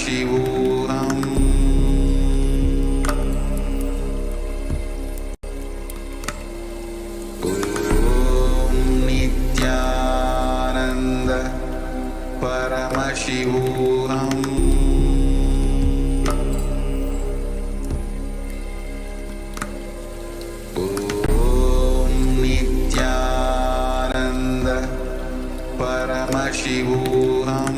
Paramashivoham. Om Nithyananda Paramashivoham. Om Nithyananda Paramashivoham.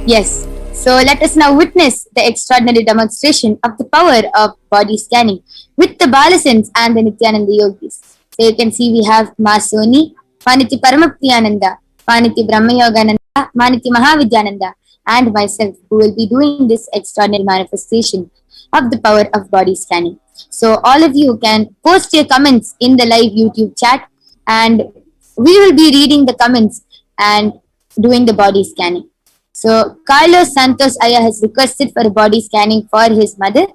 Yes. So let us now witness the extraordinary demonstration of the power of body scanning with the Balasins and the Nithyananda yogis. So you can see we have Ma Soni, Maniti Paramaptiyananda, Maniti Brahmayogananda, Maniti Mahavidyananda, and myself who will be doing this extraordinary manifestation of the power of body scanning. So all of you can post your comments in the live YouTube chat, and we will be reading the comments and doing the body scanning. So Carlos Santos Aya has requested for a body scanning for his mother,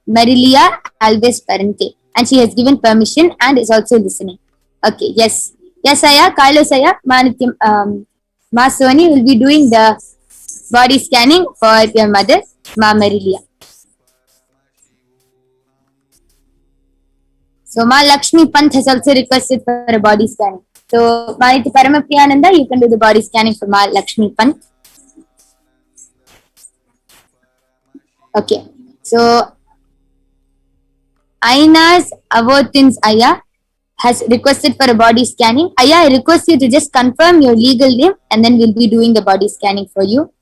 Marilia Alves Parente, and she has given permission and is also listening. Okay, yes. Yes, Aya, Carlos Aya, Ma Soni will be doing the body scanning for your mother, Ma Marilia. So Ma Lakshmi Pant has also requested for a body scanning. So Maniti Paramaptiyananda, you can do the body scanning for Ma Lakshmi Pant. Okay. So Aina's Avotins Aya has requested for a body scanning. Aya, I request you to just confirm your legal name and then we'll be doing the body scanning for you.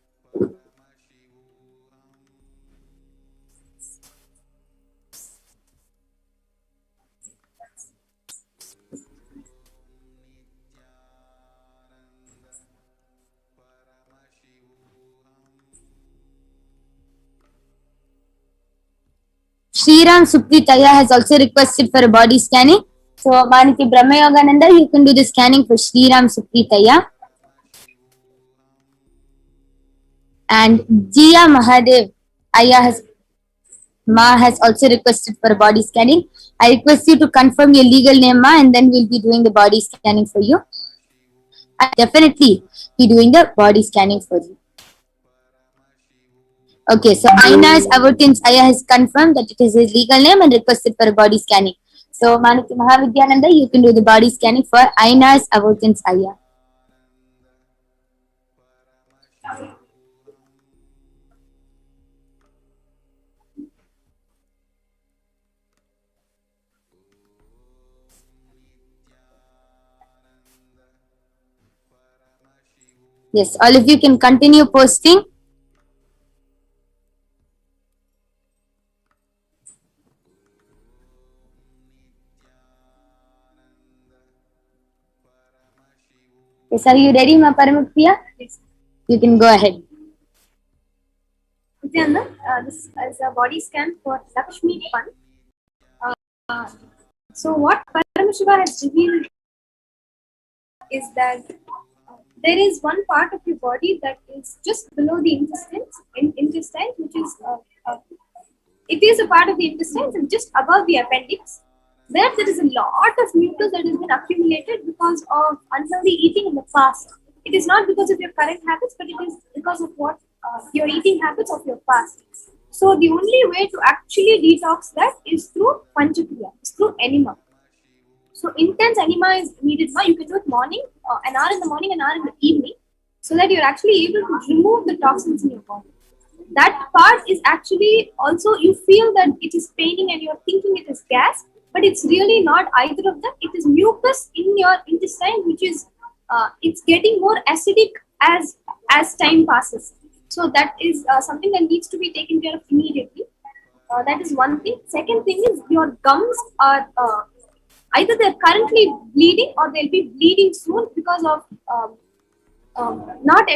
Sriram Supritaya has also requested for a body scanning. So Maniti Brahmayogananda, you can do the scanning for Sriram Supritaya. And Jia Mahadev Aya has also requested for a body scanning. I request you to confirm your legal name, Ma, and then we'll be doing the body scanning for you. I'll definitely be doing the body scanning for you. Okay, so Aina's Avotins Aya has confirmed that it is his legal name and requested for a body scanning. So Maniti Mahavidyananda, you can do the body scanning for Aina's Avotins Aya. Yes, all of you can continue posting. Yes, are you ready, Ma Paramaptiya? Yes. You can go ahead. Nithyananda, this is a body scan for Lakshmi Pant. So what Paramashiva has revealed is that there is one part of your body that is just below the intestines, which is it is a part of the intestines and just above the appendix. There is a lot of mucus that has been accumulated because of unhealthy eating in the past. It is not because of your current habits, but it is because of what your eating habits of your past. So the only way to actually detox that is through Panchakriya, is through enema. So intense enema is needed. You can do it morning, an hour in the morning, an hour in the evening, so that you're actually able to remove the toxins in your body. That part is actually also, you feel that it is paining and you're thinking it is gas, but it's really not either of them. It is mucus in your intestine, which is it's getting more acidic as time passes. So that is something that needs to be taken care of immediately. That is one thing. Second thing is your gums are either they're currently bleeding or they'll be bleeding soon because of not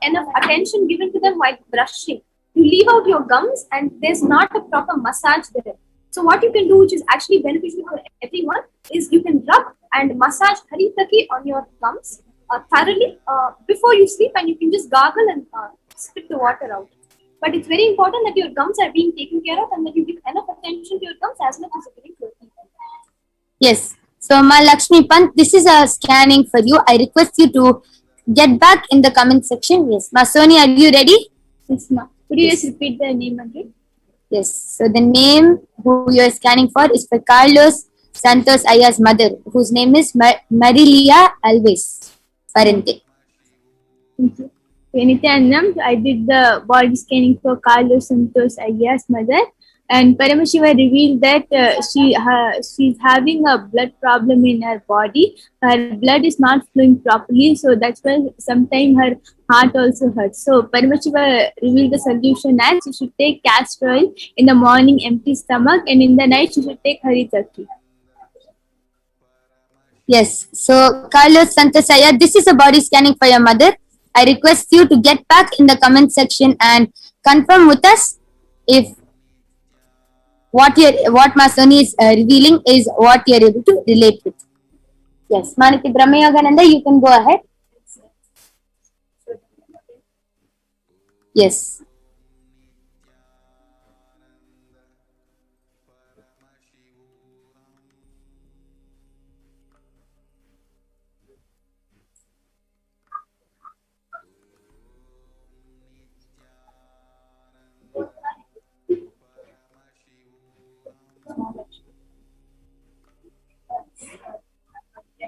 enough attention given to them while brushing. You leave out your gums and there's not a proper massage there. So what you can do, which is actually beneficial for everyone, is you can rub and massage Haritaki on your gums thoroughly before you sleep, and you can just gargle and spit the water out. But it's very important that your gums are being taken care of and that you give enough attention to your gums as much as you're giving to your teeth. Yes. So Ma Lakshmi Pant, this is a scanning for you. I request you to get back in the comment section. Yes, Masoni, are you ready? Yes, ma. Could you Yes. just repeat the name again? Yes. So the name who you are scanning for is for Carlos Santos Aya's mother, whose name is Marilia Alves Parente. Thank you. Nithyanandam, I did the body scanning for Carlos Santos Aya's mother, and Paramashiva revealed that she's having a blood problem in her body. Her blood is not flowing properly, so that's why sometimes her heart also hurts. So Paramashiva revealed the solution as she should take castor oil in the morning, empty stomach, and in the night she should take hari turkey. Yes. So Carlos Santos Aya, this is a body scanning for your mother. I request you to get back in the comment section and confirm with us if what Masoni is revealing is what you're able to relate with. Yes, Manati Brahmayogananda, you can go ahead. Yes.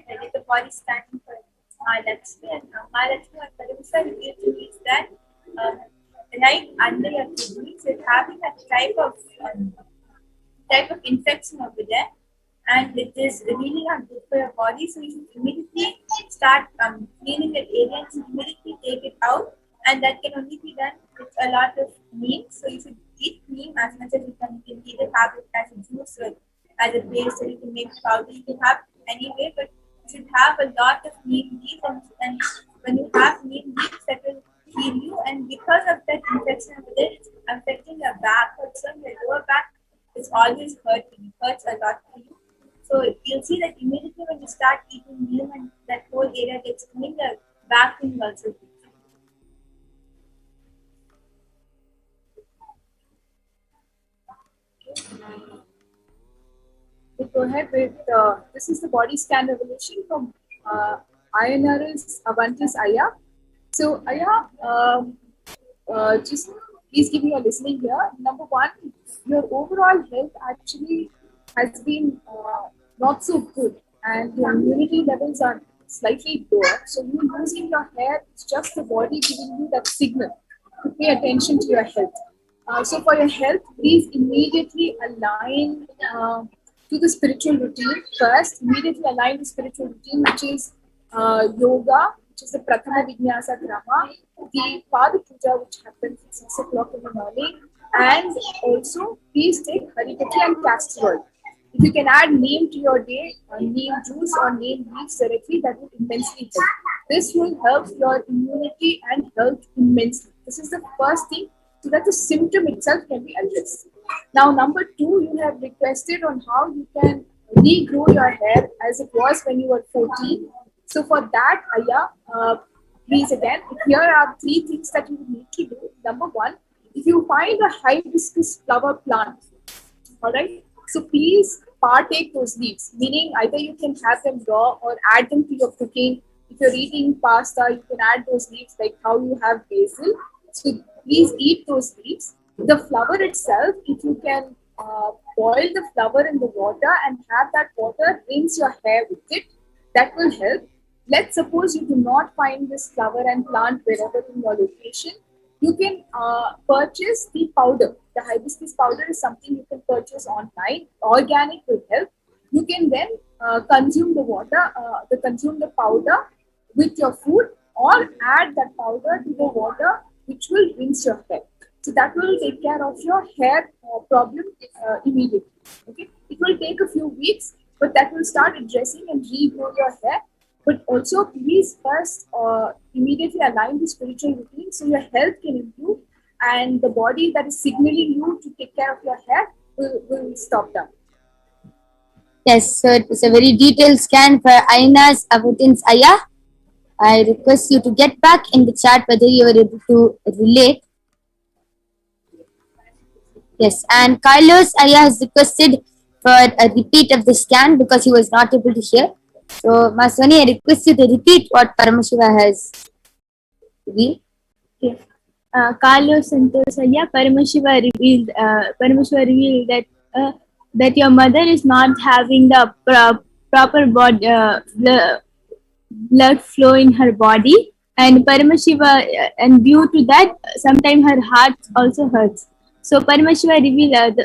I did the body scanning for Mahalakshmi, and Mahalakshmi or Paramashiva revealed to me is that right under your kidneys, you're having a type of infection over there, and it is really not good for your body. So you should immediately start cleaning that area and should immediately take it out, and that can only be done with a lot of neem. So you should eat neem as much as you can. You can either have it as a juice or as a paste, or you can make powder. You can have anyway, but you should have a lot of neem leaves, and when you have neem leaves, that will heal you. And because of that infection over there, it's affecting your back, also your lower back. It's always hurting. It hurts a lot for you. So you'll see that immediately when you start eating neem and that whole area gets clean, the back pain also heals. We go ahead with this is the body scan revelation from INR's Avantis Aya. So Aya, just please give me a listening here. Number one, your overall health actually has been not so good, and your immunity levels are slightly lower. So you losing your hair is just the body giving you that signal to pay attention to your health. So for your health, please immediately align to the spiritual routine first. Immediately align the spiritual routine, which is yoga, which is the Prathama Vinyasa Krama, the Pada Puja, which happens at 6 o'clock in the morning, and also please take Harikati and castor oil. If you can add neem to your day, neem juice or neem leaves directly, that will immensely help. This will help your immunity and health immensely. This is the first thing, so that the symptom itself can be addressed. Now, number two, you have requested on how you can regrow your hair as it was when you were 14. So for that, Aya, please again, here are three things that you need to do. Number one, if you find a hibiscus flower plant, all right, so please partake those leaves, meaning either you can have them raw or add them to your cooking. If you're eating pasta, you can add those leaves like how you have basil. So please eat those leaves. The flower itself, if you can boil the flower in the water and have that water, rinse your hair with it, that will help. Let's suppose you do not find this flower and plant wherever in your location. You can purchase the powder. The hibiscus powder is something you can purchase online. Organic will help. You can then consume the water, consume the powder with your food, or add that powder to the water, which will rinse your hair. So that will take care of your hair problem immediately. Okay, it will take a few weeks, but that will start addressing and regrow your hair. But also, please first immediately align the spiritual routine so your health can improve, and the body that is signaling you to take care of your hair will stop down. Yes, so it was a very detailed scan for Aina's Avutin's Aya. I request you to get back in the chat whether you were able to relate. Yes, and Carlos Aya has requested for a repeat of the scan because he was not able to hear. So, Masoni, I request you to repeat what Paramashiva has revealed. Okay. Carlo Santosaya, Paramashiva revealed that that your mother is not having the proper blood flow in her body, and and due to that, sometimes her heart also hurts. So Paramashiva revealed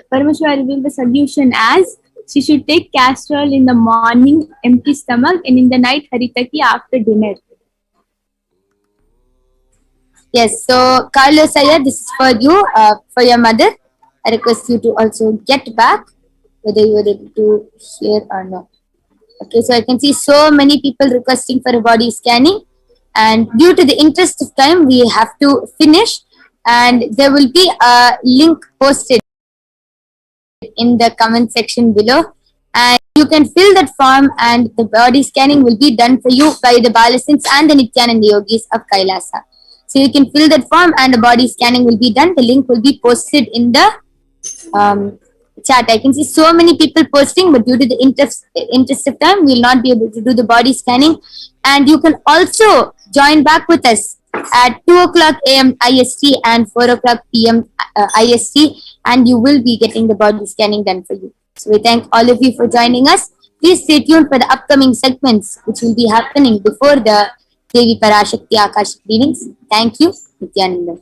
the solution as she should take castor oil in the morning, empty stomach, and in the night haritaki after dinner. Yes, so Carlos Ayya, this is for you, for your mother. I request you to also get back whether you were able to hear or not. Okay, so I can see so many people requesting for a body scanning, and due to the interest of time, we have to finish. And there will be a link posted in the comment section below, and you can fill that form, and the body scanning will be done for you by the Balasins and the Nithyananda Yogis of Kailasa. So you can fill that form, and the body scanning will be done. The link will be posted in the chat. I can see so many people posting, but due to the interest of time, we will not be able to do the body scanning. And you can also join back with us at 2 o'clock a.m. IST and 4 o'clock p.m. IST, and you will be getting the body scanning done for you. So we thank all of you for joining us. Please stay tuned for the upcoming segments, which will be happening before the Devi Parashakti Akashic readings. Thank you, Nithyananda.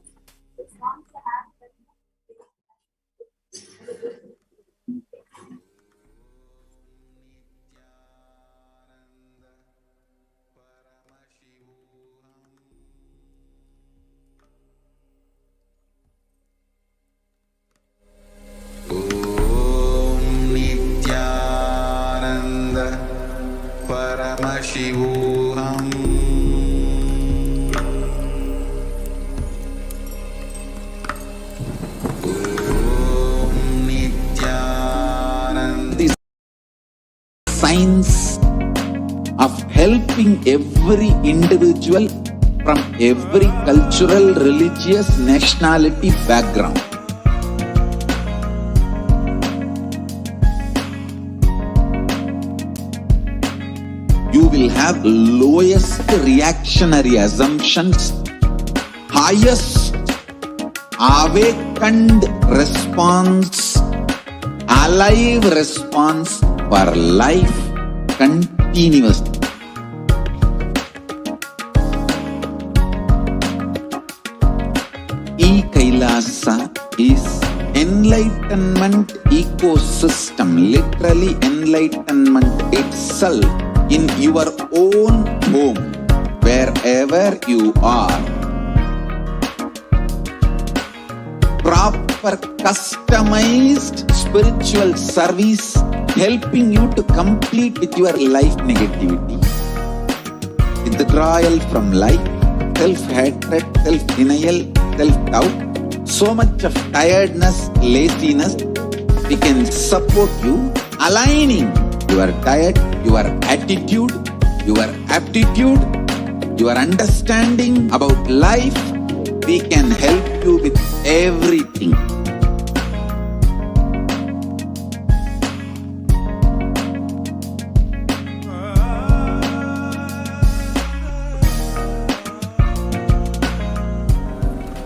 Om Nithyananda Paramashivoham. Om Nithyananda. Science of helping every individual from every cultural, religious, nationality background. You will have lowest reactionary assumptions, highest awakened response, alive response for life continuously. Kailasa is enlightenment ecosystem, literally enlightenment itself in your own home, wherever you are. Proper customized spiritual service helping you to complete with your life negativity, withdrawal from life, self-hatred, self-denial, self-doubt, so much of tiredness, laziness. We can support you, aligning your diet, your attitude, your aptitude, your understanding about life. We can help you with everything.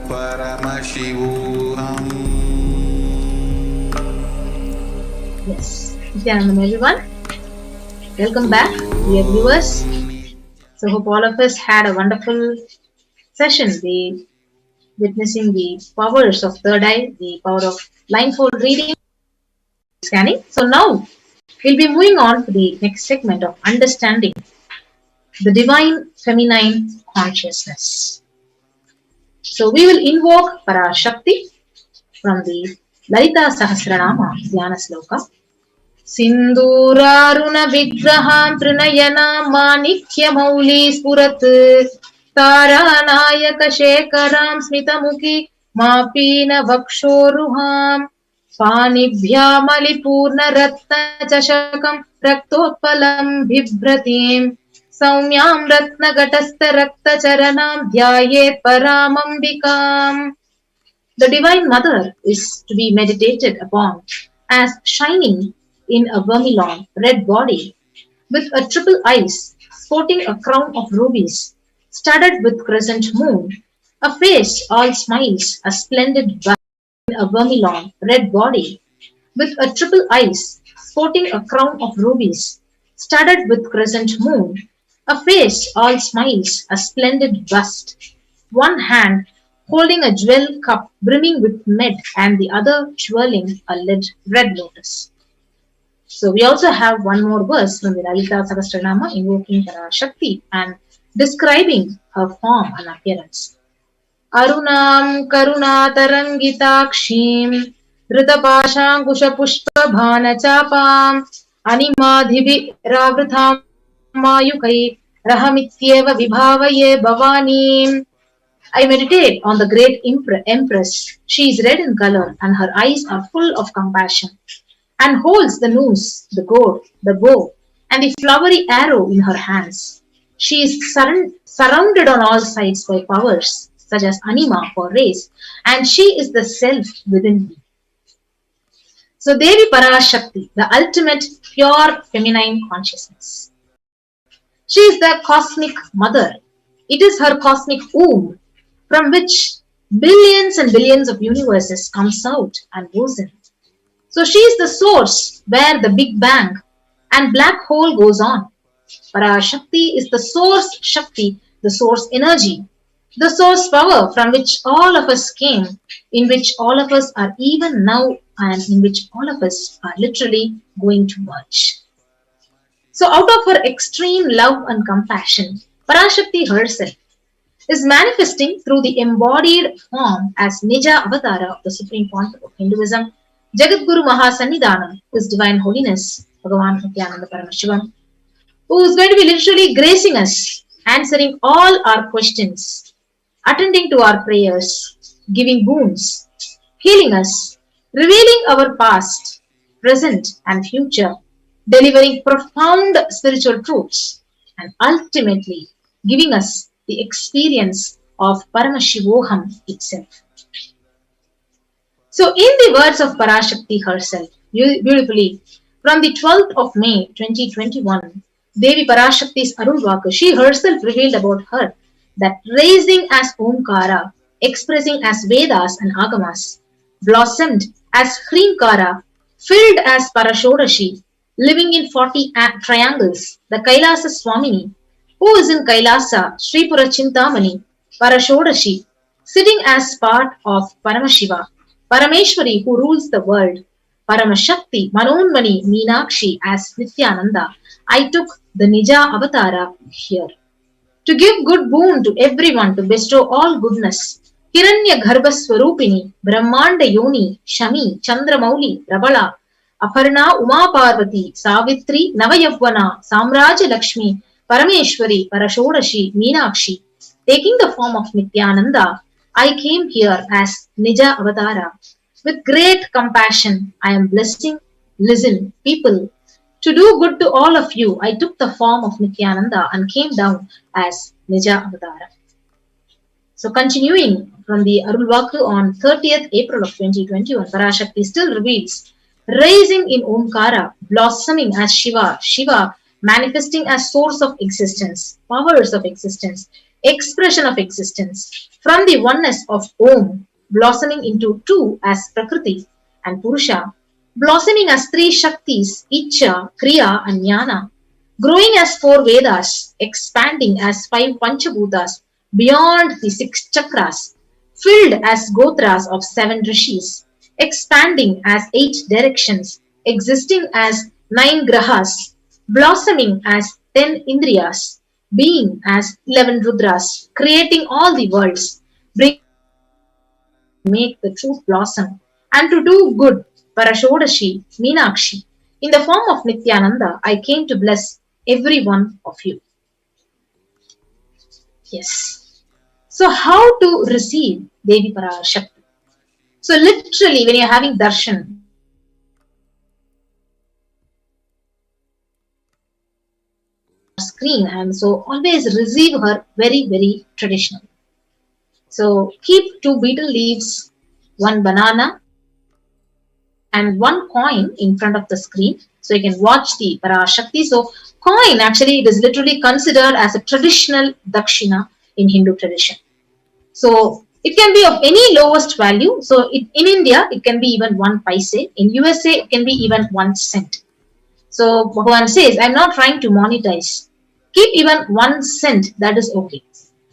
Paramashivoham. Yes, Nithyanandam everyone. Welcome back, dear viewers. So hope all of us had a wonderful session, witnessing the powers of third eye, the power of blindfold reading, scanning. So now we'll be moving on to the next segment of understanding the divine feminine consciousness. So we will invoke Parashakti from the Lalita Sahasranama Dhyana Sloka. Sinduraruna Vigraham Trinayana Manikya Mauli Spurat Taranayaka Shekaram Smitamuki Mapina Vakshoruham Panibhya Malipurna Ratna Chashakam Raktotpalam Vibhratim Saumyam Ratna Gatastha Rakta Charanam Dhyayet Paramambikam. The Divine Mother is to be meditated upon as shining in a vermilion red body, with a triple ice, sporting a crown of rubies, studded with crescent moon, a face all smiles, a splendid bust in a vermilion red body, with a triple ice, sporting a crown of rubies, studded with crescent moon, a face all smiles, a splendid bust, one hand holding a jewel cup brimming with mead and the other twirling a red lotus. So we also have one more verse from the Lalita Sahasranama invoking Parashakti and describing her form and appearance. Arunam Karunatarangitakshim Dhrutapashankushpushpabhanachapam Animadhibi Ravrutham Mayukai Rahamityeva Vibhavaye Bhavanim. I meditate on the great Empress. She is red in color and her eyes are full of compassion and holds the noose, the goad, the bow, and the flowery arrow in her hands. She is surrounded on all sides by powers such as anima for race, and she is the self within me. So Devi Parashakti, the ultimate pure feminine consciousness. She is the cosmic mother. It is her cosmic womb from which billions and billions of universes comes out and goes in. So she is the source where the Big Bang and black hole goes on. Parashakti is the source Shakti, the source energy, the source power from which all of us came, in which all of us are even now, and in which all of us are literally going to merge. So out of her extreme love and compassion, Parashakti herself is manifesting through the embodied form as Nija Avatara of the Supreme Pontiff of Hinduism, Jagadguru Mahasannidhanam, His Divine Holiness, Bhagavan Nithyananda Paramashivam, who is going to be literally gracing us, answering all our questions, attending to our prayers, giving boons, healing us, revealing our past, present and future, delivering profound spiritual truths, and ultimately giving us the experience of Paramashivoham itself. So in the words of Parashakti herself, beautifully, from the 12th of May 2021, Devi Parashakti's Arulvaku, she herself revealed about her that raising as Omkara, expressing as Vedas and Agamas, blossomed as Hrinkara, filled as Parashodashi, living in 40 triangles, the Kailasa Swamini, who is in Kailasa, Sripura Chintamani, Parashodashi, sitting as part of Paramashiva, Parameshwari who rules the world, Paramashakti, Manonmani, Meenakshi as Nithyananda. I took the Nija Avatara here. To give good boon to everyone, to bestow all goodness, Hiranya Garbha Swarupini, Brahmanda Yoni, Shami, Chandramauli, Prabala, Aparna Uma Parvati, Savitri, Navayavana, Samraja Lakshmi, Parameshwari, Parashodashi, Meenakshi. Taking the form of Nithyananda, I came here as Nija Avatara. With great compassion, I am blessing, listen, people. To do good to all of you, I took the form of Nithyananda and came down as Nija Avatara. So continuing from the Arulvaku on 30th April of 2021, Parashakti still reveals, rising in Omkara, blossoming as Shiva, Shiva manifesting as source of existence, powers of existence, expression of existence, from the oneness of Om, blossoming into two as Prakriti and Purusha, blossoming as three Shaktis, Icha, Kriya and Jnana, growing as four Vedas, expanding as five Panchabhutas, beyond the six chakras, filled as Gotras of seven Rishis, expanding as 8 directions, existing as 9 Grahas, blossoming as 10 Indriyas, being as 11 Rudras, creating all the worlds, make the truth blossom, and to do good, Parashodashi, Meenakshi. In the form of Nithyananda, I came to bless every one of you. Yes. So how to receive Devi Parashakti? So literally when you're having darshan, screen, and so always receive her very, very traditional. So keep 2 betel leaves, 1 banana, and one coin in front of the screen. So you can watch the Parashakti. So coin, actually it is literally considered as a traditional dakshina in Hindu tradition. So it can be of any lowest value. So in India, it can be even 1 paise. In USA, it can be even 1 cent. So Bhagavan says, I'm not trying to monetize. Keep even 1 cent, that is okay.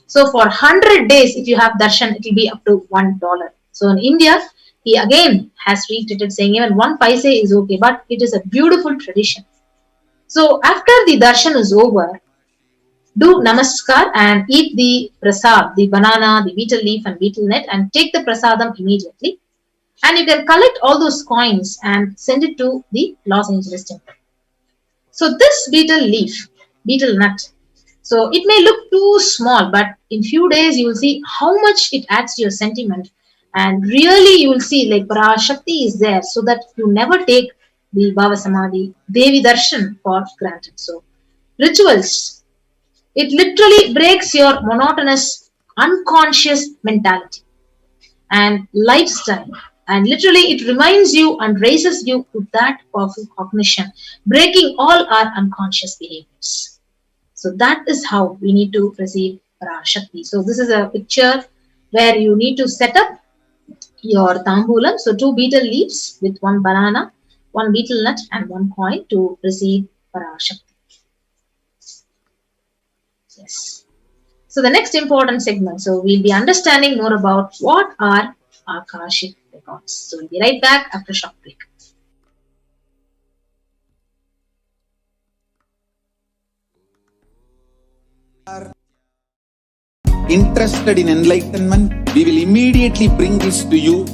So for 100 days, if you have darshan, it will be up to $1. So in India, he again has retreated saying even 1 paise is okay, but it is a beautiful tradition. So after the darshan is over, do namaskar and eat the prasad, the banana, the betel leaf and betel nut, and take the prasadam immediately. And you can collect all those coins and send it to the Los Angeles temple. So this betel leaf, betel nut, so it may look too small, but in few days you will see how much it adds to your sentiment. And really you will see like Parashakti is there, so that you never take the Bhava Samadhi, Devi Darshan for granted. So rituals, it literally breaks your monotonous, unconscious mentality and lifestyle. And literally it reminds you and raises you to that powerful cognition, breaking all our unconscious behaviors. So that is how we need to receive Parashakti. So this is a picture where you need to set up your tambulam. So 2 betel leaves with 1 banana, 1 betel nut and 1 coin to receive Parashakti. Yes. So the next important segment, so we'll be understanding more about what are Akashic records. So we'll be right back after a short break. Interested in enlightenment, we will immediately bring this to you.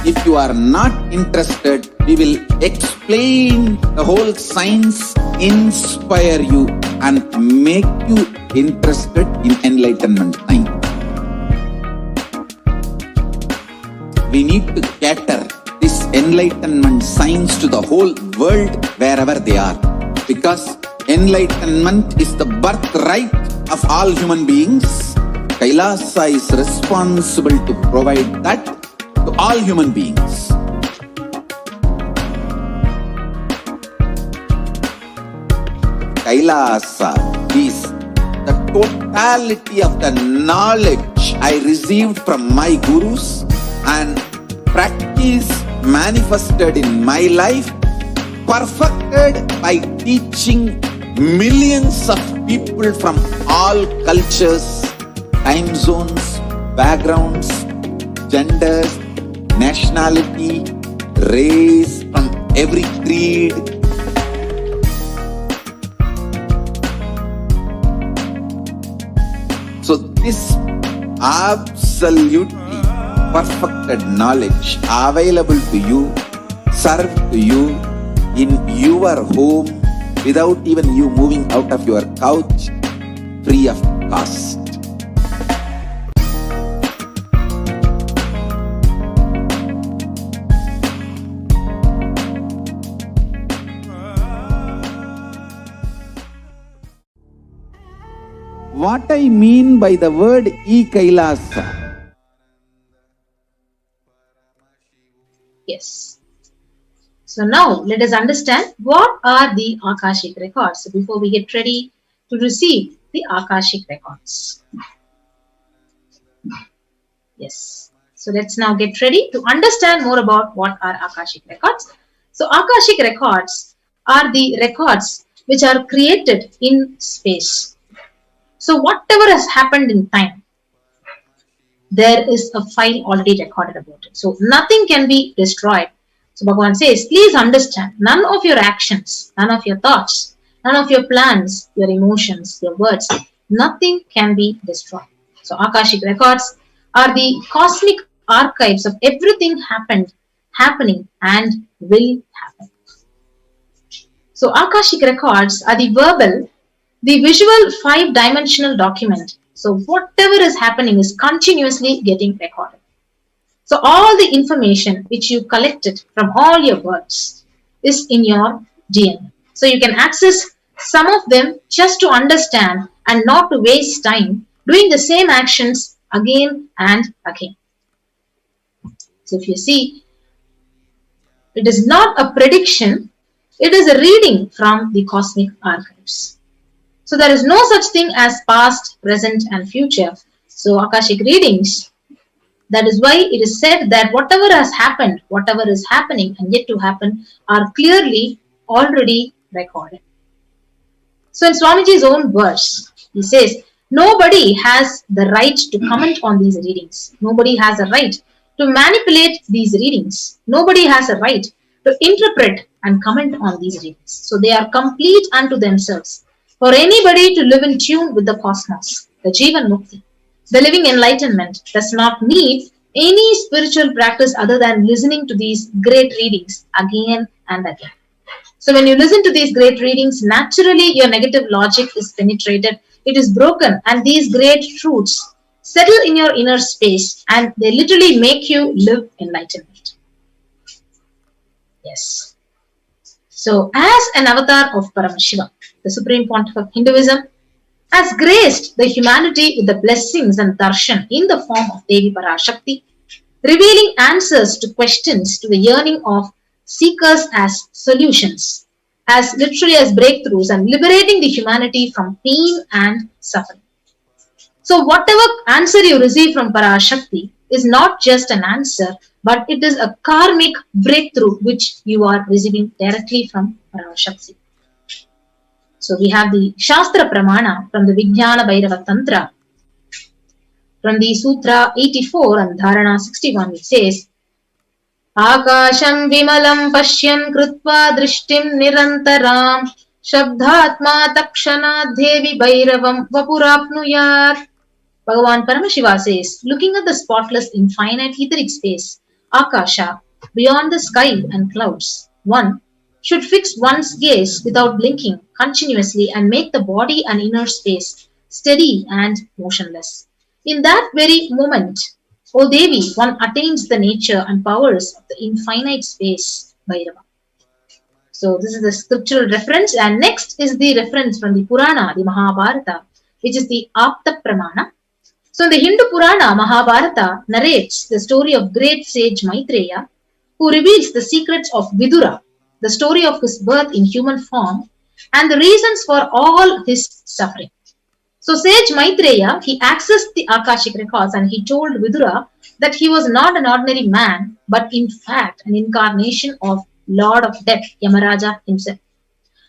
If you are not interested, we will explain the whole science, inspire you and make you interested in enlightenment time. We need to cater this enlightenment science to the whole world wherever they are, because enlightenment is the birthright of all human beings. Kailasa is responsible to provide that to all human beings. Kailasa is the totality of the knowledge I received from my gurus and practice manifested in my life, perfected by teaching millions of people from all cultures, time zones, backgrounds, genders, nationality, race, from every creed. So this absolutely perfected knowledge available to you, served to you in your home without even you moving out of your couch, free of cost. What I mean by the word Kailasa? Yes. So now let us understand what are the Akashic records. So before we get ready to receive the Akashic records. Yes. So let's now get ready to understand more about what are Akashic records. So Akashic records are the records which are created in space. So whatever has happened in time, there is a file already recorded about it. So nothing can be destroyed. So Bhagavan says, please understand, none of your actions, none of your thoughts, none of your plans, your emotions, your words, nothing can be destroyed. So Akashic records are the cosmic archives of everything happening and will happen. So Akashic records are the verbal, the visual 5-dimensional document. So whatever is happening is continuously getting recorded. So all the information which you collected from all your words is in your DNA. So you can access some of them just to understand and not to waste time doing the same actions again and again. So if you see, It is not a prediction, it is a reading from the cosmic archives. So there is no such thing as past, present and future. So Akashic readings, that is why it is said that whatever has happened, whatever is happening and yet to happen are clearly already recorded. So in Swamiji's own words, he says, nobody has the right to comment on these readings. Nobody has a right to manipulate these readings. Nobody has a right to interpret and comment on these readings. So they are complete unto themselves. For anybody to live in tune with the cosmos, the Jivan Mukti, the living enlightenment does not need any spiritual practice other than listening to these great readings again and again. So when you listen to these great readings, naturally your negative logic is penetrated, it is broken, and these great truths settle in your inner space and they literally make you live enlightenment. Yes. So as an avatar of Paramashiva, the Supreme Pontiff of Hinduism, has graced the humanity with the blessings and darshan in the form of Devi Parashakti, revealing answers to questions to the yearning of seekers as solutions, as literally as breakthroughs, and liberating the humanity from pain and suffering. So whatever answer you receive from Parashakti is not just an answer, but it is a karmic breakthrough which you are receiving directly from Parashakti. So we have the Shastra Pramana from the Vijnana Bhairava Tantra. From the Sutra 84 and Dharana 61, it says, Akasham vimalam pashyan krutva drishtim nirantaram shabdhatma takshana devi bhairavam vapurapnuyat. Bhagavan Paramashiva says, looking at the spotless infinite etheric space, Akasha, beyond the sky and clouds, one should fix one's gaze without blinking continuously and make the body and inner space steady and motionless. In that very moment, O Devi, one attains the nature and powers of the infinite space, Bhairava. So this is the scriptural reference, and next is the reference from the Purana, the Mahabharata, which is the Apta Pramana. So in the Hindu Purana, Mahabharata narrates the story of great sage Maitreya, who reveals the secrets of Vidura, the story of his birth in human form, and the reasons for all his suffering. So sage Maitreya, he accessed the Akashic records and he told Vidura that he was not an ordinary man, but in fact an incarnation of Lord of Death, Yamaraja himself.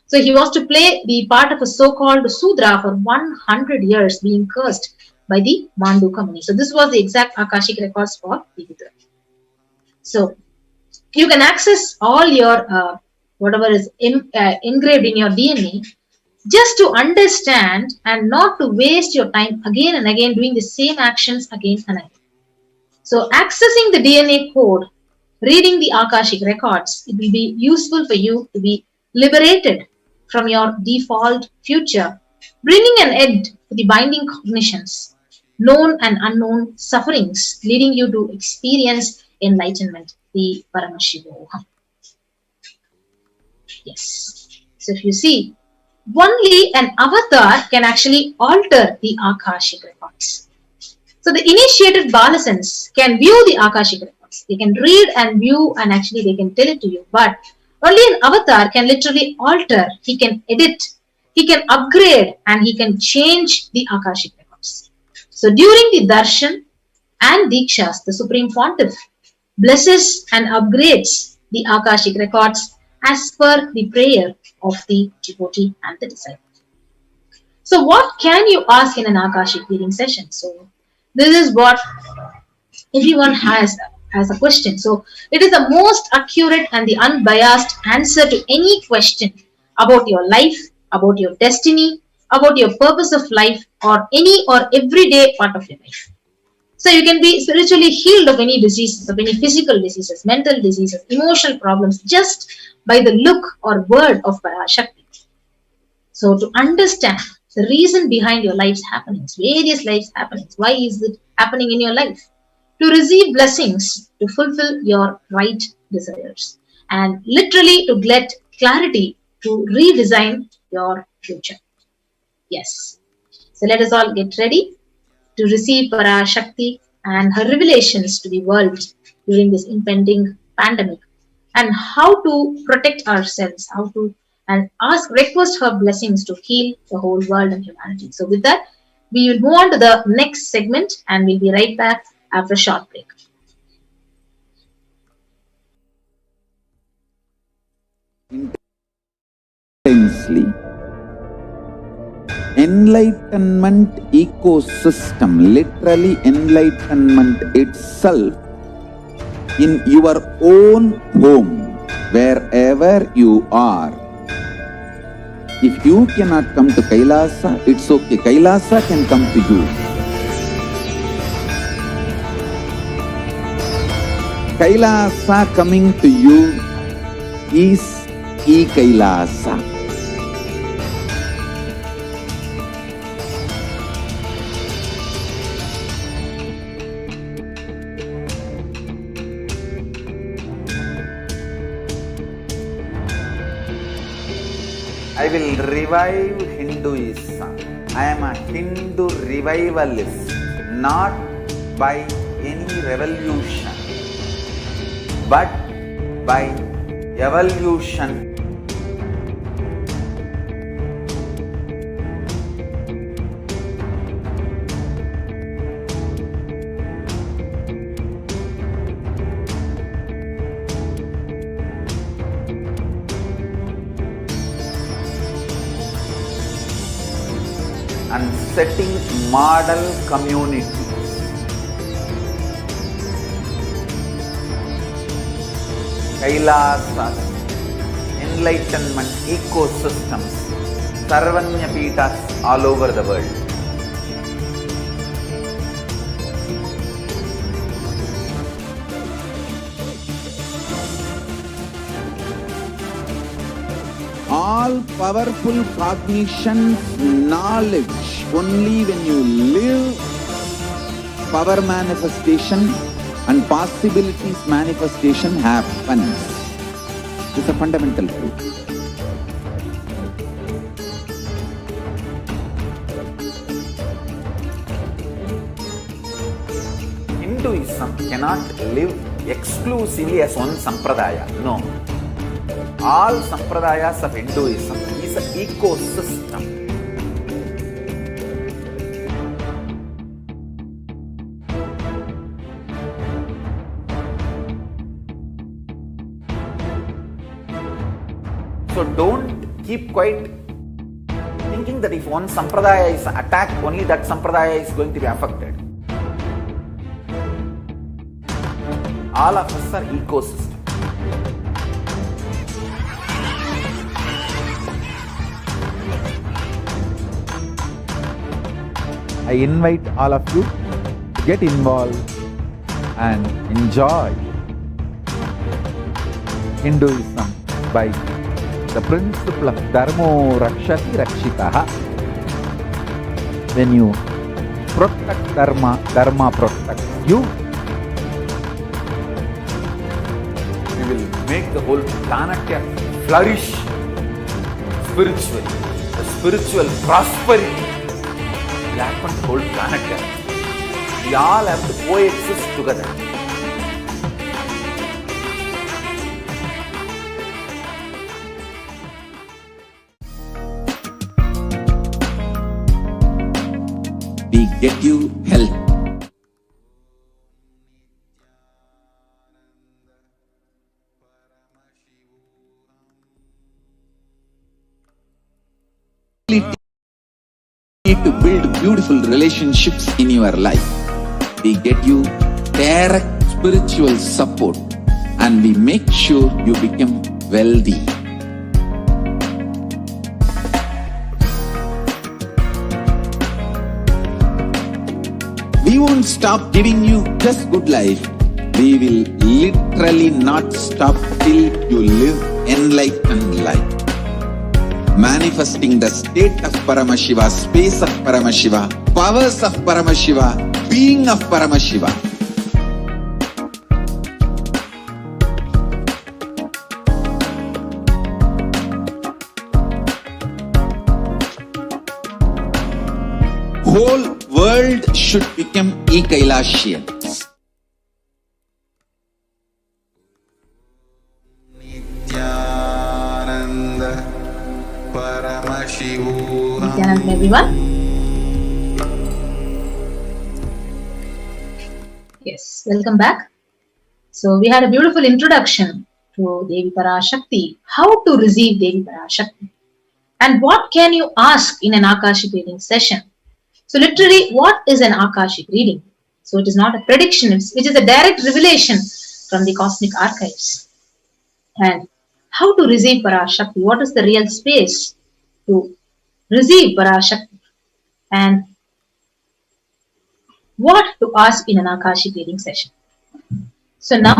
So he was to play the part of a so-called Sudra for 100 years, being cursed by the Manduka Muni. So this was the exact Akashic records for the Vidura. So you can access all your whatever is engraved in your DNA just to understand and not to waste your time again and again doing the same actions again and again. So accessing the DNA code, reading the Akashic records, it will be useful for you to be liberated from your default future, bringing an end to the binding cognitions, known and unknown sufferings, leading you to experience enlightenment, the Paramashivoham. Yes. So if you see, only an avatar can actually alter the Akashic records. So the initiated Balasans can view the Akashic records. They can read and view and actually they can tell it to you. But only an avatar can literally alter, he can edit, he can upgrade and he can change the Akashic records. So during the Darshan and Dikshas, the Supreme Pontiff blesses and upgrades the Akashic records as per the prayer of the devotee and the disciple. So what can you ask in an Akashic reading session? So this is what everyone has a question. So it is the most accurate and the unbiased answer to any question about your life, about your destiny, about your purpose of life, or any or everyday part of your life. So you can be spiritually healed of any diseases, of any physical diseases, mental diseases, emotional problems, just by the look or word of Parashakti. So to understand the reason behind your life's happenings, various life's happenings, why is it happening in your life? To receive blessings, to fulfill your right desires, and literally to get clarity to redesign your future. Yes. So let us all get ready to receive Parashakti and her revelations to the world during this impending pandemic, and how to protect ourselves, how to and request her blessings to heal the whole world and humanity. So with that, we will move on to the next segment and we'll be right back after a short break. Intensely. Enlightenment ecosystem, literally enlightenment itself, in your own home, wherever you are. If you cannot come to Kailasa, it's okay. Kailasa can come to you. Kailasa coming to you is Kailasa. I will revive Hinduism. I am a Hindu revivalist, not by any revolution, but by evolution. And setting model communities. Kailasas, enlightenment ecosystems, Sarvanya Peethas all over the world. All powerful cognition, knowledge, only when you live, power manifestation and possibilities manifestation happens. It's a fundamental truth. Hinduism cannot live exclusively as one sampradaya. No. All sampradayas of Hinduism is an ecosystem. So don't keep quiet thinking that if one sampradaya is attacked, only that sampradaya is going to be affected. All of us are ecosystems. I invite all of you to get involved and enjoy Hinduism by the principle of Dharmo Rakshati Rakshitaha. When you protect Dharma, Dharma protects you. We will make the whole planet flourish spiritually. The spiritual prosperity will happen to the whole planet Earth. We all have to coexist together. We get you help. To build beautiful relationships in your life. We get you direct spiritual support and we make sure you become wealthy. We won't stop giving you just good life. We will literally not stop till you live enlightened life. Manifesting the state of Paramashiva, space of Paramashiva, powers of Paramashiva, being of Paramashiva. Whole world should become Kailasians. Paramashivoham. Nithyananda, everyone. Yes, welcome back. So we had a beautiful introduction to Devi Parashakti, how to receive Devi Parashakti, and what can you ask in an Akashic reading session. So literally, what is an Akashic reading? So it is not a prediction, which is a direct revelation from the cosmic archives. And how to receive Parashakti, what is the real space to receive Parashakti, and what to ask in an Akashic reading session. So now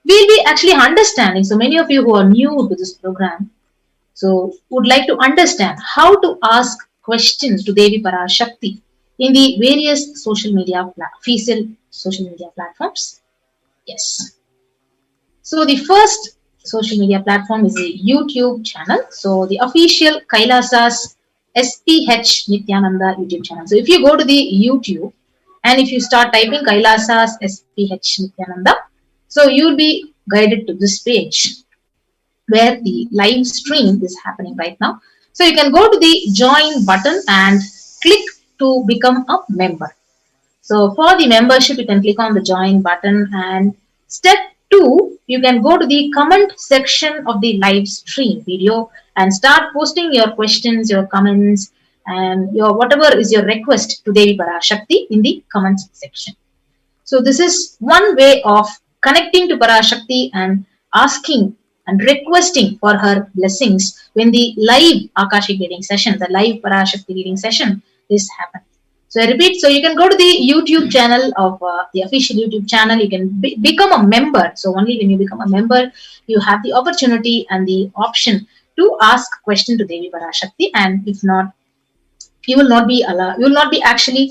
we'll be actually understanding. So many of you who are new to this program, so would like to understand how to ask questions to Devi Parashakti in the various social media official social media platforms. Yes. So the first social media platform is the YouTube channel. So the official Kailasa's HDH Nithyananda YouTube channel. So if you go to the YouTube and if you start typing Kailasa's HDH Nithyananda, so you'll be guided to this page where the live stream is happening right now. So you can go to the join button and click to become a member. So for the membership, you can click on the join button, and step 2, you can go to the comment section of the live stream video and start posting your questions, your comments, and your whatever is your request to Devi Parashakti in the comments section. So this is one way of connecting to Parashakti and asking and requesting for her blessings when the live Akashic reading session, the live Parashakti reading session is happening. So I repeat, so you can go to the YouTube channel of the official YouTube channel. You can become a member. So only when you become a member, you have the opportunity and the option to ask question to Devi Parashakti. And if not, you will not be allowed. You will not be actually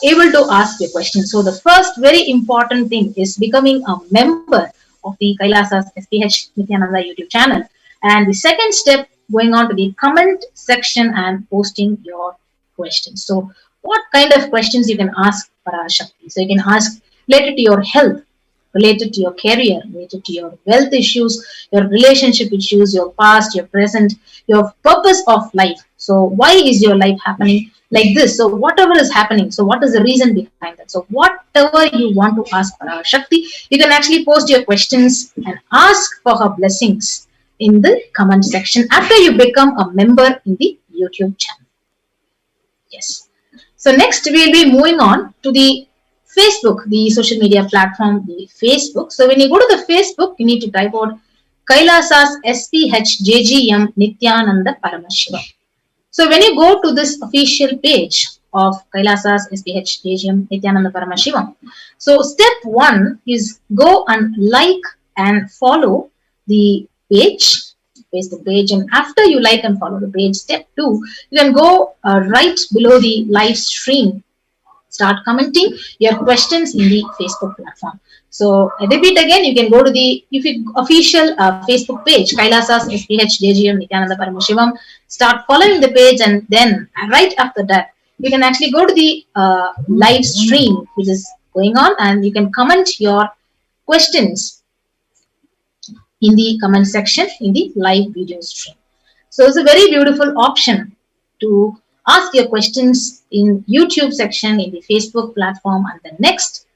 able to ask your question. So the first very important thing is becoming a member of the Kailasa's HDH Nithyananda YouTube channel. And the second step, going on to the comment section and posting your questions. So what kind of questions you can ask Parashakti? So you can ask related to your health, related to your career, related to your wealth issues, your relationship issues, your past, your present, your purpose of life. So why is your life happening like this? So whatever is happening, so what is the reason behind that? So whatever you want to ask Parashakti, you can actually post your questions and ask for her blessings in the comment section after you become a member in the YouTube channel. Yes. So next we'll be moving on to the Facebook, the social media platform, the Facebook. So when you go to the Facebook, you need to type out Kailasa's SPH Nithyananda Paramashivam. So when you go to this official page of Kailasa's SPH Nithyananda Paramashivam, so step 1 is go and like and follow the page, Facebook page, and after you like and follow the page, step 2, you can go right below the live stream, start commenting your questions in the Facebook platform. So I repeat again, you can go to the official Facebook page, Kailasa's SPH Nithyananda Paramashivam, start following the page, and then right after that, you can actually go to the live stream which is going on, and you can comment your questions in the comment section in the live video stream. So it's a very beautiful option to ask your questions in YouTube section, in the Facebook platform, and the next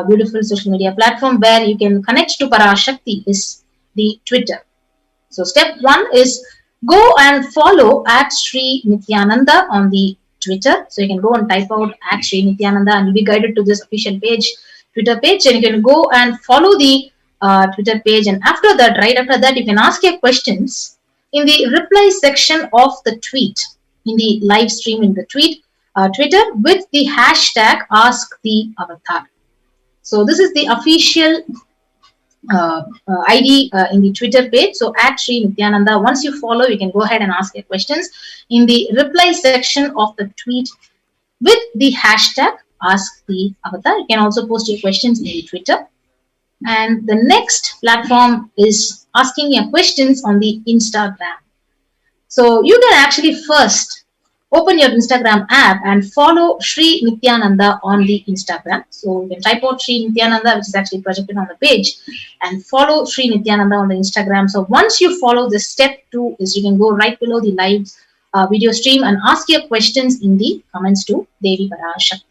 beautiful social media platform where you can connect to Parashakti is the Twitter. So step 1 is go and follow at Sri Nithyananda on the Twitter. So you can go and type out at Sri Nithyananda and you'll be guided to this official page, Twitter page, and you can go and follow the Twitter page, and after that, right after that, you can ask your questions in the reply section of the tweet, in the live stream in the Twitter with the hashtag #AskTheAvatar. So this is the official ID in the Twitter page. So at Sri Nithyananda, once you follow, you can go ahead and ask your questions in the reply section of the tweet with the hashtag #AskTheAvatar. You can also post your questions in the Twitter. And the next platform is asking your questions on the Instagram. So you can actually first open your Instagram app and follow Sri Nithyananda on the Instagram. So you can type out Sri Nithyananda, which is actually projected on the page, and follow Sri Nithyananda on the Instagram. So once you follow this, step 2 is you can go right below the live video stream and ask your questions in the comments to Devi Parashakti.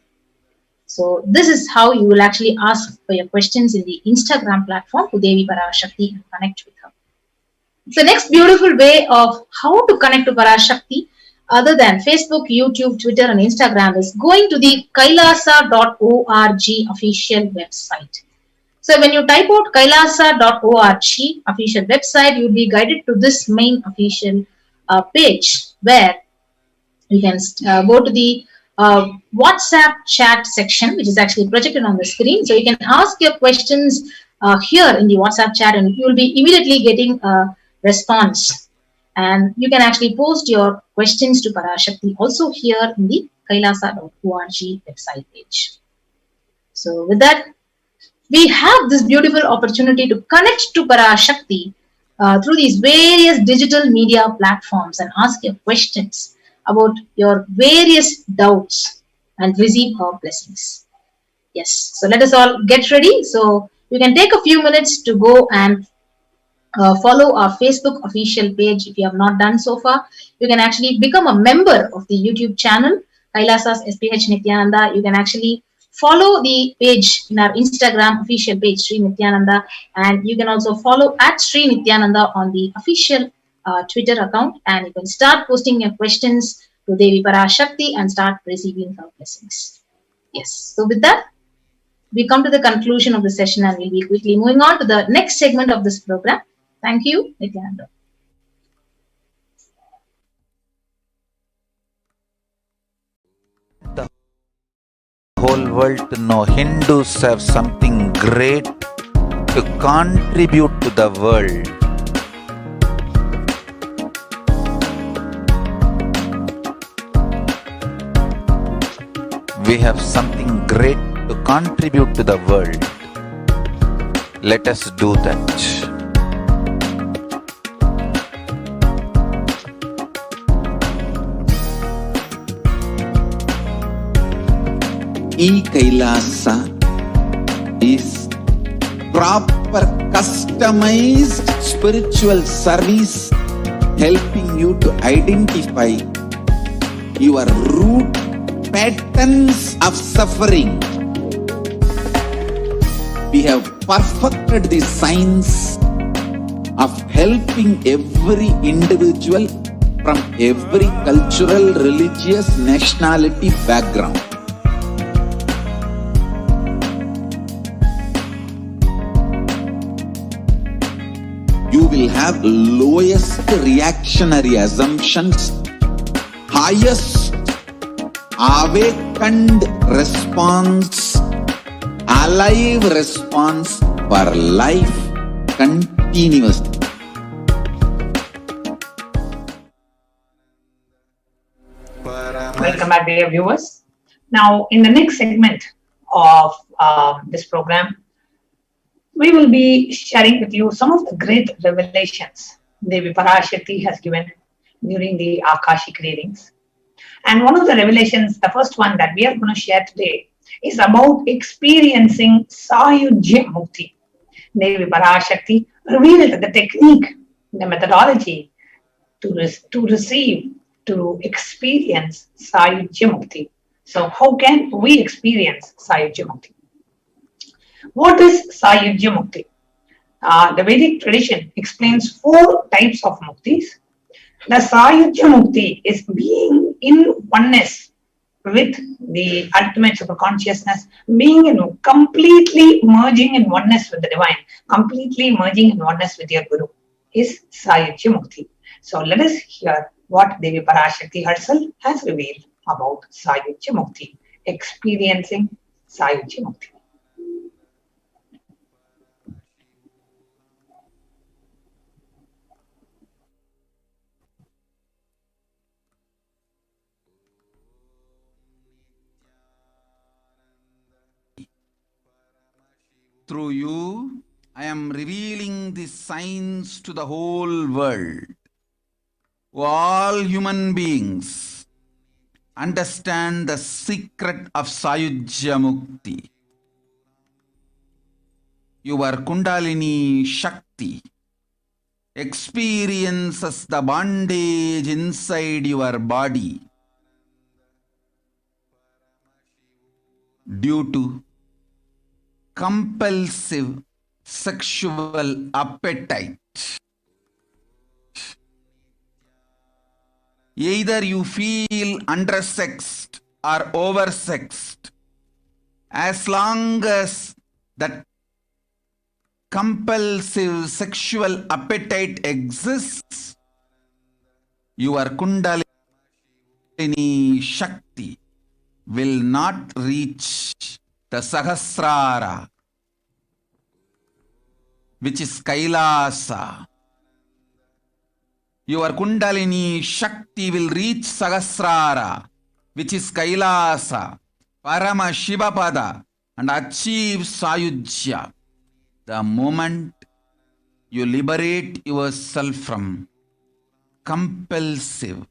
So this is how you will actually ask for your questions in the Instagram platform to Devi Parashakti and connect with her. The next beautiful way of how to connect to Parashakti other than Facebook, YouTube, Twitter and Instagram is going to the kailasa.org official website. So when you type out kailasa.org official website, you will be guided to this main official page where you can go to the WhatsApp chat section, which is actually projected on the screen. So you can ask your questions here in the WhatsApp chat and you will be immediately getting a response. And you can actually post your questions to Parashakti also here in the kailasa.org website page. So with that, we have this beautiful opportunity to connect to Parashakti through these various digital media platforms and ask your questions about your various doubts and receive her blessings. Yes, so let us all get ready. So you can take a few minutes to go and follow our Facebook official page if you have not done so far. You can actually become a member of the YouTube channel, Kailasa's HDH Nithyananda. You can actually follow the page in our Instagram official page, Sri Nithyananda, and you can also follow at Sri Nithyananda on the official Twitter account, and you can start posting your questions to Devi Parashakti and start receiving her blessings. Yes, so with that, we come to the conclusion of the session and we'll be quickly moving on to the next segment of this program. Thank you, Nithyananda. The whole world to know Hindus have something great to contribute to the world. We have something great to contribute to the world. Let us do that. Kailasa is proper customized spiritual service helping you to identify your root patterns of suffering. We have perfected the science of helping every individual from every cultural, religious, nationality background. You will have lowest reactionary assumptions, highest awakened response, alive response for life continuously. Welcome back, dear viewers. Now, in the next segment of this program, we will be sharing with you some of the great revelations Devi Parashakti has given during the Akashic readings. And one of the revelations, the first one that we are going to share today, is about experiencing Sayujya Mukti. Devi Parashakti revealed the technique, the methodology to receive, to experience Sayujya Mukti. So how can we experience Sayujya Mukti? What is Sayujya Mukti? The Vedic tradition explains 4 types of muktis. The Sayujya Mukti is being in oneness with the ultimate super consciousness, being in completely merging in oneness with the divine, completely merging in oneness with your Guru, is Sayujya Mukti. So let us hear what Devi Parashakti herself has revealed about Sayujya Mukti, experiencing Sayujya Mukti. Through you, I am revealing this science to the whole world. All human beings, understand the secret of Sayujya Mukti. Your Kundalini Shakti experiences the bondage inside your body due to compulsive sexual appetite. Either you feel undersexed or oversexed. As long as that compulsive sexual appetite exists, your Kundalini Shakti will not reach the Sahasrara, which is Kailasa. Your Kundalini Shakti will reach Sahasrara, which is Kailasa, Paramashivoham, and achieve Sayujya the moment you liberate yourself from compulsive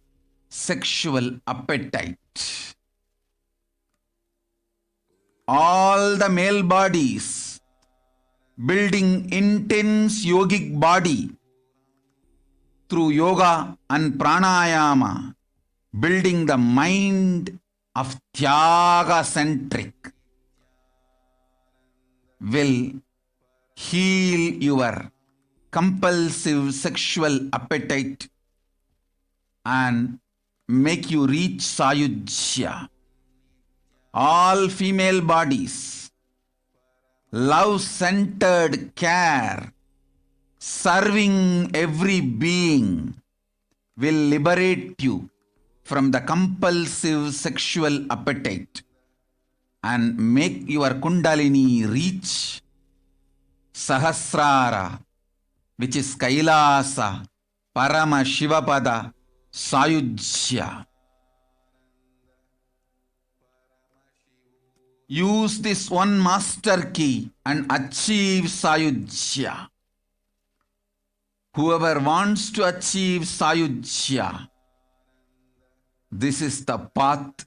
sexual appetite. All the male bodies building intense yogic body through yoga and pranayama, building the mind of Tyaga centric, will heal your compulsive sexual appetite and make you reach Sayujya. All female bodies, love-centered care, serving every being will liberate you from the compulsive sexual appetite and make your Kundalini reach Sahasrara, which is Kailasa, Paramashivoham, Sayujya. Use this one master key and achieve Sayujya. Whoever wants to achieve Sayujya, this is the path,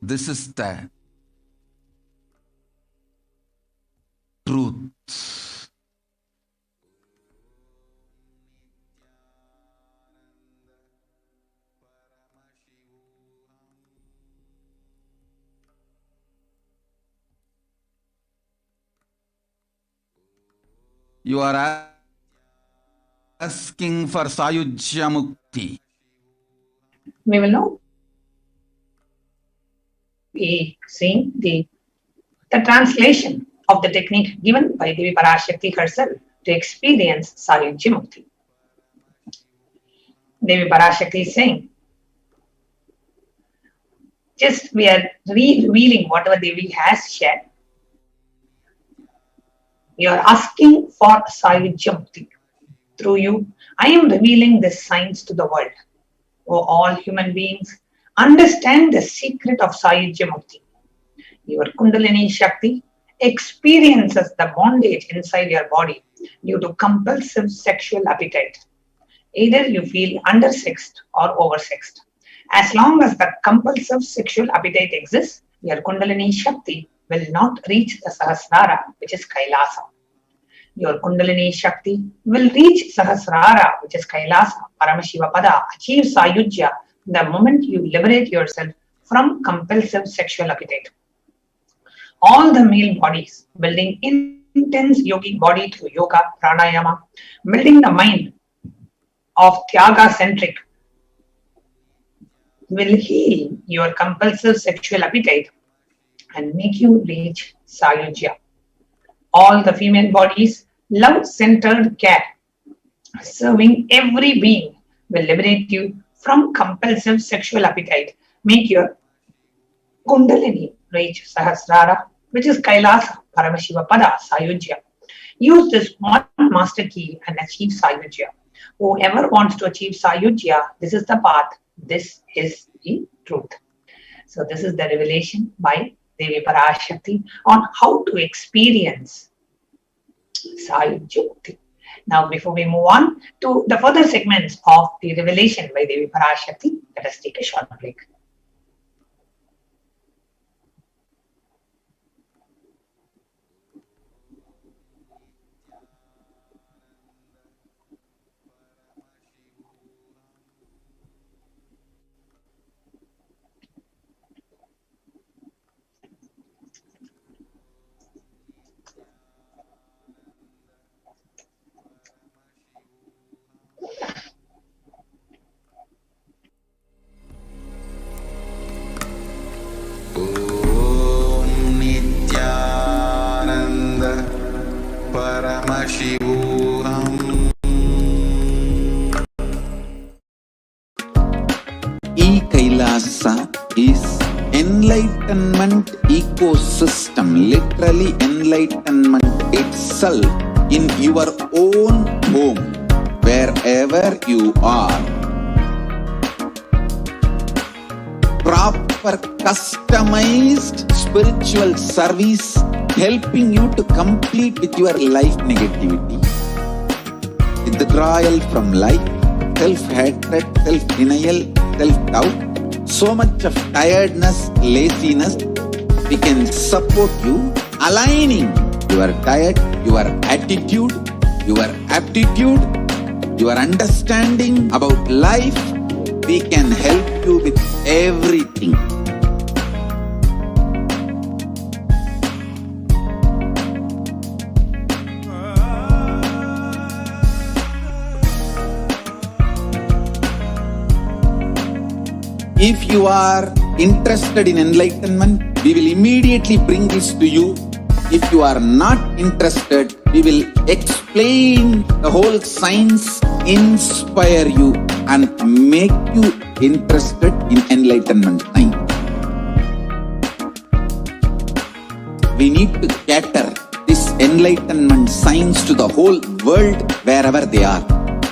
this is the truth. You are asking for Sayujya Mukti. We will now be seeing the translation of the technique given by Devi Parashakti herself to experience Sayujya Mukti. Devi Parashakti is saying, just we are revealing whatever Devi has shared. You are asking for Sayujya Mukti. Through you, I am revealing this science to the world. O all human beings, understand the secret of Sayujya Mukti. Your Kundalini Shakti experiences the bondage inside your body due to compulsive sexual appetite. Either you feel undersexed or oversexed. As long as the compulsive sexual appetite exists, your Kundalini Shakti will not reach the Sahasrara, which is Kailasa. Your Kundalini Shakti will reach Sahasrara, which is Kailasa, Paramashivoham, achieve Sayujya the moment you liberate yourself from compulsive sexual appetite. All the male bodies building intense yogic body through yoga, pranayama, building the mind of Tyaga centric will heal your compulsive sexual appetite and make you reach Sayujya. All the female bodies, love-centered care, serving every being will liberate you from compulsive sexual appetite. Make your Kundalini reach Sahasrara, which is Kailasa, Paramashivoham, Sayujya. Use this one master key and achieve Sayujya. Whoever wants to achieve Sayujya, this is the path, this is the truth. So this is the revelation by Devi Parashakti on how to experience Sayujya Mukti. Now, before we move on to the further segments of the revelation by Devi Parashakti, let us take a short break. Paramashivoham. Kailasa is enlightenment ecosystem, literally enlightenment itself in your own home, wherever you are. Proper customized spiritual service helping you to complete with your life negativity, withdrawal from life, self-hatred, self-denial, self-doubt, so much of tiredness, laziness. We can support you aligning your diet, your attitude, your aptitude, your understanding about life. We can help you with everything. If you are interested in enlightenment, we will immediately bring this to you. If you are not interested, we will explain the whole science, inspire you and make you interested in enlightenment science. We need to cater this enlightenment science to the whole world wherever they are,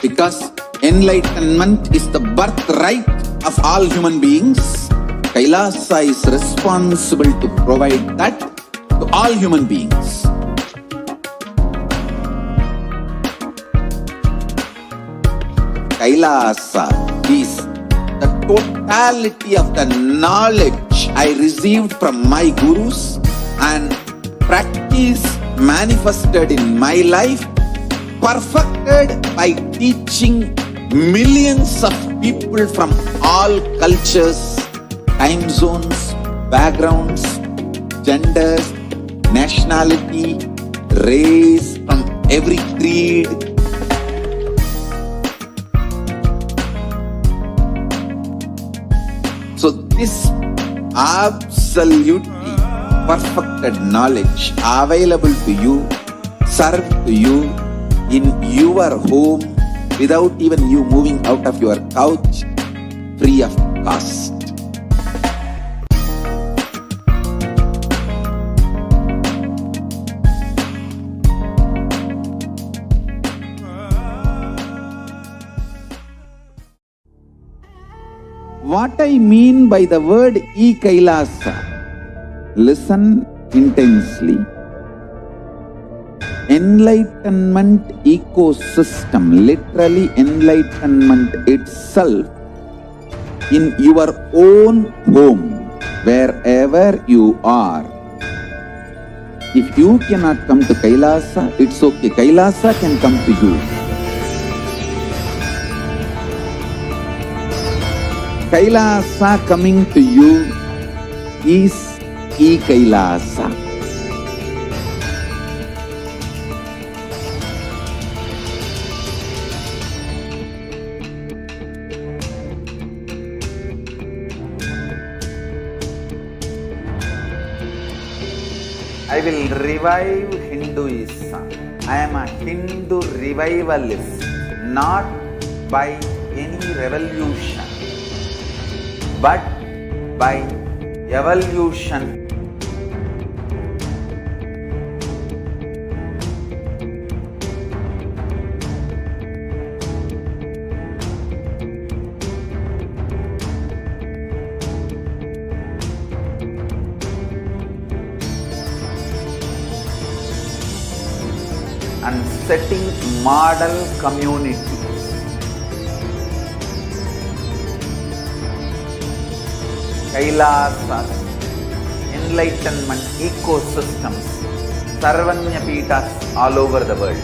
because enlightenment is the birthright of all human beings. Kailasa is responsible to provide that to all human beings. Kailasa is the totality of the knowledge I received from my gurus and practice manifested in my life, perfected by teaching millions of people from all cultures, time zones, backgrounds, genders, nationality, race, from every creed. So this absolutely perfected knowledge available to you, served to you in your home, without even you moving out of your couch, free of cost. What I mean by the word Kailasa, listen intensely. Enlightenment ecosystem, literally enlightenment itself in your own home, wherever you are. If you cannot come to Kailasa, it's okay. Kailasa can come to you. Kailasa coming to you is Kailasa. I will revive Hinduism. I am a Hindu revivalist, not by any revolution, but by evolution. And setting model communities. Kailasa, enlightenment ecosystems, Sarvanya Peethas all over the world.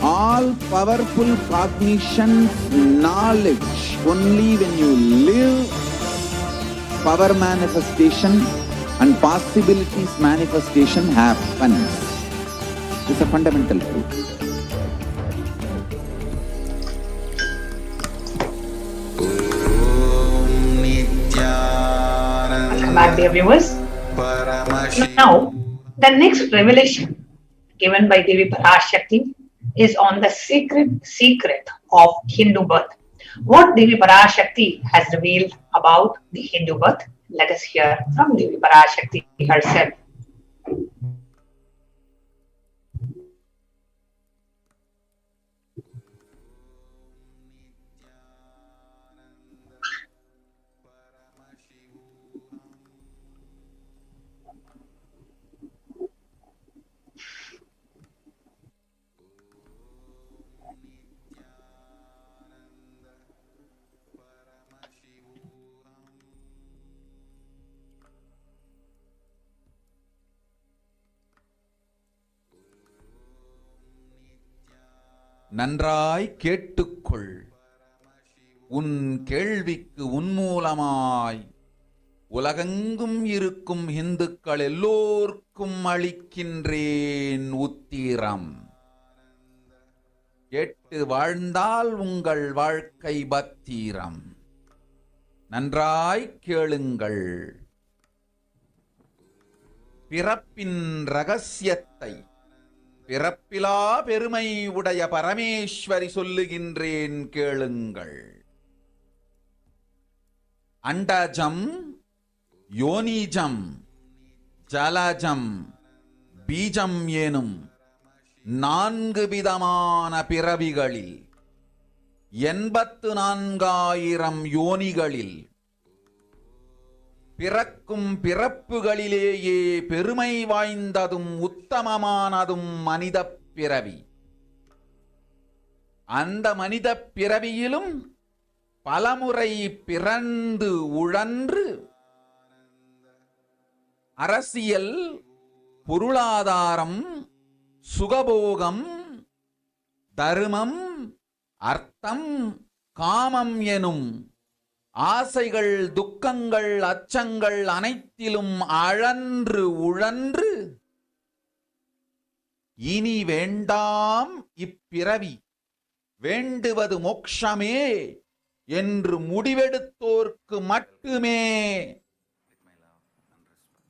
All powerful cognition, knowledge, only when you live, power manifestation and possibilities manifestation happens. It's a fundamental truth. Welcome back, dear viewers. Now, the next revelation given by Devi Parashakti is on the secret of Hindu birth. What Devi Parashakti has revealed about the Hindu birth, let us hear from Devi Parashakti herself. நன்றாய் கேட்டுக்கொள். உன் கேள்விக்கு உன்மூலமாய் உலகெங்கும் இருக்கும் இந்துக்கள் எல்லோர்க்கும் அளிக்கின்றேன் உத்திரம். கேட்டு வாழ்ந்தால் உங்கள் வாழ்க்கை பத்திரம். நன்றாய் கேளுங்கள். பிறப்பின் ரகசியத்தை பிறப்பிலா பெருமை உடைய பரமேஸ்வரி சொல்லுகின்றேன் கேளுங்கள். அண்டஜம், யோனிஜம், ஜலஜம், பீஜம் எனும் 4 விதமான பிறவிகளில் 84,000 யோனிகளில் பிறக்கும் பிறப்புகளிலேயே பெருமை வாய்ந்ததும் உத்தமமானதும் மனித பிறவி. அந்த மனித பிறவியிலும் பலமுறை பிறந்து உழன்று அரசியல், பொருளாதாரம், சுகபோகம், தர்மம், அர்த்தம், காமம் எனும் ஆசைகள், துக்கங்கள், அச்சங்கள் அனைத்திலும் அழன்று உழன்று இனி வேண்டாம் இப்பிறவி, வேண்டுவது மோட்சமே என்று முடிவெடுத்தோர்க்கு மட்டுமே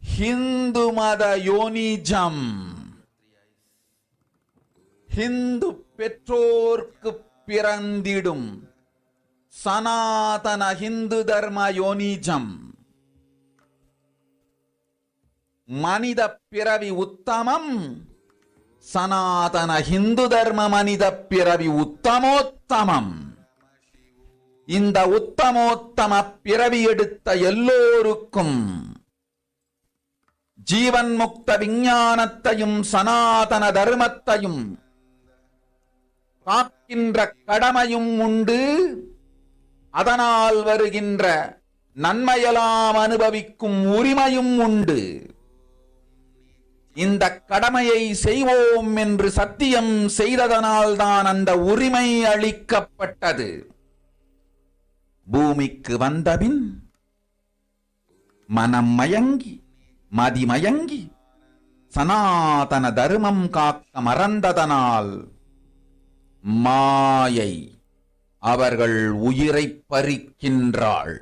ஹிந்து மத யோனிஜம், ஹிந்து பெற்றோர்க்கு பிறந்திடும் சனாதன ஹிந்து தர்ம யோனிஜம். மனித பிறவி உத்தமம், சனாதன ஹிந்து தர்ம மனித பிறவி உத்தமோத்தமம். இந்த உத்தமோத்தம பிறவி எடுத்த எல்லோருக்கும் ஜீவன் முக்த விஞ்ஞானத்தையும் சனாதன தர்மத்தையும் காக்கின்ற கடமையும் உண்டு. அதனால் வருகின்ற நன்மையெல்லாம் அனுபவிக்கும் உரிமையும் உண்டு. இந்த கடமையை செய்வோம் என்று சத்தியம் செய்ததனால்தான் அந்த உரிமை அளிக்கப்பட்டது. பூமிக்கு வந்தபின் மனம் மயங்கி மதிமயங்கி சனாதன தர்மம் காக்க மறந்ததனால் மாயை அவர்கள் உயிரை பறிக்கின்றாள்.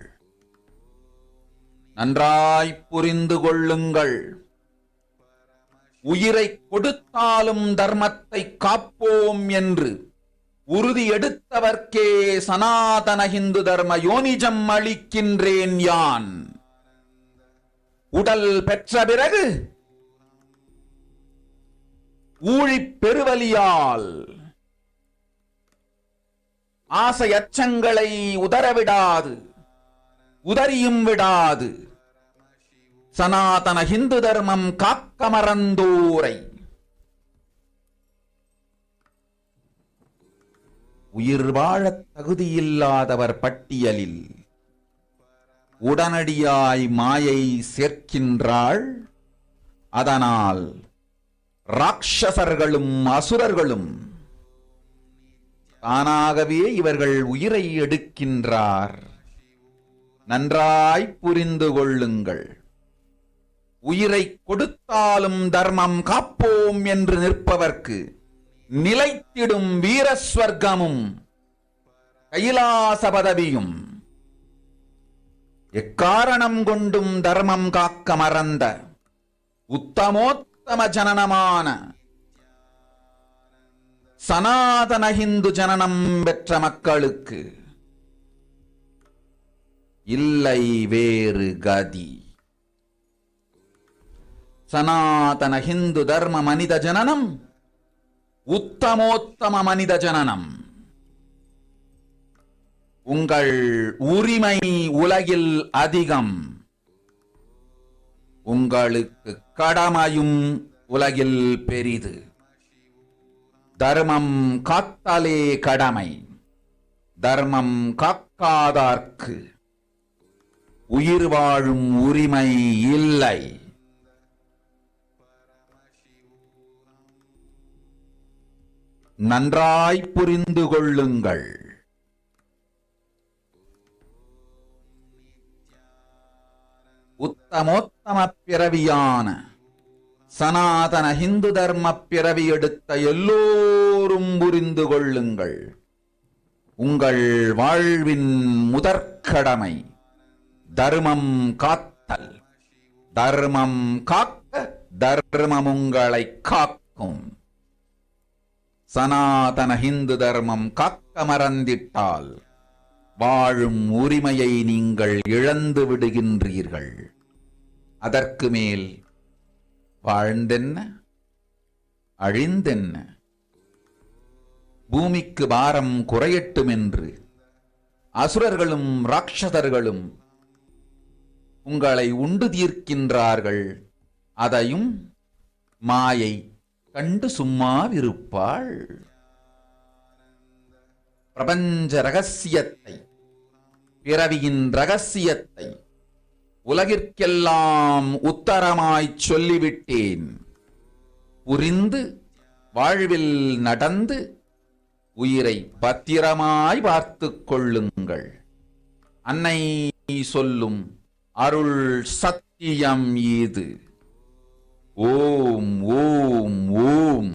நன்றாய் புரிந்து கொள்ளுங்கள். உயிரை கொடுத்தாலும் தர்மத்தை காப்போம் என்று உறுதி எடுத்தவர்க்கே சனாதன ஹிந்து தர்ம யோனிஜம் அளிக்கின்றேன் யான். உடல் பெற்ற பிறகு ஊழிப் பெருவலியால் ஆசை அச்சங்களை உதறவிடாது, உதறியும் விடாது சனாதன ஹிந்து தர்மம் காக்க மறந்தோரை உயிர் வாழத் தகுதியில்லாதவர் பட்டியலில் உடனடியாய் மாயை சேர்க்கின்றாள். அதனால் ராட்சசர்களும் அசுரர்களும் தானாகவே இவர்கள் உயிரை எடுக்கின்றார். நன்றாய் புரிந்து கொள்ளுங்கள். உயிரை கொடுத்தாலும் தர்மம் காப்போம் என்று நிற்பவர்க்கு நிலைத்திடும் வீரஸ்வர்க்கமும் கைலாச பதவியும் எக்காரணம் கொண்டும் தர்மம் காக்க மறந்த உத்தமோத்தம ஜனனமான சனாதன ஹிந்து ஜனனம் பெற்ற மக்களுக்கு இல்லை வேறு கதி. சனாதன ஹிந்து தர்ம மனித ஜனனம் உத்தமோத்தம மனித ஜனனம். உங்கள் உரிமை உலகில் அதிகம், உங்களுக்கு கடமையும் உலகில் பெரிது. தர்மம் காத்தாலே கடமை, தர்மம் காக்காதார்க்கு உயிர் வாழும் உரிமை இல்லை. நன்றாய் புரிந்து கொள்ளுங்கள். உத்தமோத்தம பிறவியான சனாதன ஹிந்து தர்ம பிறவி எடுத்த எல்லோரும் புரிந்து கொள்ளுங்கள். உங்கள் வாழ்வின் முதற்கடமை தர்மம் காத்தல். தர்மம் காக்க தர்மம் உங்களை காக்கும். சனாதன ஹிந்து தர்மம் காக்க மறந்திட்டால் வாழும் உரிமையை நீங்கள் இழந்து விடுகின்றீர்கள். அதற்கு மேல் வாழ்ந்தென்ன அழிந்தென்ன? பூமிக்கு பாரம் குறையட்டும் என்று அசுரர்களும் ராட்சதர்களும் உங்களை உண்டு தீர்க்கின்றார்கள். அதையும் மாயை கண்டு சும்மாவிருப்பாள். பிரபஞ்ச ரகசியத்தை, பிறவியின் ரகசியத்தை உலகிற்கெல்லாம் உத்தரமாய்ச் சொல்லிவிட்டேன். புரிந்து வாழ்வில் நடந்து உயிரை பத்திரமாய் பார்த்துக் கொள்ளுங்கள். அன்னை சொல்லும் அருள் சத்தியம் இது. ஓம் ஓம் ஓம்.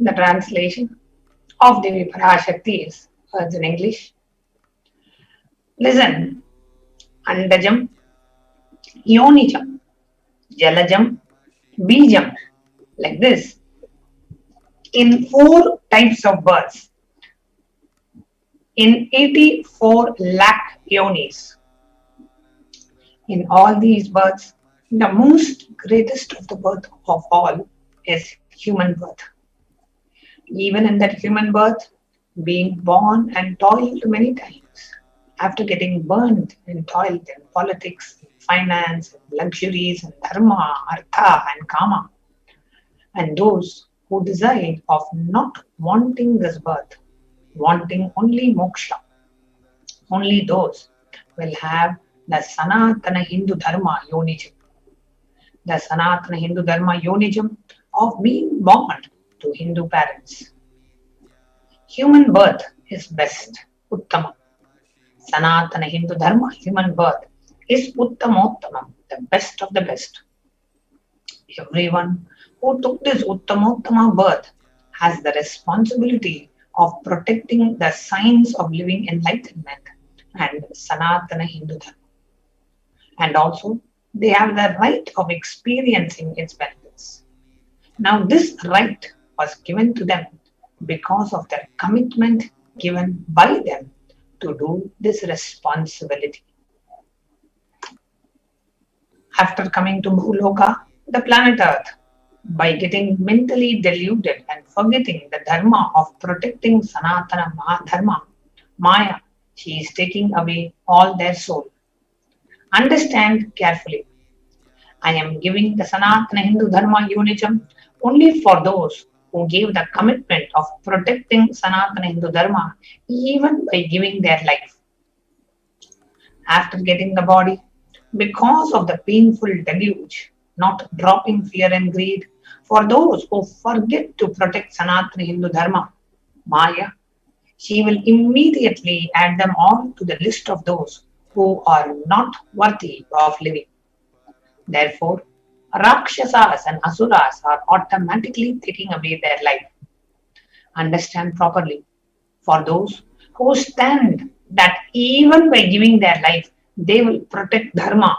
The translation of Devi Parashakti is in English. Listen. Andajam, Yonijam, Jalajam, Bijam, like this, in 4 types of births, in 84 lakh yonis. In all these births, the most greatest of the birth of all is human birth. Even in that human birth, being born and toiled many times, after getting burned and toiled in politics, finance, luxuries, and dharma, artha, and kama. And those who decide of not wanting this birth, wanting only moksha, only those will have the Sanatana Hindu Dharma Yonijam. The Sanatana Hindu Dharma Yonijam of being born to Hindu parents. Human birth is best, Uttama. Sanatana Hindu Dharma, human birth, is Uttamottamam, the best of the best. Everyone who took this Uttamottama birth has the responsibility of protecting the signs of living enlightenment and Sanatana Hindu Dharma. And also, they have the right of experiencing its benefits. Now, this right was given to them because of their commitment given by them to do this responsibility. After coming to Bhuloka, the planet Earth, by getting mentally deluded and forgetting the dharma of protecting Sanatana Dharma, Maya, she is taking away all their soul. Understand carefully. I am giving the Sanatana Hindu Dharma Unijam only for those who gave the commitment of protecting Sanatana Hindu Dharma even by giving their life. After getting the body, because of the painful deluge, not dropping fear and greed, for those who forget to protect Sanatana Hindu Dharma, Maya, she will immediately add them all to the list of those who are not worthy of living. Therefore, Rakshasas and Asuras are automatically taking away their life. Understand properly. For those who stand that even by giving their life, they will protect Dharma,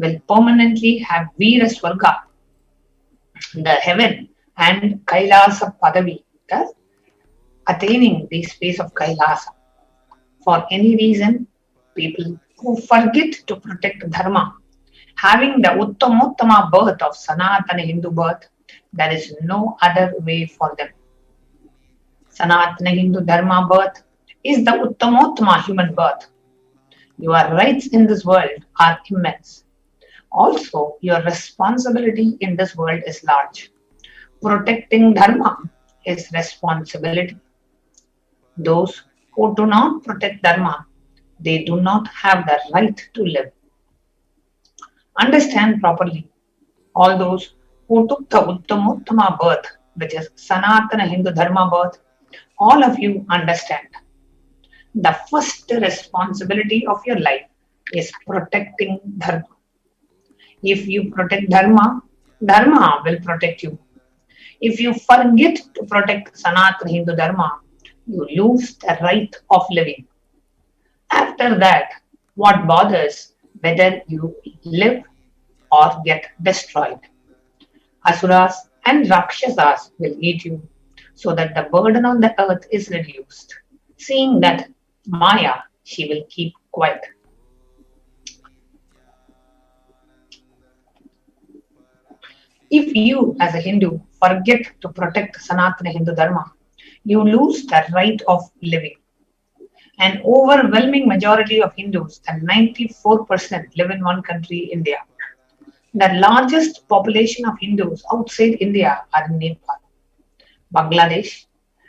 will permanently have Veera Swarga, the heaven, and Kailasa Padavi, thus attaining the space of Kailasa. For any reason, people who forget to protect Dharma, having the Uttamottama birth of Sanatana Hindu birth, there is no other way for them. Sanatana Hindu Dharma birth is the Uttamottama human birth. Your rights in this world are immense. Also, your responsibility in this world is large. Protecting Dharma is responsibility. Those who do not protect Dharma, they do not have the right to live. Understand properly. All those who took the Uttamottama birth, which is Sanatana Hindu Dharma birth, all of you understand. The first responsibility of your life is protecting Dharma. If you protect Dharma, Dharma will protect you. If you forget to protect Sanatana Hindu Dharma, you lose the right of living. After that, what bothers whether you live or get destroyed? Asuras and Rakshasas will eat you so that the burden on the earth is reduced. Seeing that Maya, she will keep quiet. If you, as a Hindu, forget to protect Sanatana Hindu Dharma, you lose the right of living. An overwhelming majority of Hindus, and 94%, live in one country, India. The largest population of Hindus outside India are in Nepal, Bangladesh,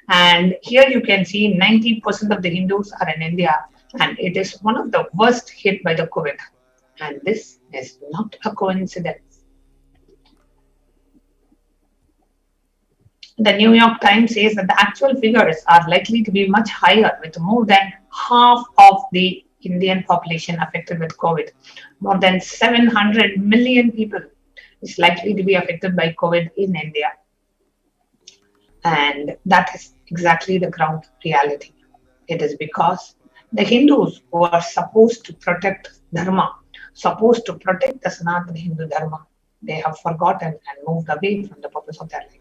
and here you can see 90% of the Hindus are in India, and it is one of the worst hit by the COVID. And this is not a coincidence. The New York Times says that the actual figures are likely to be much higher, with more than half of the Indian population affected with COVID. More than 700 million people is likely to be affected by COVID in India. And that is exactly the ground reality. It is because the Hindus who are supposed to protect Dharma, supposed to protect the Sanatana Hindu Dharma, they have forgotten and moved away from the purpose of their life.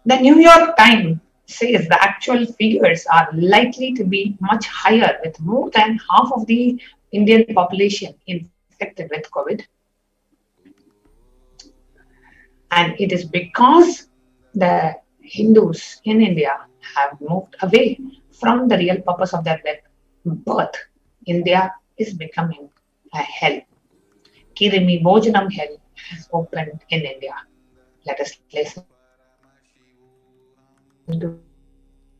The New York Times says the actual figures are likely to be much higher, with more than half of the Indian population infected with COVID. And it is because the Hindus in India have moved away from the real purpose of their birth. India is becoming a hell. Kirimi Bojanam hell has opened in India. Let us listen to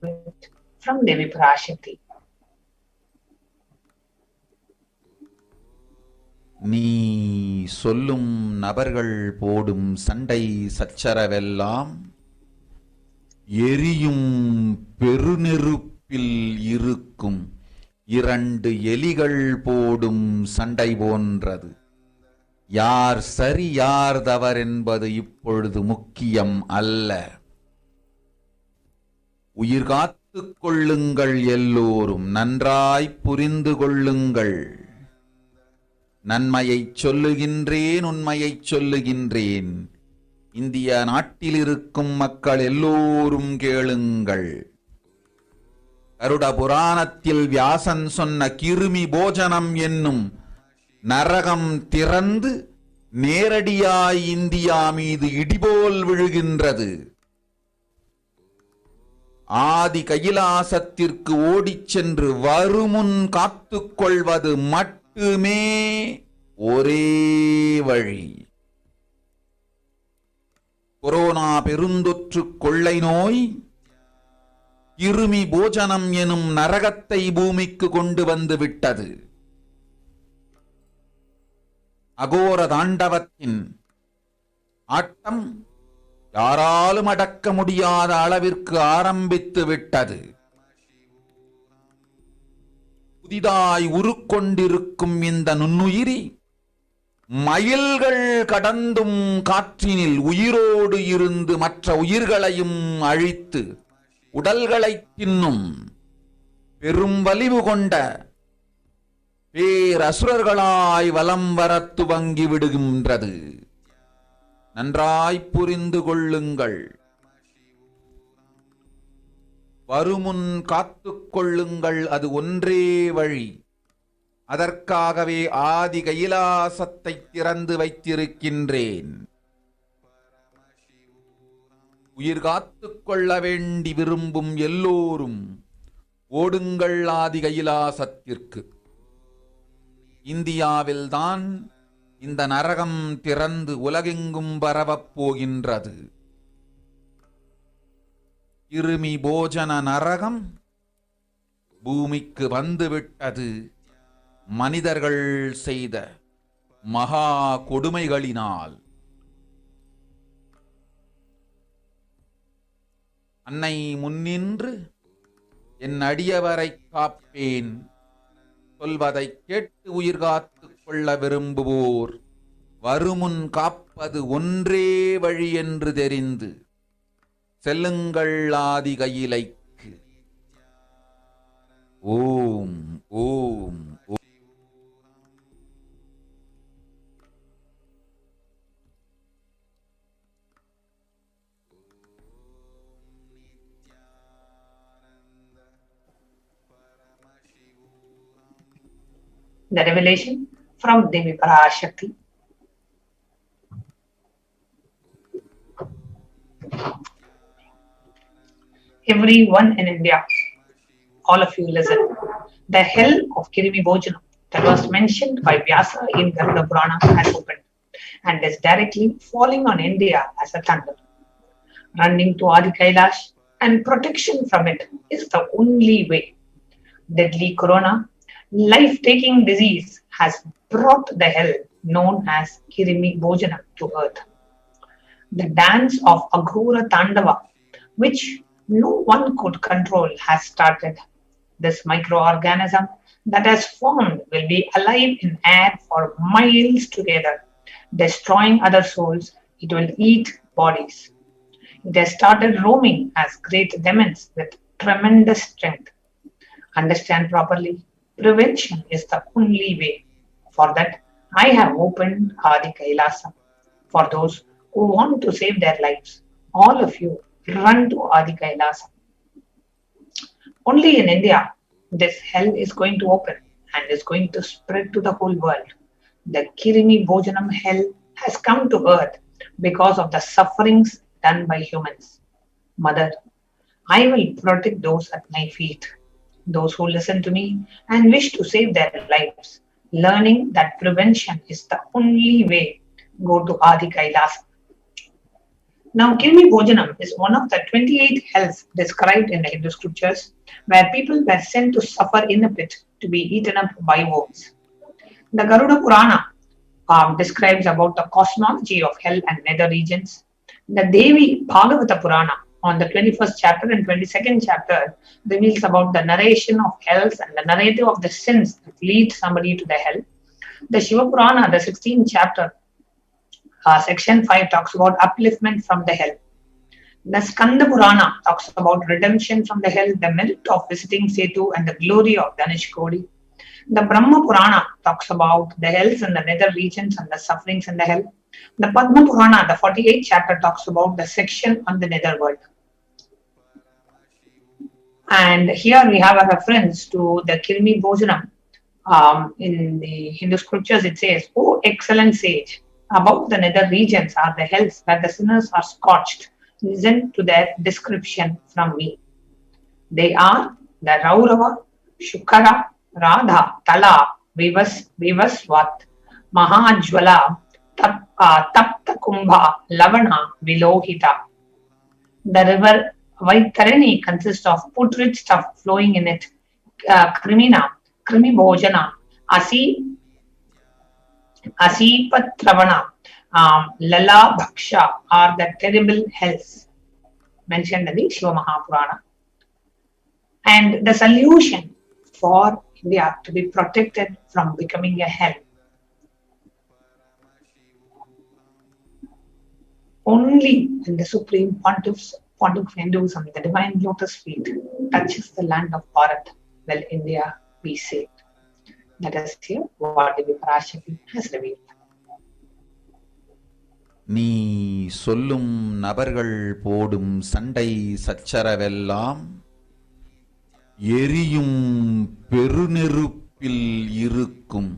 it from Devi Parashakti. நீ சொல்லும் நபர்கள் போடும் சண்டை சச்சரவெல்லாம் எரியும் பெருநெருப்பில் இருக்கும் இரண்டு எலிகள் போடும் சண்டை போன்றது. யார் சரி யார் தவறென்பது இப்பொழுது முக்கியம் அல்ல. உயிர் காத்துக் கொள்ளுங்கள், எல்லோரும் நன்றாய் புரிந்து கொள்ளுங்கள். நன்மையைச் சொல்லுகின்றேன், உண்மையைச் சொல்லுகின்றேன். இந்திய நாட்டில் இருக்கும் மக்கள் எல்லோரும் கேளுங்கள். கருட புராணத்தில் வியாசன் சொன்ன கிருமி போஜனம் என்னும் நரகம் திறந்து நேரடியாய் இந்தியா மீது இடிபோல் விழுகின்றது. ஆதி கைலாசத்திற்கு ஓடிச் சென்று வருமுன் காத்துக்கொள்வது மட்டுமே ஒரே வழி. கொரோனா பெருந்தொற்று கொள்ளை நோய் கிருமி போஜனம் எனும் நரகத்தை பூமிக்கு கொண்டு வந்து விட்டது. அகோர தாண்டவத்தின் ஆட்டம் யாராலும் அடக்க முடியாத அளவிற்கு ஆரம்பித்து விட்டது. புதிதாய் உருக்கொண்டிருக்கும் இந்த நுண்ணுயிரி மயில்கள் கடந்தும் காற்றினில் உயிரோடு இருந்து மற்ற உயிர்களையும் அழித்து உடல்களைத் தின்னும் பெரும் வலிவு கொண்ட பேரசுரர்களாய் வலம் வரத் துவங்கி விடுகின்றது. நன்றாய் புரிந்து கொள்ளுங்கள். வருமுன் காத்துக் கொள்ளுங்கள், அது ஒன்றே வழி. அதற்காகவே ஆதி கைலாசத்தை திறந்து வைத்திருக்கின்றேன். உயிர் காத்துக் கொள்ள வேண்டி விரும்பும் எல்லோரும் ஓடுங்கள் ஆதி கைலாசத்திற்கு. இந்தியாவில்தான் இந்த நரகம் திறந்து உலகெங்கும் பரவப் போகின்றது. கிருமி போஜன நரகம் பூமிக்கு வந்துவிட்டது. மனிதர்கள் செய்த மகா கொடுமைகளினால். அன்னை முன்னின்று என் அடியவரை காப்பேன் சொல்வதை கேட்டு உயிர் காத்துக் கொள்ள விரும்புவோர் வருமுன் காப்பது ஒன்றே வழி என்று தெரிந்து செல்லுங்கள் ஆதி கையிலைக்கு. ஓம் ஓம் ஓம். The revelation from Devi Parashakti. Everyone in India, all of you listen. The hell of Kirimi Bhojanam that was mentioned by Vyasa in Garuda Purana has opened and is directly falling on India as a thunder. Running to Adi Kailash and protection from it is the only way. Deadly corona, life-taking disease has brought the hell known as Kirimi Bhojanam to earth. The dance of Aghora Tandava, which no one could control, has started. This microorganism that has formed will be alive in air for miles together, destroying other souls. It will eat bodies. It has started roaming as great demons with tremendous strength. Understand properly. Prevention is the only way. For that, I have opened Adi Kailasa. For those who want to save their lives, all of you run to Adi Kailasa. Only in India, this hell is going to open and is going to spread to the whole world. The Kirimi Bhojanam hell has come to earth because of the sufferings done by humans. Mother, I will protect those at my feet. Those who listen to me and wish to save their lives, learning that prevention is the only way, go to Adi Kailasa. Now, Kirimi Bhojanam is one of the 28 hells described in the Hindu scriptures, where people were sent to suffer in a pit to be eaten up by worms. The Garuda Purana describes about the cosmology of hell and nether regions. The Devi Bhagavata Purana on the 21st chapter and 22nd chapter reveals about the narration of hells and the narrative of the sins that lead somebody to the hell. The Shiva Purana, the 16th chapter, section 5 talks about upliftment from the hell. The Skanda Purana talks about redemption from the hell, the merit of visiting Setu and the glory of Dhanishkodi. The Brahma Purana talks about the hells and the nether regions and the sufferings in the hell. The Padma Purana, the 48th chapter, talks about the section on the nether world. And here we have a reference to the Kirimi Bhojanam. In the Hindu scriptures, it says, "O excellent sage, above the nether regions are the hells where the sinners are scorched. Listen to their description from me. They are the Raurava, Shukara, Radha, Tala, Vivasvat, Mahajwala, Tapta Kumbha, Lavana, Vilohita. The river Vaitarani consists of putrid stuff flowing in it. Krimina, Krimi Bhojana, Asipatravana, Lala Bhaksha are the terrible hells mentioned in the Shiva Mahapurana. And the solution for India to be protected from becoming a hell. Only when the Supreme Pontiff of Hinduism, the Divine Lotus feet, touches the land of Bharat, will India be saved. Let us hear what the Parashakti has revealed. நீ சொல்லும் நபர்கள் போடும் சண்டை சச்சரவெல்லாம் எரியும் பெருநெருப்பில் இருக்கும்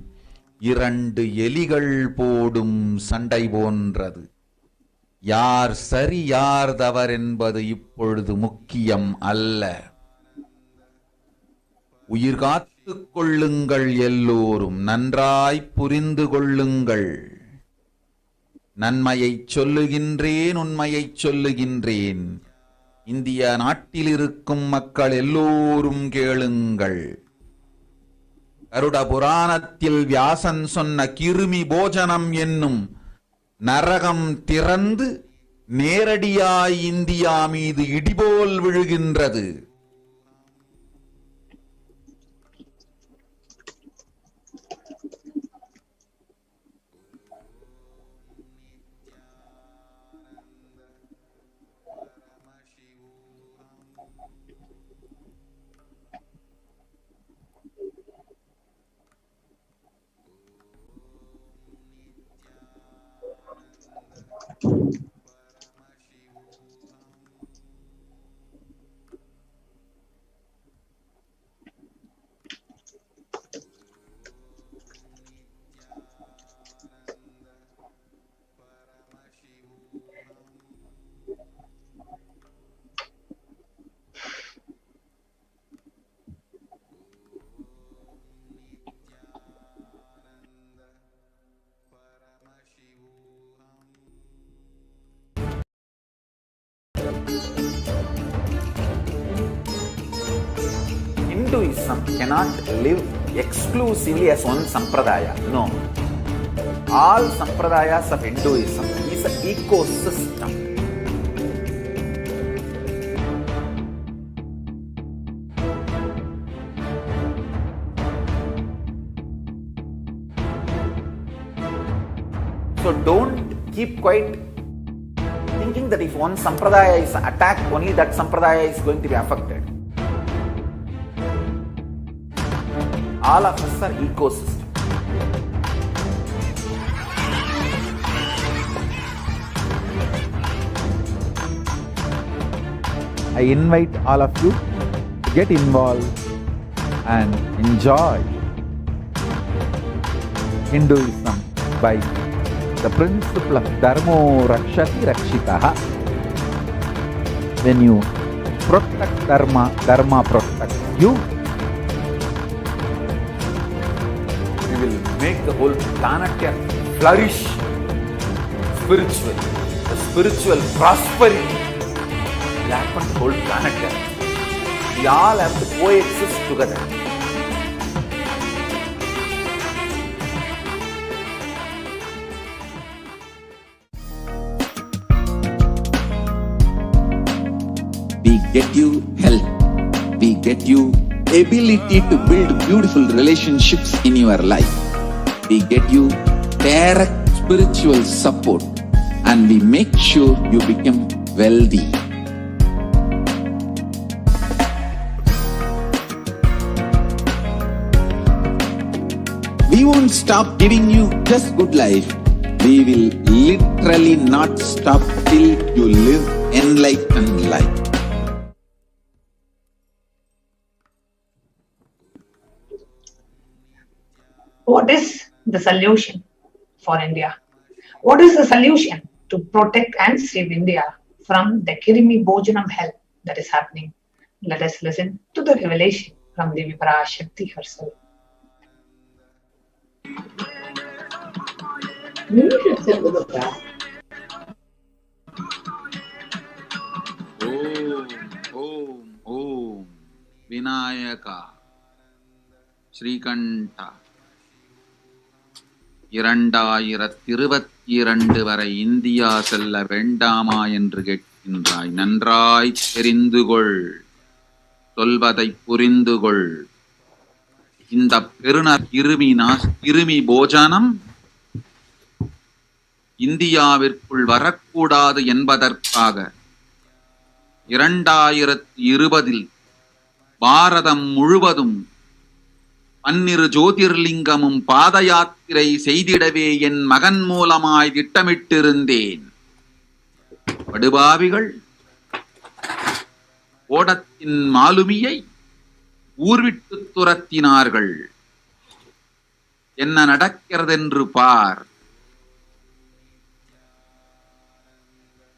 2 எலிகள் போடும் சண்டை போன்றது. யார் சரி யார் தவறு என்பது இப்பொழுது முக்கியம் அல்ல. உயிர் காத்துக் கொள்ளுங்கள், எல்லோரும் நன்றாய் புரிந்து கொள்ளுங்கள். நன்மையைச் சொல்லுகின்றேன், உண்மையைச் சொல்லுகின்றேன். இந்திய நாட்டில் இருக்கும் மக்கள் எல்லோரும் கேளுங்கள். கருட புராணத்தில் வியாசன் சொன்ன கிருமி போஜனம் என்னும் நரகம் திறந்து நேரடியாய் இந்தியா மீது இடிபோல் விழுகின்றது. Hinduism cannot live exclusively as one sampradaya. No. All sampradayas of Hinduism is an ecosystem. So don't keep quiet thinking that if one sampradaya is attacked, only that sampradaya is going to be affected. All of us are ecosystem. I invite all of you to get involved and enjoy Hinduism by the principle of Dharmo Rakshati Rakshitaha. When you protect Dharma, Dharma protects you. We will make the whole planet can flourish spiritually. The spiritual prosperity will happen to the whole planet can. We all have to coexist together. We get you health. We get you ability to build beautiful relationships in your life. We get you direct spiritual support, and we make sure you become wealthy. We won't stop giving you just good life. We will literally not stop till you live enlightened life. What is the solution for India? What is the solution to protect and save India from the Kirimi Bojanam hell that is happening? Let us listen to the revelation from Devi Parashakti herself. You should sit with the class. Om Vinayaka Shrikanta 2022 வரை India செல்ல வேண்டாமா என்று கேட்கின்றாய். நன்றாய் தெரிந்து கொள், சொல்வதை புரிந்து கொள். இந்த பெருநர் கிருமி போஜனம் இந்தியாவிற்குள் வரக்கூடாது என்பதற்காக 2020 பாரதம் முழுவதும் 12 ஜோதிர்லிங்கமும் பாத யாத்திரை செய்திடவே என் மகன் மூலமாய் திட்டமிட்டிருந்தேன். படுபாவிகள் ஓடத்தின் மாலுமியை ஊர்விட்டு துரத்தினார்கள். என்ன நடக்கிறதென்று பார்.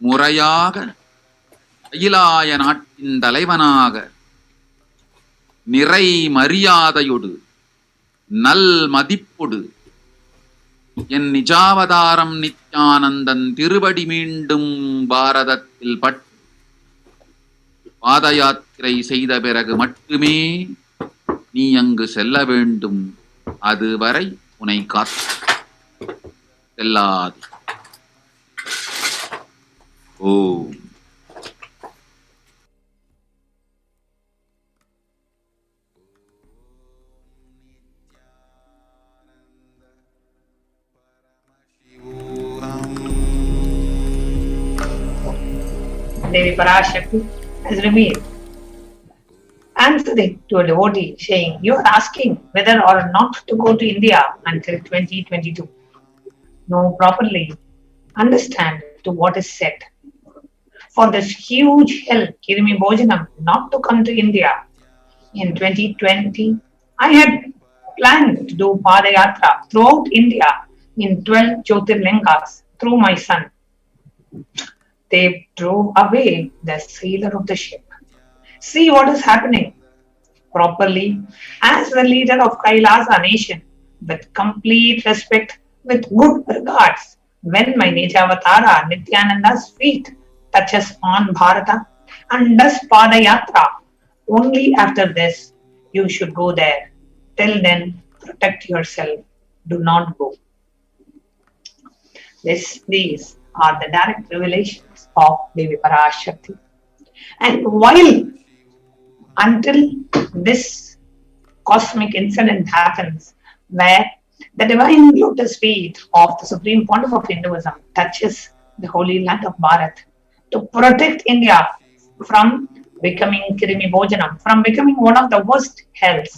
முறையாக கைலாய நாட்டின் தலைவனாக நிறை மரியாதையொடு நல் மதிப்பொடு என் நிஜாவதாரம் நித்யானந்தன் திருவடி மீண்டும் பாரதத்தில் பட்டு பாத யாத்திரை செய்த பிறகு மட்டுமே நீ அங்கு செல்ல வேண்டும். அதுவரை உன்னை காத்து செல்லாது. ஓம். Devi Parashakti has revealed, answering to a devotee saying, you are asking whether or not to go to India until 2022. Know properly, understand to what is said. For this huge hell, Kirimi Bojanam, not to come to India in 2020, I had planned to do Padayatra throughout India in 12 Jyotirlingas through my son. They drove away the sailor of the ship. See what is happening. Properly, as the leader of Kailasa nation, with complete respect, with good regards, when my Nijavatara Nithyananda's feet touches on Bharata and does Padayatra, only after this you should go there. Till then, protect yourself. Do not go. These are the direct revelations of Devi Parashakti. And until this cosmic incident happens, where the divine lotus feet of the Supreme Pontiff of Hinduism touches the holy land of Bharat to protect India from becoming Kirimi Bojanam, from becoming one of the worst hells.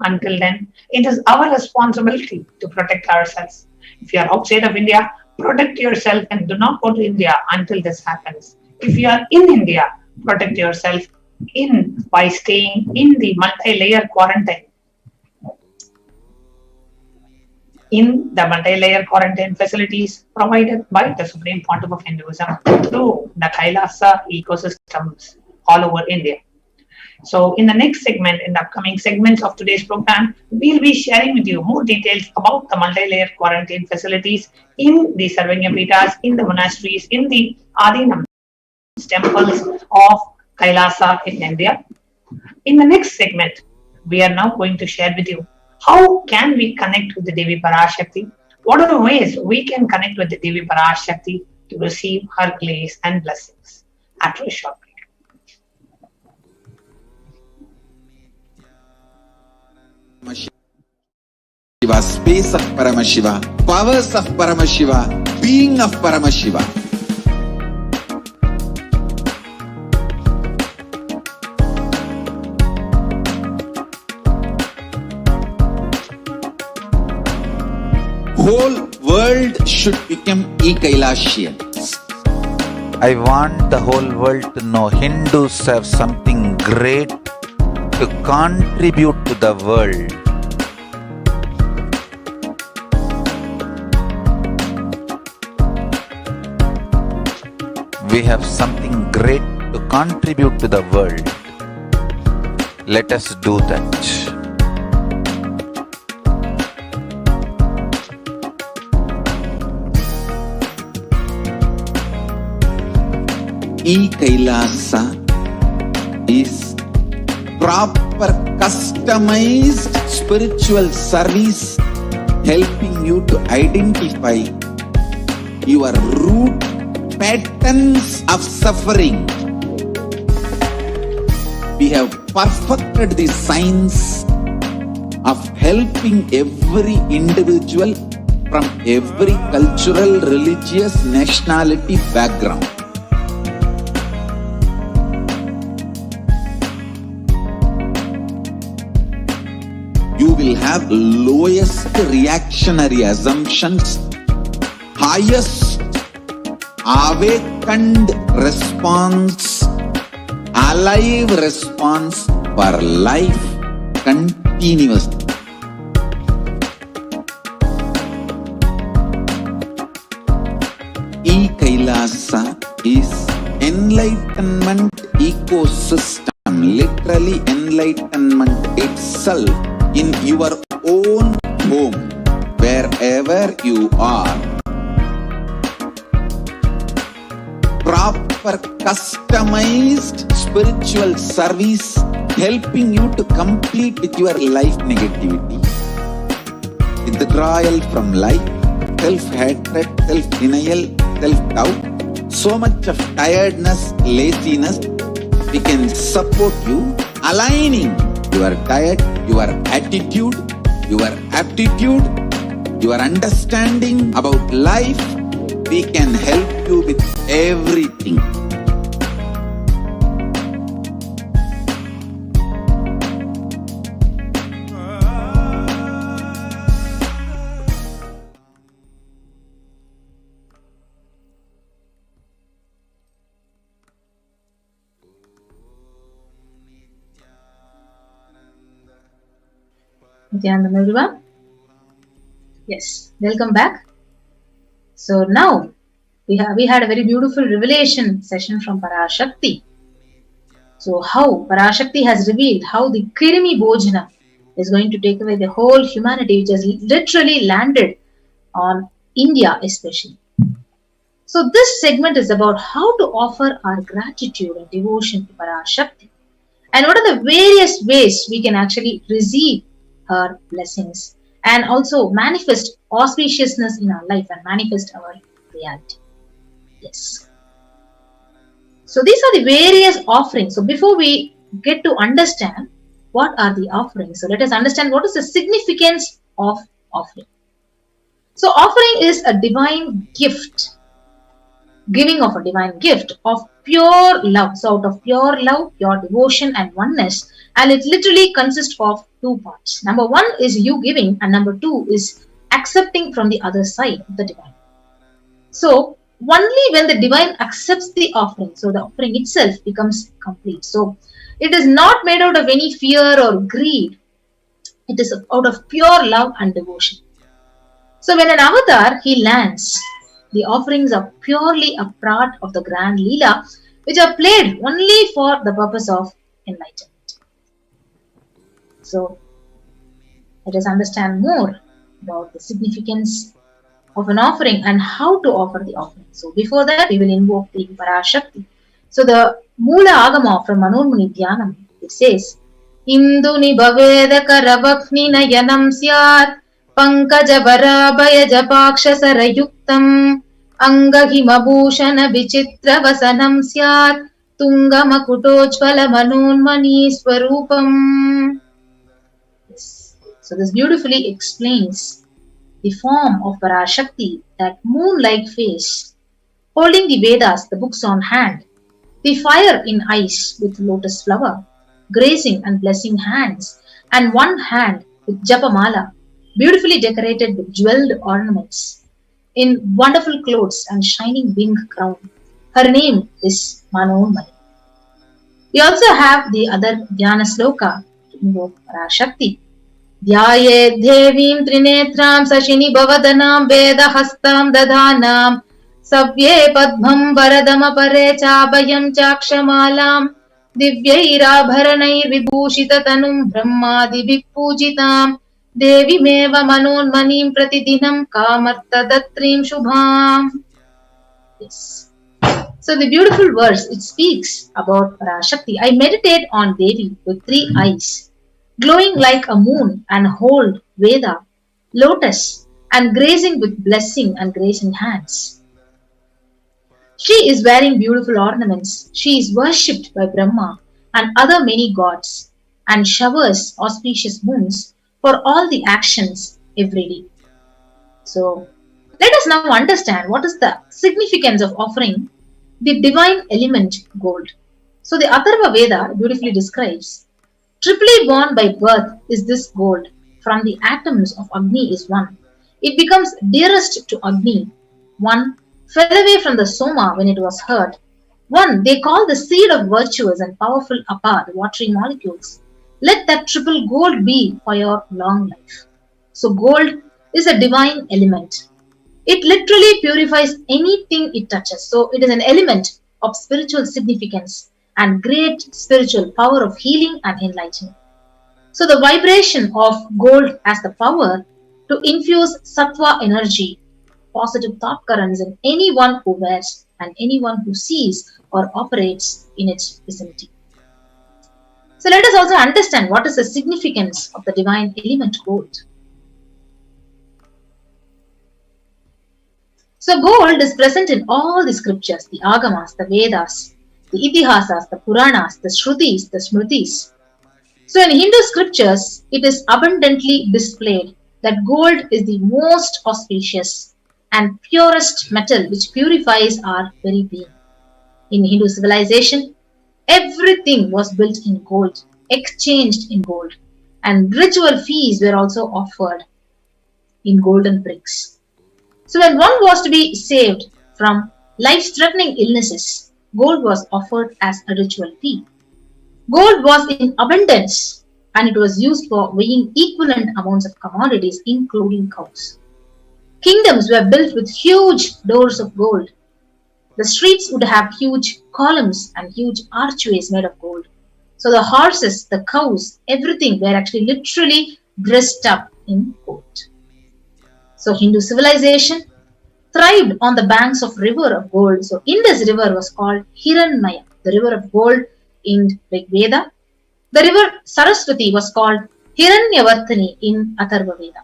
Until then, it is our responsibility to protect ourselves. If you are outside of India, protect yourself and do not go to India until this happens. If you are in India, protect yourself by staying in the multi-layer quarantine. In the multi-layer quarantine facilities provided by the Supreme Pontiff of Hinduism through the Kailasa ecosystems all over India. So in the next segment, in the upcoming segments of today's program, we'll be sharing with you more details about the multi-layer quarantine facilities in the Sarvanya Pitas, in the monasteries, in the Adinam temples of Kailasa in India. In the next segment, we are now going to share with you how can we connect with the Devi Parashakti? What are the ways we can connect with the Devi Parashakti to receive her grace and blessings? After a short break. Shiva, space of Paramashiva, powers of Paramashiva, being of Paramashiva. Whole world should become e-Kailasians. I want the whole world to know Hindus have something great to contribute to the world. We have something great to contribute to the world. Let us do that. E-Kailasa is proper customized spiritual service helping you to identify your root patterns of suffering. We have perfected the science of helping every individual from every cultural, religious, nationality background. You will have lowest reactionary assumptions, highest awakened response, alive response for life continuously. Kailasa is enlightenment ecosystem, literally enlightenment itself in your own home, wherever you are. Proper customized spiritual service helping you to complete with your life negativity, withdrawal from life, self-hatred, self-denial, self-doubt, so much of tiredness, laziness. We can support you, aligning your diet, your attitude, your aptitude, your understanding about life. We can help you with everything. Nithyananda everyone. Yes, welcome back. So now we had a very beautiful revelation session from Parashakti. So how Parashakti has revealed how the Kirimi Bhojana is going to take away the whole humanity, which has literally landed on India especially. So this segment is about how to offer our gratitude and devotion to Parashakti, and what are the various ways we can actually receive her blessings and also manifest auspiciousness in our life and manifest our reality. Yes. So these are the various offerings. So before we get to understand what are the offerings, so let us understand what is the significance of offering. So offering is a divine gift, giving of a divine gift of pure love. So out of pure love, pure devotion and oneness, and it literally consists of two parts. Number one is you giving, and number two is accepting from the other side of the divine. So only when the divine accepts the offering, so the offering itself becomes complete. So it is not made out of any fear or greed. It is out of pure love and devotion. So when an avatar, he lands, the offerings are purely a part of the grand Leela, which are played only for the purpose of enlightenment. So let us understand more about the significance of an offering and how to offer the offering. So before that, we will invoke the Parashakti. So the Mula Agama from Manonmuni Dhyanam, it says, Induni Bhaveda Karavakni Nayanam Syat Pankaja Varabhaya Japaksha Sarayuktam Angahimabhushana Vichitra Vasanam Syat Tunga Makutojvala Manonmani Swarupam. So this beautifully explains the form of Parashakti, that moon-like face, holding the Vedas, the books on hand, the fire in eyes with lotus flower, grazing and blessing hands, and one hand with japamala, beautifully decorated with jeweled ornaments, in wonderful clothes and shining wing crown. Her name is Manonmani. We also have the other Dhyana Sloka to invoke Parashakti. Dhyaye Devim Trinetram Sashini Bhavadanam Vedahastam Dadhanam Savye Padmam Varadama Pare Chabayam Chakshamalam Divyairabharanair Vibhushita Tanum Brahmadi Vippujitam Devi Meva Manonmanim Pratidinam Kamarta Datrim Shubham. Yes. So the beautiful verse, it speaks about Parashakti. I meditate on Devi with three eyes, glowing like a moon, and hold Veda, lotus, and grazing with blessing and grazing hands. She is wearing beautiful ornaments. She is worshipped by Brahma and other many gods, and showers auspicious moons for all the actions every day. So let us now understand what is the significance of offering the divine element gold. So the Atharva Veda beautifully describes, triply born by birth is this gold, from the atoms of Agni is one. It becomes dearest to Agni. One fell away from the Soma when it was hurt. One they call the seed of virtuous and powerful Apa, the watery molecules. Let that triple gold be for your long life. So gold is a divine element. It literally purifies anything it touches. So it is an element of spiritual significance and great spiritual power of healing and enlightenment. So the vibration of gold has the power to infuse sattva energy, positive thought currents in anyone who wears and anyone who sees or operates in its vicinity. So let us also understand what is the significance of the divine element gold. So gold is present in all the scriptures, the Agamas, the Vedas, the Itihasas, the Puranas, the Shrutis, the Smritis. So in Hindu scriptures, it is abundantly displayed that gold is the most auspicious and purest metal which purifies our very being. In Hindu civilization, everything was built in gold, exchanged in gold, and ritual feasts were also offered in golden bricks. So when one was to be saved from life-threatening illnesses, gold was offered as a ritual fee. Gold was in abundance and it was used for weighing equivalent amounts of commodities, including cows. Kingdoms were built with huge doors of gold. The streets would have huge columns and huge archways made of gold. So the horses, the cows, everything were actually literally dressed up in gold. So Hindu civilization thrived on the banks of river of gold. So Indus river was called Hiranmaya, the river of gold in Rig Veda. The river Saraswati was called Hiranyavartani in Atharva Veda.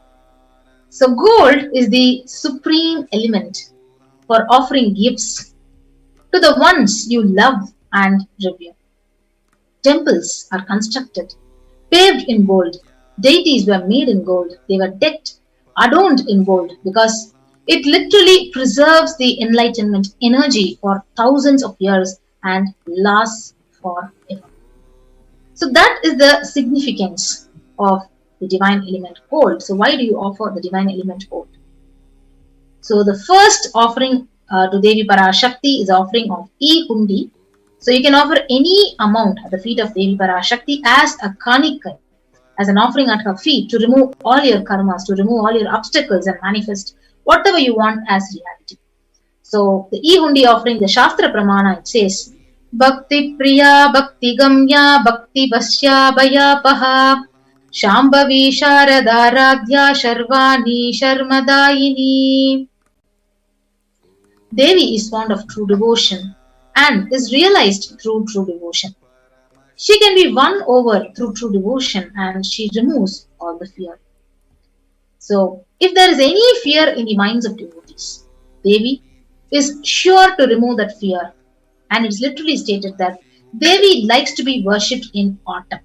So gold is the supreme element for offering gifts to the ones you love and revere. Temples are constructed, paved in gold. Deities were made in gold. They were decked, adorned in gold because it literally preserves the enlightenment energy for thousands of years and lasts forever. So that is the significance of the divine element gold. So why do you offer the divine element gold? So the first offering to Devi Parashakti is offering of e-hundi. So you can offer any amount at the feet of Devi Parashakti as a kanika, as an offering at her feet to remove all your karmas, to remove all your obstacles and manifest whatever you want as reality. So the e-hundi offering, the Shastra Pramana, it says, Bhakti Priya Bhakti Gamya Bhakti Vasya Bhayapaha Shambhavi Sharadaradhya Sharvani Sharmadayini. Devi is fond of true devotion and is realized through true devotion. She can be won over through true devotion and she removes all the fear. So, if there is any fear in the minds of devotees, Devi is sure to remove that fear. And it's literally stated that Devi likes to be worshipped in autumn.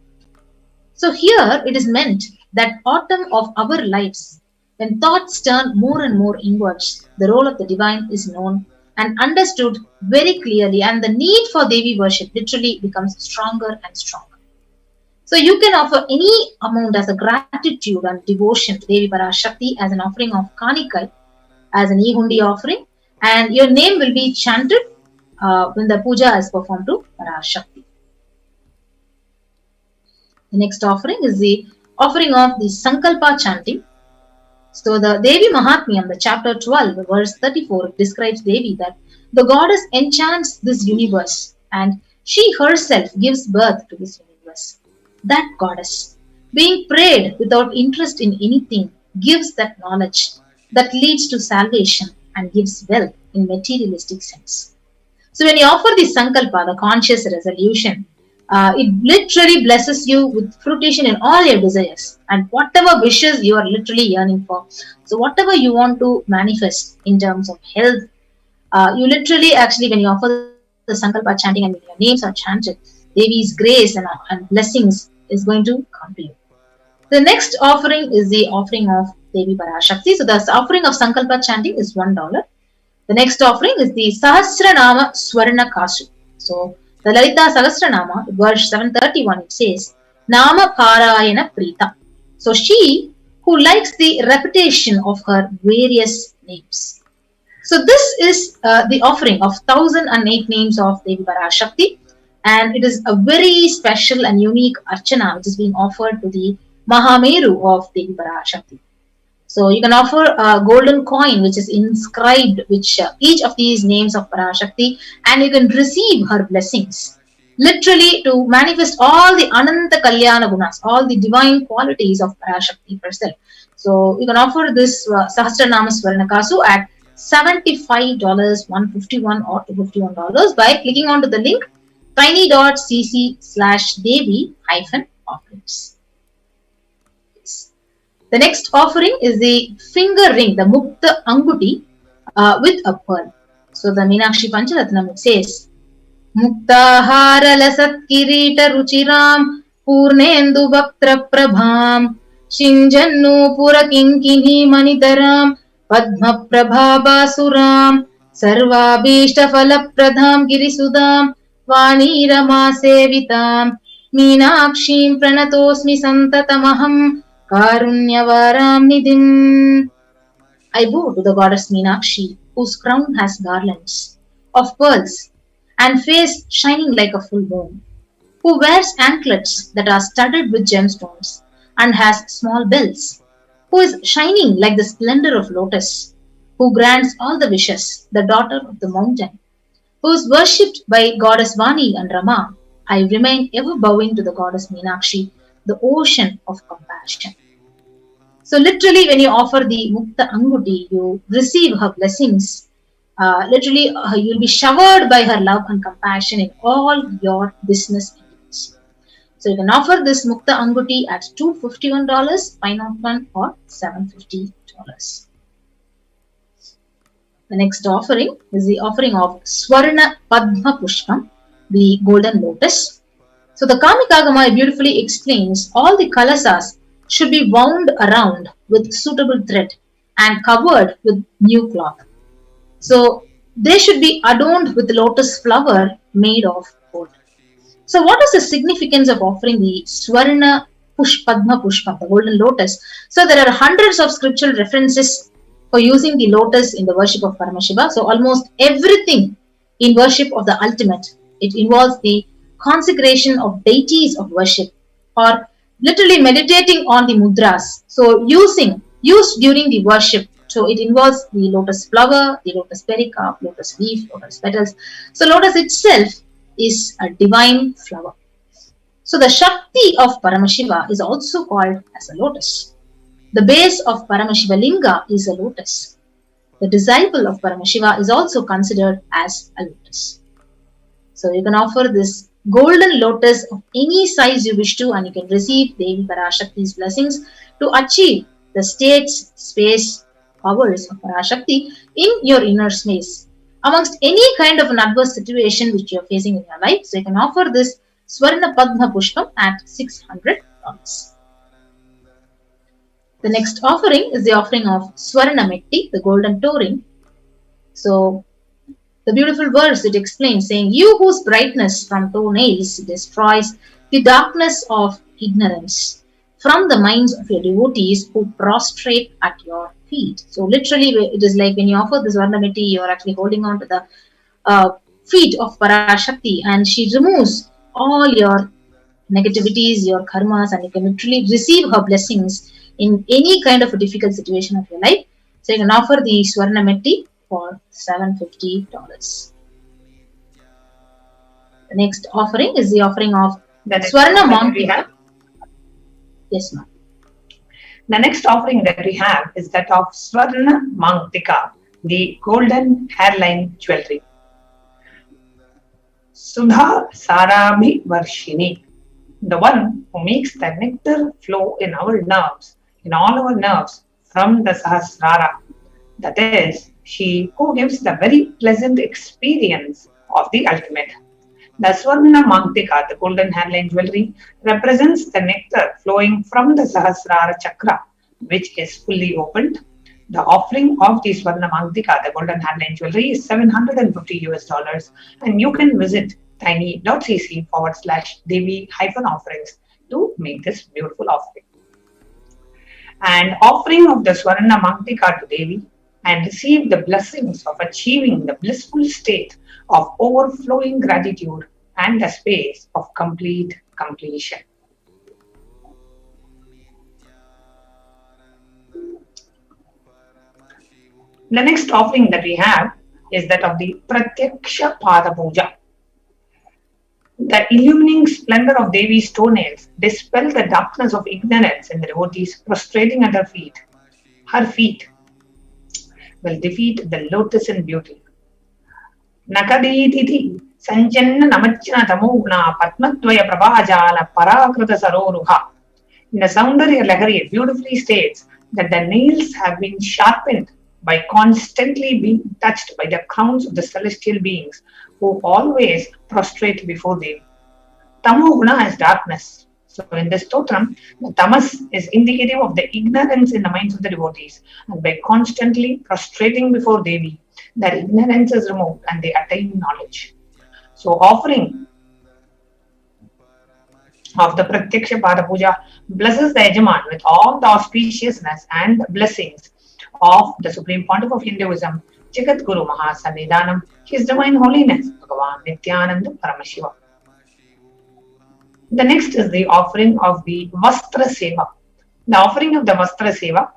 So here it is meant that autumn of our lives, when thoughts turn more and more inwards, the role of the divine is known and understood very clearly, and the need for Devi worship literally becomes stronger and stronger. So you can offer any amount as a gratitude and devotion to Devi Parashakti as an offering of Kanikai, as an e-hundi offering, and your name will be chanted when the puja is performed to Parashakti. The next offering is the offering of the Sankalpa chanting. So the Devi Mahatmyam, the chapter 12, verse 34, describes Devi that the goddess enchants this universe and she herself gives birth to this universe. That goddess, being prayed without interest in anything, gives that knowledge that leads to salvation and gives wealth in materialistic sense. So when you offer the Sankalpa, the conscious resolution, it literally blesses you with fruition in all your desires and whatever wishes you are literally yearning for. So whatever you want to manifest in terms of health, you literally actually, when you offer the Sankalpa chanting and when your names are chanted, Devi's grace and blessings is going to come to you. The next offering is the offering of Devi Parashakti. So the offering of Sankalpa chanting is $1. The next offering is the Sahasranama Swarna Kasu. So the Lalita Sahasranama, verse 731, it says, Nama Parayana Prita. So she who likes the repetition of her various names. So this is the offering of 1008 names of Devi Parashakti, and it is a very special and unique archana which is being offered to the Mahameru of Devi Parashakti. So you can offer a golden coin which is inscribed with each of these names of Parashakti, and you can receive her blessings. Literally to manifest all the Ananta Kalyana Gunas, all the divine qualities of Parashakti herself. So you can offer this Sahasranama Swarnakasu at $75, $151 or $251 by clicking onto the link tiny.cc/Devi-offerings. The next offering is the finger ring, the Mukta Anguti with a pearl. So the Meenakshi Pancharatnam, it says, Muktahara lasat kirita ruchiram purnendu bhaktra prabham shinjannu pura kinkini manitaram padma prabhabasuram sarvabhishta falapradham girisudam vanirama sevitam Meenakshim pranatosmi santatamaham Karunyavaram Nidhim. I bow to the goddess Meenakshi, whose crown has garlands of pearls and face shining like a full moon, who wears anklets that are studded with gemstones and has small bells, who is shining like the splendor of lotus, who grants all the wishes, the daughter of the mountain, who is worshipped by goddess Vani and Rama. I remain ever bowing to the goddess Meenakshi, the ocean of compassion. So literally when you offer the Mukta Anguti, you receive her blessings. Literally you'll be showered by her love and compassion in all your business endeavors. So you can offer this Mukta Anguti at $251, $501 or $750. The next offering is the offering of Swarna Padma Pushpam, the golden lotus. So the Kamikagama beautifully explains all the kalasas should be wound around with suitable thread and covered with new cloth. So they should be adorned with lotus flower made of gold. So what is the significance of offering the Swarna Padma Pushpam, the golden lotus? So there are hundreds of scriptural references for using the lotus in the worship of Paramashiva. So almost everything in worship of the ultimate, it involves the consecration of deities of worship or literally meditating on the mudras. So used during the worship. So it involves the lotus flower, the lotus pericarp, lotus leaf, lotus petals. So lotus itself is a divine flower. So the Shakti of Paramashiva is also called as a lotus. The base of Paramashiva Linga is a lotus. The disciple of Paramashiva is also considered as a lotus. So you can offer this golden lotus of any size you wish to, and you can receive Devi Parashakti's blessings to achieve the states, space, powers of Parashakti in your inner space amongst any kind of an adverse situation which you are facing in your life. So you can offer this Swarna Padma Pushpam at $600. The next offering is the offering of Swarna Metti, the golden toe ring. So the beautiful verse it explains, saying, you whose brightness from toenails destroys the darkness of ignorance from the minds of your devotees who prostrate at your feet. So literally it is like when you offer this Varnamiti, you are actually holding on to the feet of Parashakti, and she removes all your negativities, your karmas, and you can literally receive her blessings in any kind of a difficult situation of your life. So you can offer the Swarnameti for $750. The next offering is the offering of Swarna Mantika. Yes, ma'am. The next offering that we have is that of Swarna Mantika, the golden hairline jewelry. Sudha Sarabhi Varshini, the one who makes the nectar flow in our nerves, in all our nerves from the Sahasrara. That is, she who gives the very pleasant experience of the ultimate. The Swarna Mangtika, the golden hairline jewelry, represents the nectar flowing from the Sahasrara Chakra, which is fully opened. The offering of the Swarna Mangtika, the golden hairline jewelry, is $750, and you can visit tiny.cc/Devi-offerings to make this beautiful offering. And offering of the Swarna Mangtika to Devi and receive the blessings of achieving the blissful state of overflowing gratitude and the space of complete completion. The next offering that we have is that of the Pratyaksha Pada Puja. The illumining splendor of Devi's toenails dispel the darkness of ignorance in the devotees prostrating at her feet. Her feet will defeat the lotus in beauty. Nakaditi Sanjanna Namachana Tamugna Padmadvaya Prabhajala Parakrita Saroruha. In the Soundarya Lahari, it beautifully states that the nails have been sharpened by constantly being touched by the crowns of the celestial beings who always prostrate before them. Tamoguna is darkness. So in this stotram, the tamas is indicative of the ignorance in the minds of the devotees, and by constantly prostrating before Devi, their ignorance is removed and they attain knowledge. So offering of the Pratyaksha Pada Puja blesses the Yajaman with all the auspiciousness and blessings of the Supreme Pontiff of Hinduism, Jagat Guru Mahasannidhanam, His Divine Holiness, Bhagavan Nithyananda Paramashivam. The next is the offering of the Vastra Seva. The offering of the Vastra Seva.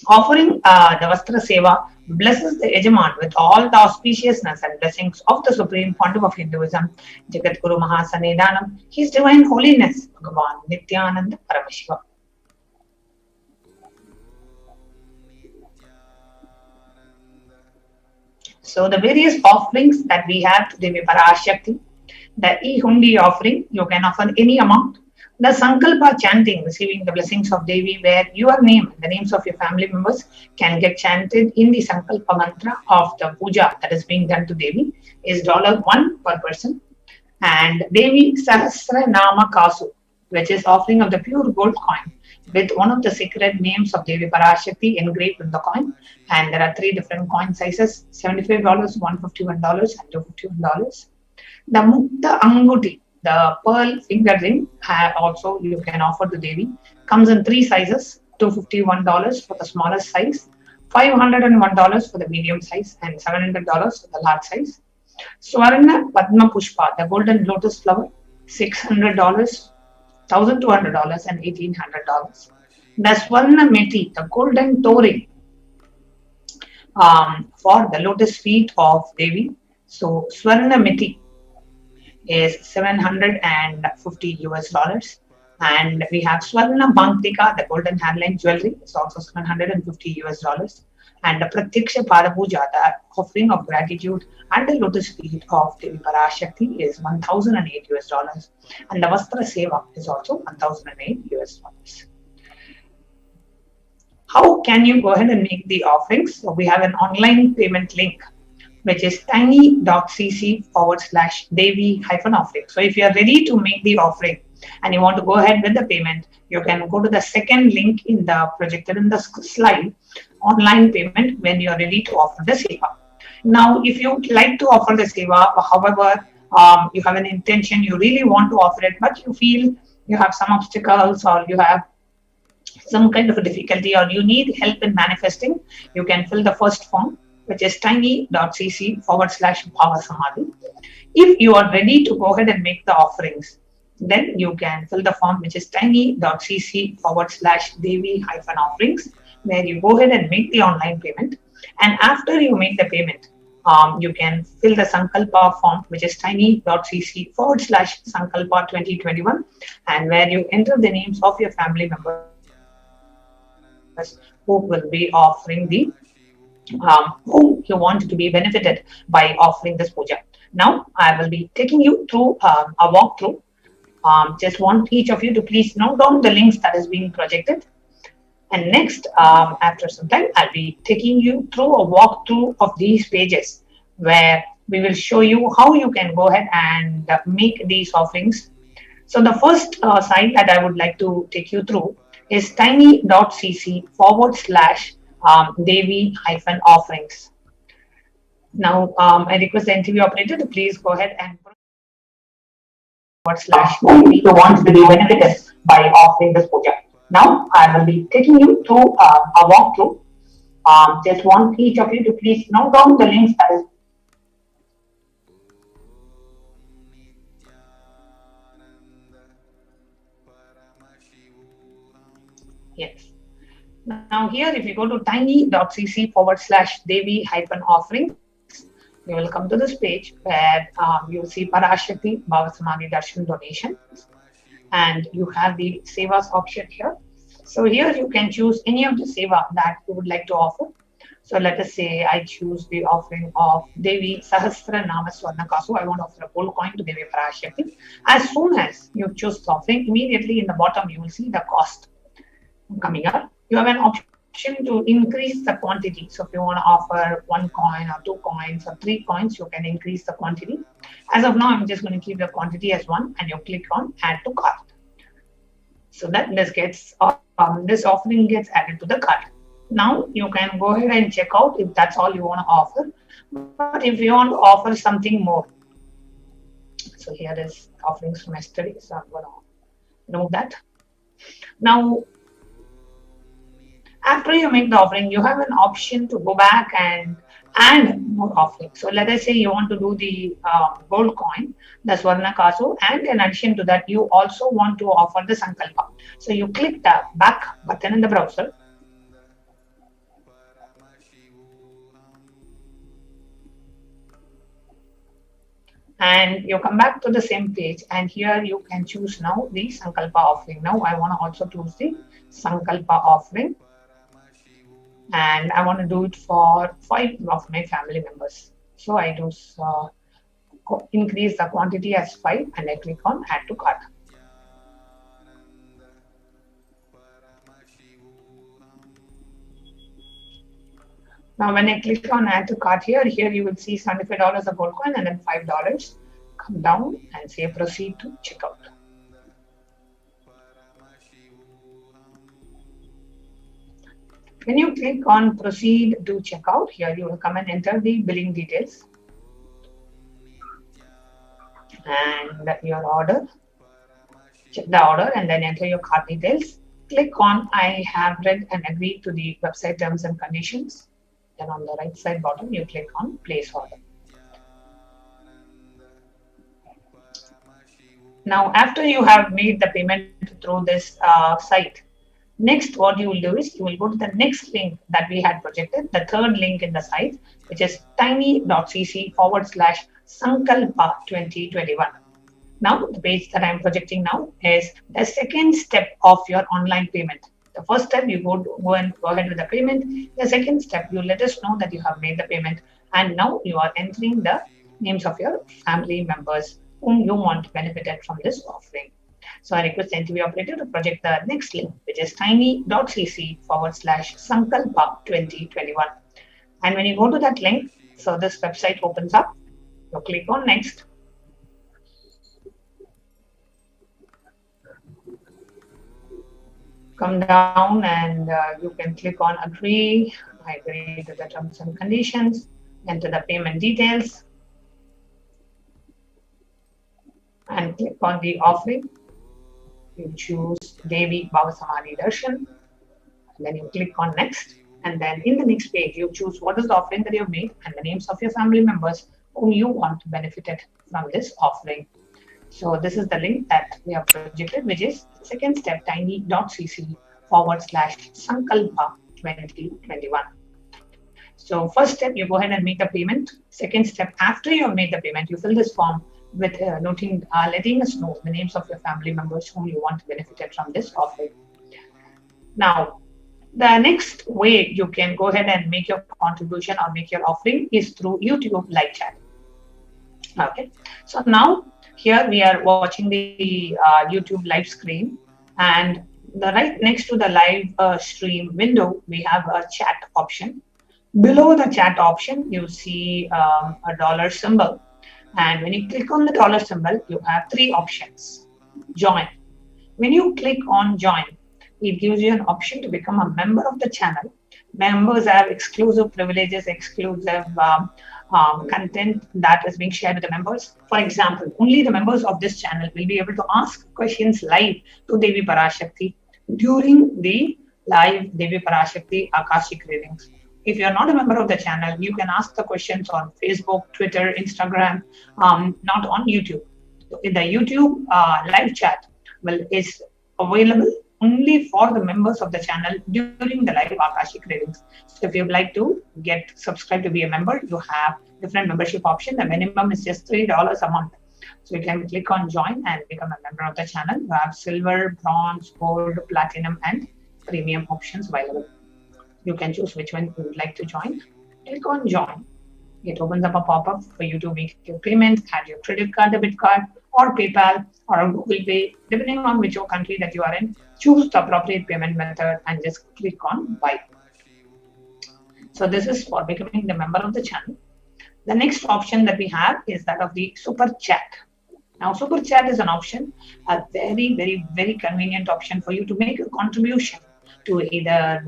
The Vastra Seva blesses the Yajaman with all the auspiciousness and blessings of the Supreme Pontiff of Hinduism, Jagat Guru Mahasannidhanam, His Divine Holiness, Bhagavan Nithyananda Paramashivam. So the various offerings that we have to Devi Parashakti, the E-Hundi offering, you can offer any amount. The Sankalpa chanting, receiving the blessings of Devi, where your name, the names of your family members can get chanted in the Sankalpa mantra of the puja that is being done to Devi, is $1 per person. And Devi Sahasra Nama Kasu, which is offering of the pure gold coin with one of the sacred names of Devi Parashakti engraved in the coin. And there are 3 different coin sizes, $75, $151, and $251. The Mukta Anguti, the pearl finger ring, also you can offer to Devi, comes in 3 sizes, $251 for the smallest size, $501 for the medium size, and $700 for the large size. Swarna Padma Pushpa, the golden lotus flower, $600, $1,200, and $1,800. The Swarna Meti, the golden toe ring, for the lotus feet of Devi. So Swarna Meti is $750. And we have Swarna Mangtika, the golden hairline jewelry, is also $750. And the Pratyaksha Pada Puja, the offering of gratitude and the lotus feet of Devi Parashakti, is $1,008. And the Vastra Seva is also $1,008. How can you go ahead and make the offerings? So we have an online payment link, which is tiny.cc/Devi-offering. So if you are ready to make the offering and you want to go ahead with the payment, you can go to the second link in the projected in the slide, online payment, when you are ready to offer the seva. Now, if you would like to offer the seva, however, you have an intention, you really want to offer it, but you feel you have some obstacles or you have some kind of a difficulty or you need help in manifesting, you can fill the first form, which is tiny.cc/Bhavasamadhi. If you are ready to go ahead and make the offerings, then you can fill the form, which is tiny.cc/Devi-offerings, where you go ahead and make the online payment. And after you make the payment, you can fill the Sankalpa form, which is tiny.cc/Sankalpa 2021, and where you enter the names of your family members who will be offering the whom you want to be benefited by offering this puja. Now, I will be taking you through a walkthrough. Just want each of you to please note down the links that is being projected. And next, after some time, I'll be taking you through a walkthrough of these pages where we will show you how you can go ahead and make these offerings. So the first site that I would like to take you through is tiny.cc/Devi-offerings. Now, I request the interview operator to please go ahead and /Devi who wants to be benefited by offering this puja. Now, I will be taking you through a walkthrough. Just want each of you to please note down the links that is. Yes. Now here, if you go to tiny.cc/Devi-offerings, you will come to this page where you see Parashakti Bhavasamadhi Darshan donations, and you have the Sevas option here. So here you can choose any of the Seva that you would like to offer. So let us say I choose the offering of Devi Sahasra Nama Swarna Kasu. I want to offer a gold coin to Devi Parashakti. As soon as you choose the offering, immediately in the bottom you will see the cost coming up. You have an option to increase the quantity. So if you want to offer 1 coin or 2 coins or 3 coins, you can increase the quantity. As of now, I'm just going to keep the quantity as 1, and you click on add to cart. So that this offering gets added to the cart. Now you can go ahead and check out if that's all you want to offer. But if you want to offer something more, so here is offerings from yesterday. So I'm going to remove that. Now, after you make the offering, you have an option to go back and add more offerings. So let us say you want to do the gold coin, the Swarna Kasu, and in addition to that, you also want to offer the Sankalpa. So you click the back button in the browser. And you come back to the same page, and here you can choose now the Sankalpa offering. Now I want to also choose the Sankalpa offering. And I want to do it for 5 of my family members. So I do increase the quantity as 5, and I click on add to cart. Now when I click on add to cart here you will see $75 a gold coin and then $5. Come down and say proceed to checkout. When you click on proceed to checkout, here you will come and enter the billing details and your order. Check the order and then enter your card details. Click on I have read and agreed to the website terms and conditions. Then on the right side bottom, you click on place order. Now, after you have made the payment through this site, next, what you will do is you will go to the next link that we had projected, the third link in the site, which is tiny.cc/Sankalpa 2021. Now, the page that I'm projecting now is the second step of your online payment. The first step, you go ahead with the payment. The second step, you let us know that you have made the payment. And now you are entering the names of your family members whom you want benefited from this offering. So I request the interview operator to project the next link, which is tiny.cc/Sankalpa 2021. And when you go to that link, so this website opens up. You click on next. Come down and you can click on agree. I agree to the terms and conditions. Enter the payment details. And click on the offering. You choose Devi Bhavasamadhi Darshan, and then you click on next, and then in the next page you choose what is the offering that you have made and the names of your family members whom you want benefited from this offering. So this is the link that we have projected, which is second step tiny.cc/Sankalpa 2021. So first step, you go ahead and make the payment. Second step, after you have made the payment, you fill this form with letting us know the names of your family members whom you want benefited from this offering. Now, the next way you can go ahead and make your contribution or make your offering is through YouTube live chat. Okay, so now here we are watching the YouTube live screen, and right next to the live stream window, we have a chat option. Below the chat option, you see a dollar symbol. And when you click on the dollar symbol, you have three options. Join. When you click on join, it gives you an option to become a member of the channel. Members have exclusive privileges, exclusive content that is being shared with the members. For example, only the members of this channel will be able to ask questions live to Devi Parashakti during the live Devi Parashakti Akashic readings. If you're not a member of the channel, you can ask the questions on Facebook, Twitter, Instagram, not on YouTube. In the YouTube live chat is available only for the members of the channel during the live Akashic readings. So if you'd like to get subscribed to be a member, you have different membership options. The minimum is just $3 a month. So you can click on join and become a member of the channel. You have silver, bronze, gold, platinum, and premium options available. You can choose which one you would like to join. Click on join. It opens up a pop-up for you to make your payment, add your credit card, debit card, or PayPal, or Google Pay, depending on which country that you are in. Choose the appropriate payment method and just click on buy. So this is for becoming the member of the channel. The next option that we have is that of the super chat. Now, super chat is an option, a very, very, very convenient option for you to make a contribution to either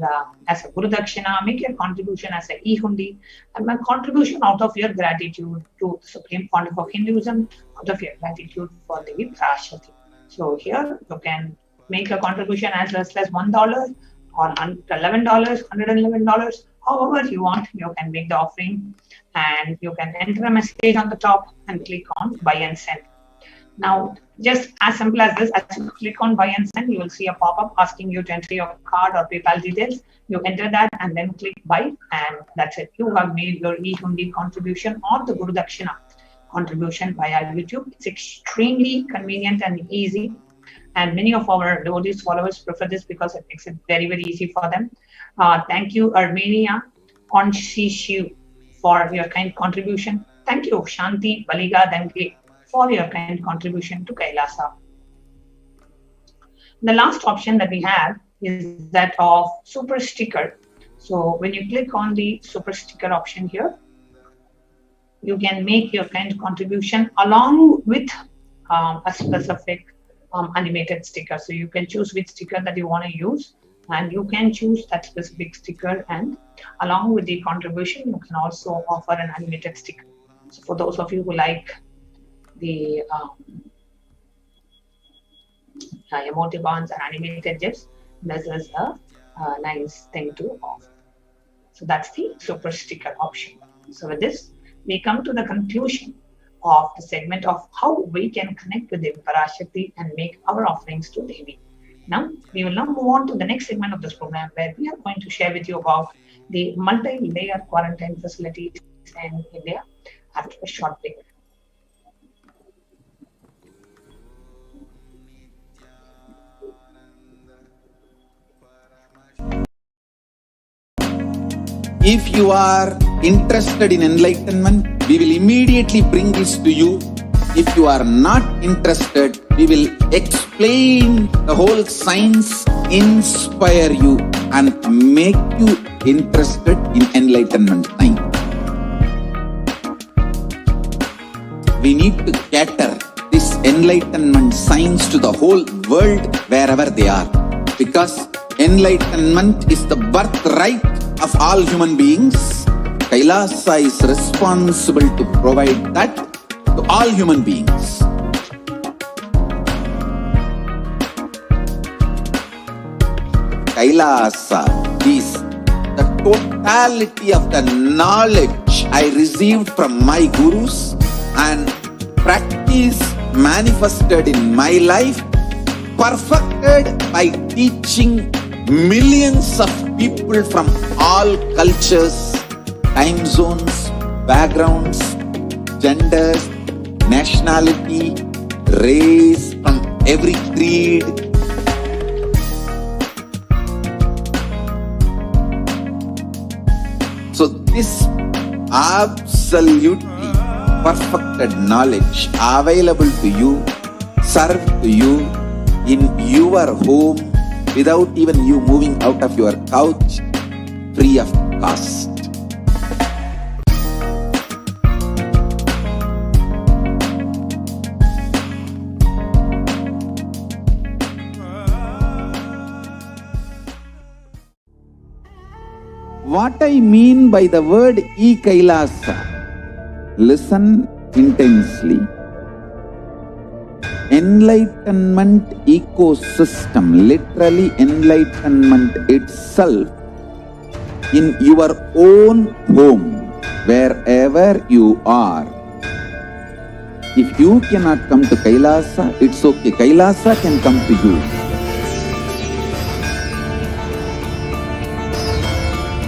as a Guru Dakshina, make your contribution as a e-hundi, and a contribution out of your gratitude to the Supreme Pontiff of Hinduism, out of your gratitude for Devi Parashakti. So here you can make a contribution as less as $1 or $11, $111, however you want. You can make the offering and you can enter a message on the top and click on buy and send. Now, just as simple as this, as you click on buy and send, you will see a pop-up asking you to enter your card or PayPal details. You enter that and then click buy, and that's it. You have made your e-hundi contribution or the Guru Dakshina contribution via YouTube. It's extremely convenient and easy. And many of our devotees, followers prefer this because it makes it very, very easy for them. Thank you, Armenia, Conshishu, for your kind contribution. Thank you, Shanti Baliga Dange, for your kind contribution to Kailasa. The last option that we have is that of super sticker. So when you click on the super sticker option here, you can make your kind contribution along with a specific animated sticker. So you can choose which sticker that you want to use, and you can choose that specific sticker, and along with the contribution, you can also offer an animated sticker. So for those of you who like the emoticons and animated GIFs, this is a nice thing to offer. So that's the super sticker option. So with this, we come to the conclusion of the segment of how we can connect with Devi Parashakti and make our offerings to Devi. Now, we will now move on to the next segment of this program, where we are going to share with you about the multi-layer quarantine facilities in India after a short break. If you are interested in enlightenment, we will immediately bring this to you. If you are not interested, we will explain the whole science, inspire you, and make you interested in enlightenment time. We need to cater this enlightenment science to the whole world wherever they are, because enlightenment is the birthright of all human beings. Kailasa is responsible to provide that to all human beings. Kailasa is the totality of the knowledge I received from my gurus and practice manifested in my life, perfected by teaching millions of people from all cultures, time zones, backgrounds, genders, nationality, race, from every creed. So this absolutely perfected knowledge available to you, served to you in your home, without even you moving out of your couch, free of cost. What I mean by the word Kailasa, listen intensely. Enlightenment ecosystem, literally enlightenment itself, in your own home, wherever you are. If you cannot come to Kailasa, it's okay. Kailasa can come to you.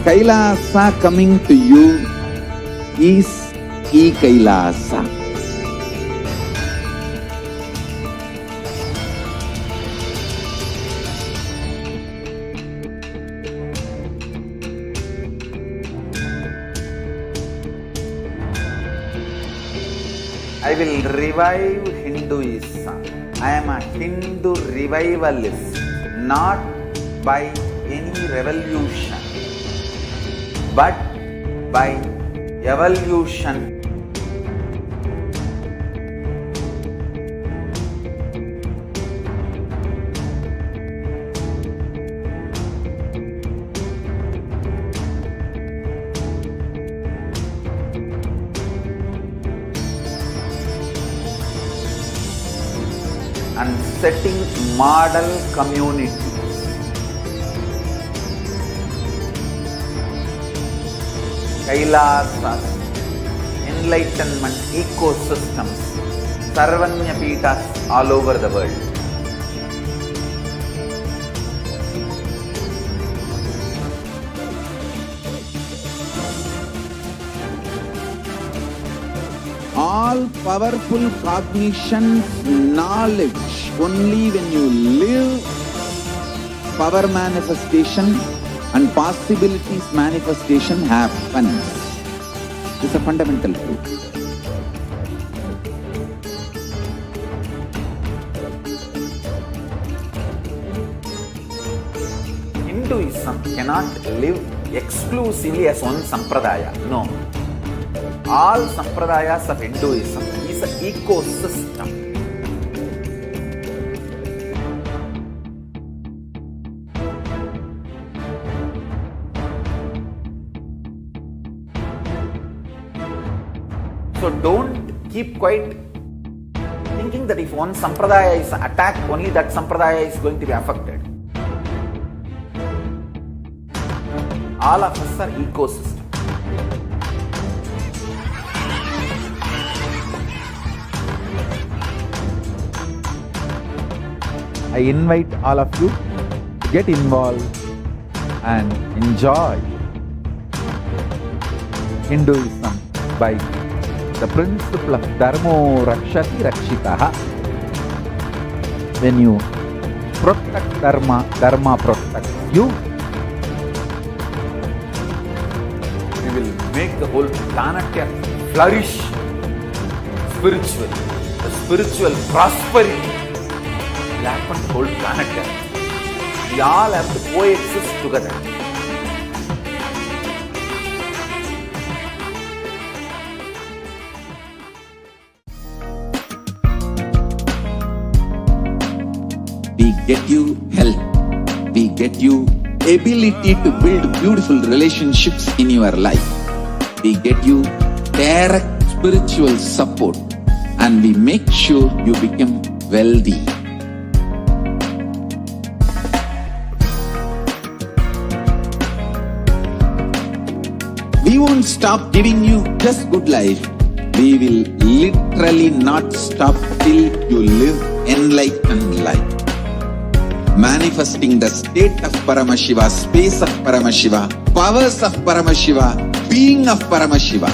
Kailasa coming to you is Kailasa. I will revive Hinduism. I am a Hindu revivalist, not by any revolution, but by evolution. And setting model communities. Kailasas, enlightenment ecosystems, Sarvanya Peethas all over the world. All powerful cognition, knowledge, only when you live, power manifestation and possibilities manifestation happens. This is a fundamental truth. Hinduism cannot live exclusively as one sampradaya. No. All sampradayas of Hinduism is an ecosystem. So don't keep quiet thinking that if one sampradaya is attacked, only that sampradaya is going to be affected. All of us are ecosystem. I invite all of you to get involved and enjoy Hinduism by the principle of Dharmo Rakshati Rakshitaha. When you protect Dharma, Dharma protects you. We will make the whole planet flourish spiritually. The spiritual prosperity will happen to the whole planet Earth. We all have to coexist together. We get you health. We get you ability to build beautiful relationships in your life. We get you direct spiritual support, and we make sure you become wealthy. We won't stop giving you just good life. We will literally not stop till you live enlightened life. Manifesting the state of Paramashiva, space of Paramashiva, powers of Paramashiva, being of Paramashiva.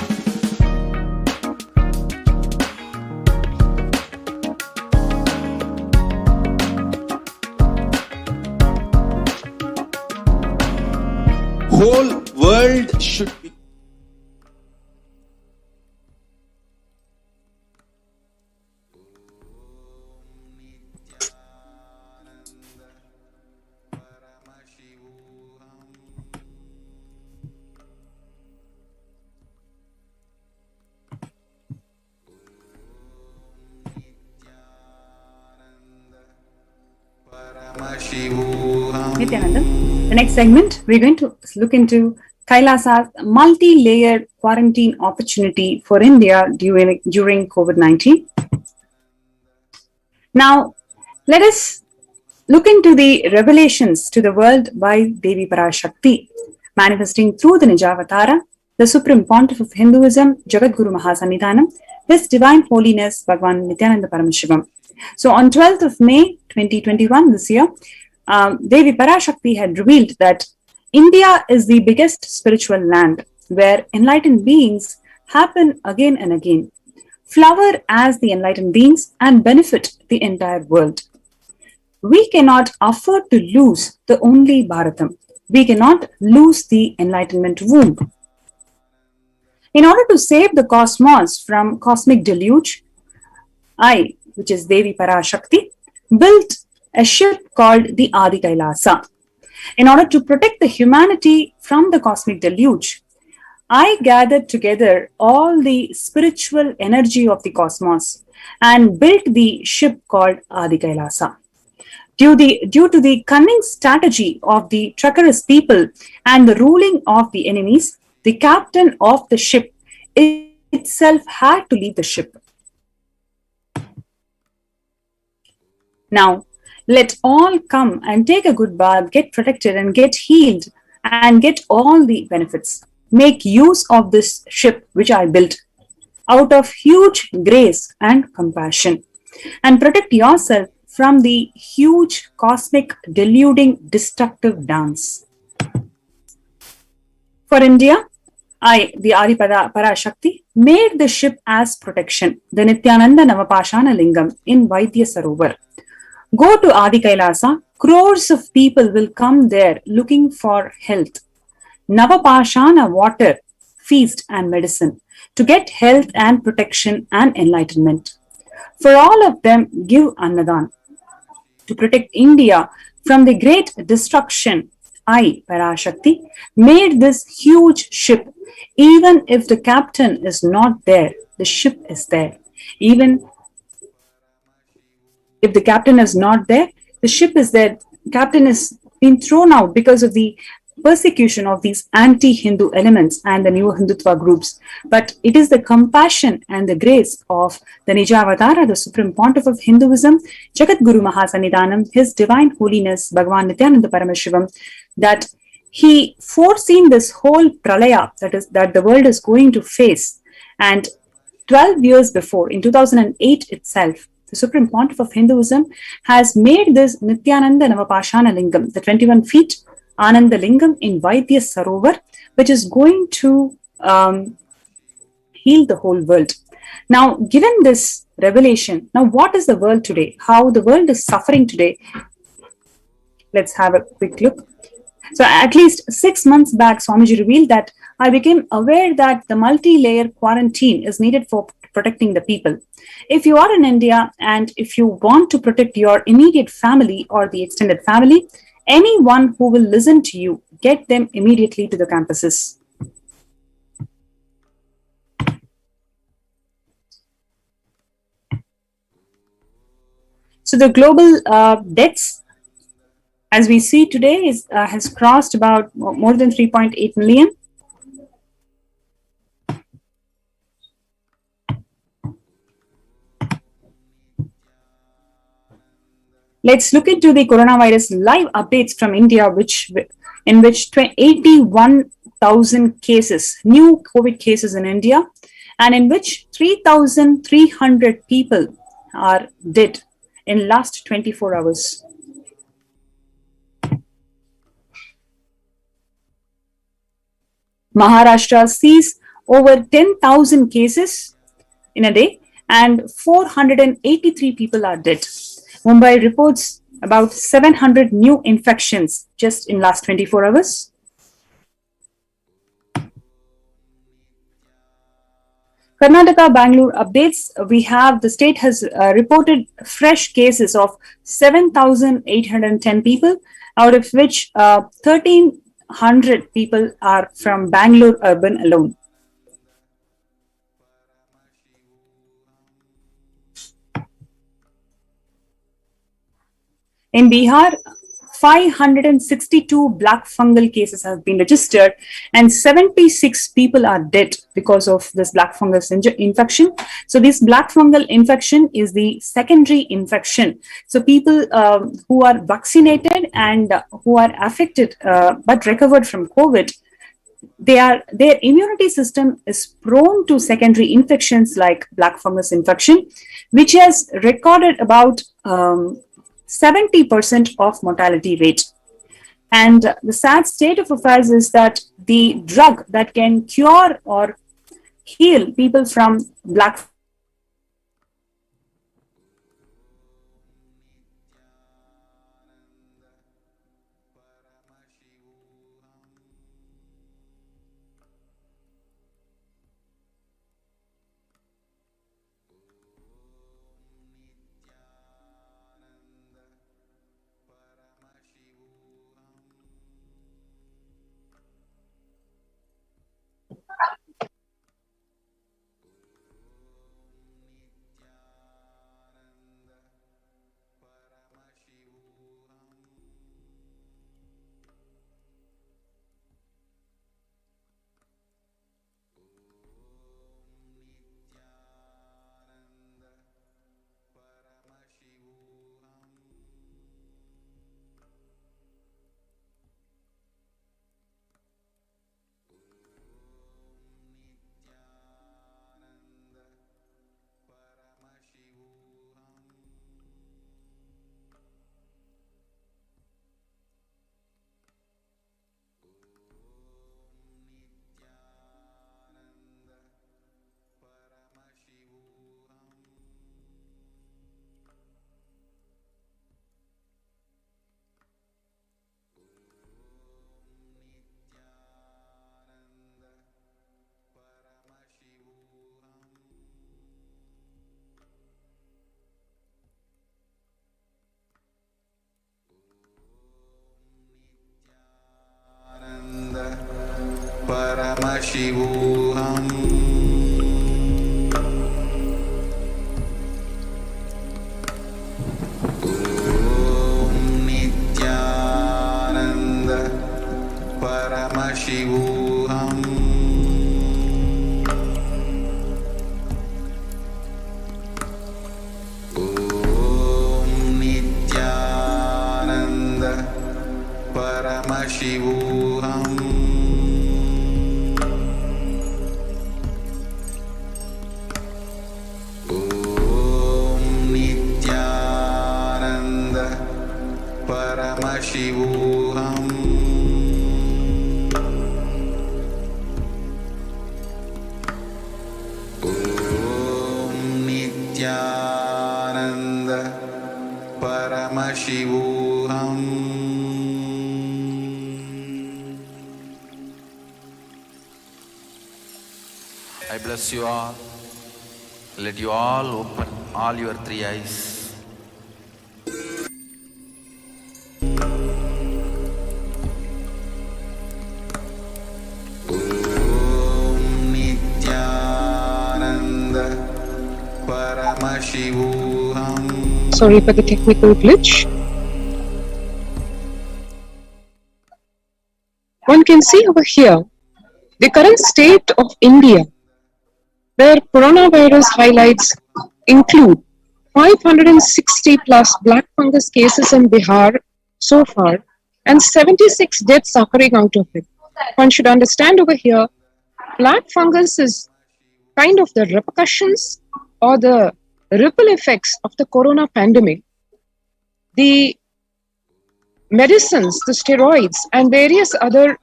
Whole world should be Nithyananda. The next segment, we're going to look into Kailasa's multi-layered quarantine opportunity for India during COVID-19. Now, let us look into the revelations to the world by Devi Parashakti, manifesting through the Nijavatara, the Supreme Pontiff of Hinduism, Jagadguru Mahasannidhanam, His Divine Holiness Bhagwan Nithyananda Paramashivam. So on 12th of May 2021, this year, Devi Parashakti had revealed that India is the biggest spiritual land where enlightened beings happen again and again, flower as the enlightened beings and benefit the entire world. We cannot afford to lose the only Bharatam. We cannot lose the enlightenment womb. In order to save the cosmos from cosmic deluge, I, which is Devi Parashakti, built a ship called the Adi Kailasa. In order to protect the humanity from the cosmic deluge, I gathered together all the spiritual energy of the cosmos and built the ship called Adi Kailasa. Due to the cunning strategy of the treacherous people and the ruling of the enemies, the captain of the ship itself had to leave the ship. Now, let all come and take a good bath, get protected and get healed and get all the benefits. Make use of this ship which I built out of huge grace and compassion, and protect yourself from the huge cosmic deluding destructive dance. For India, I, the Adi Parashakti, made the ship as protection, the Nithyananda Navapashana Lingam in Vaidya Sarovar. Go to Adi Kailasa, crores of people will come there looking for health. Navapashana water, feast and medicine to get health and protection and enlightenment. For all of them, give Annadan. To protect India from the great destruction, I, Parashakti, made this huge ship. Even if the captain is not there, the ship is there. Even if the captain is not there, the ship is there. Captain is been thrown out because of the persecution of these anti-Hindu elements and the new Hindutva groups. But it is the compassion and the grace of the Nijavatara, the Supreme Pontiff of Hinduism, Jagadguru Mahasannidhanam, His Divine Holiness Bhagwan Nithyananda Paramashivam, that he foreseen this whole pralaya that the world is going to face. And 12 years before, in 2008 itself, the Supreme Pontiff of Hinduism has made this Nithyananda Navapashana Lingam, the 21 feet Ananda Lingam in Vaidya Sarovar, which is going to heal the whole world. Now, given this revelation, now what is the world today? How the world is suffering today? Let's have a quick look. So at least 6 months back, Swamiji revealed that I became aware that the multi-layer quarantine is needed for protecting the people. If you are in India and if you want to protect your immediate family or the extended family, anyone who will listen to you, get them immediately to the campuses. So the global deaths, as we see today, has crossed about more than 3.8 million. Let's look into the coronavirus live updates from India, in which 81,000 cases, new COVID cases in India, and in which 3,300 people are dead in last 24 hours. Maharashtra sees over 10,000 cases in a day and 483 people are dead. Mumbai reports about 700 new infections just in last 24 hours. Karnataka, Bangalore updates. The state has reported fresh cases of 7,810 people, out of which 1,300 people are from Bangalore urban alone. In Bihar, 562 black fungal cases have been registered, and 76 people are dead because of this black fungus infection. So this black fungal infection is the secondary infection. So people who are vaccinated and who are affected but recovered from COVID, their immunity system is prone to secondary infections like black fungus infection, which has recorded about 70% of mortality rate. And the sad state of affairs is that the drug that can cure or heal people from black Paramashivoham. Om Nithyananda Paramashivoham. Om Nithyananda Paramashivoham. Paramashivoham. Om Nithyananda Paramashivoham. I bless you all. Let you all open all your three eyes. Paramashivoham. Sorry for the technical glitch. One can see over here the current state of India, where coronavirus highlights include 560 plus black fungus cases in Bihar so far, and 76 deaths occurring out of it. One should understand over here, black fungus is kind of the repercussions or the ripple effects of the corona pandemic. The medicines, the steroids, and various other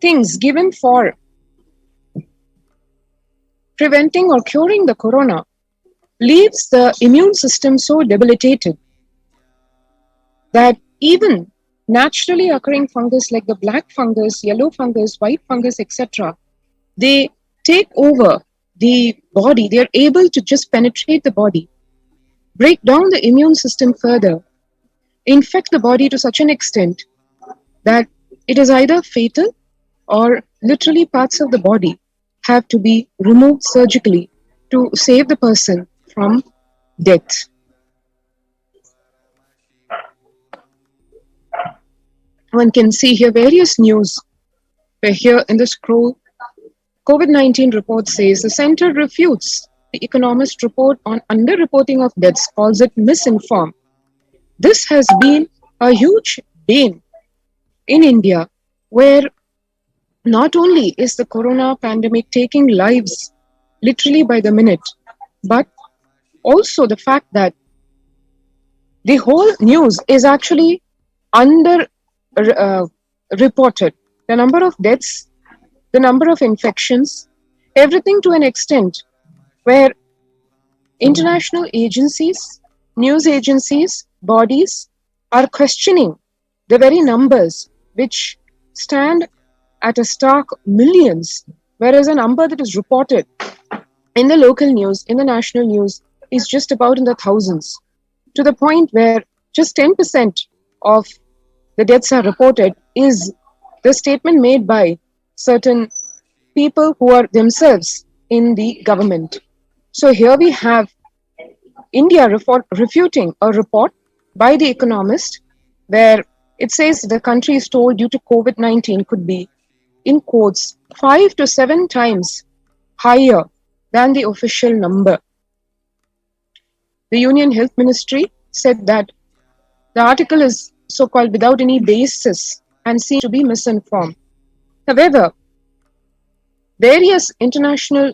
things given for preventing or curing the corona leaves the immune system so debilitated that even naturally occurring fungus like the black fungus, yellow fungus, white fungus, etc., they take over the body. They are able to just penetrate the body, break down the immune system further, infect the body to such an extent that it is either fatal or literally parts of the body have to be removed surgically to save the person from death. One can see here various news. Where here in the scroll, COVID-19 report says the center refutes the Economist report on underreporting of deaths, calls it misinformed. This has been a huge bane in India, where not only is the corona pandemic taking lives literally by the minute, but also the fact that the whole news is actually under reported. The number of deaths, the number of infections, everything to an extent where international agencies, news agencies, bodies are questioning the very numbers which stand at a stark millions, whereas a number that is reported in the local news, in the national news, is just about in the thousands, to the point where just 10% of the deaths are reported is the statement made by certain people who are themselves in the government. So here we have India refuting a report by The Economist where it says the country is told due to COVID-19 could be, in quotes, 5 to 7 times higher than the official number. The Union Health Ministry said that the article is so-called without any basis and seems to be misinformed. However, various international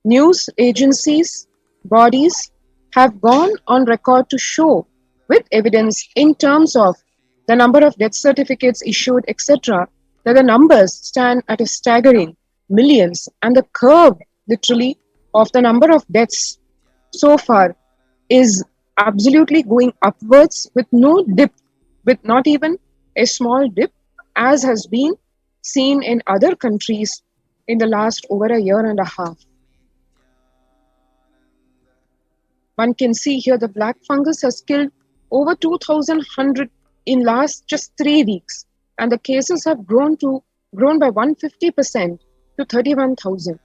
news agencies, bodies have gone on record to show with evidence in terms of the number of death certificates issued, etc., that the numbers stand at a staggering millions, and the curve literally of the number of deaths so far is absolutely going upwards with no dip, with not even a small dip, as has been seen in other countries in the last over a year and a half. One can see here the black fungus has killed over 2,100 in last just 3 weeks, and the cases have grown by 150% to 31,000.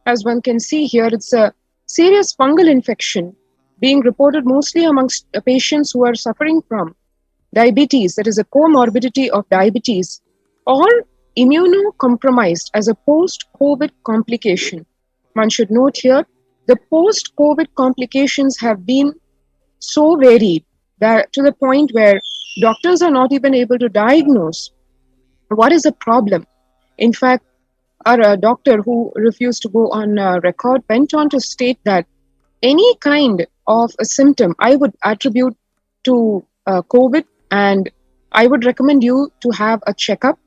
As one can see here, it's a serious fungal infection being reported mostly amongst patients who are suffering from diabetes, that is a comorbidity of diabetes, or immunocompromised as a post-COVID complication. One should note here, the post-COVID complications have been so varied that to the point where doctors are not even able to diagnose what is the problem. In fact, our doctor who refused to go on record went on to state that any kind of a symptom I would attribute to COVID, and I would recommend you to have a checkup,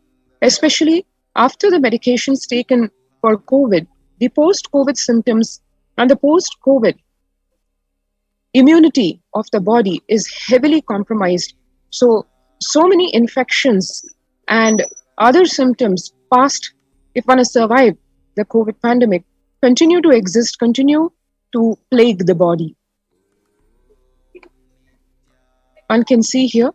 especially after the medications taken for COVID. The post-COVID symptoms and the post-COVID immunity of the body is heavily compromised. So many infections and other symptoms past, if one has survived the COVID pandemic, continue to exist, continue to plague the body. One can see here,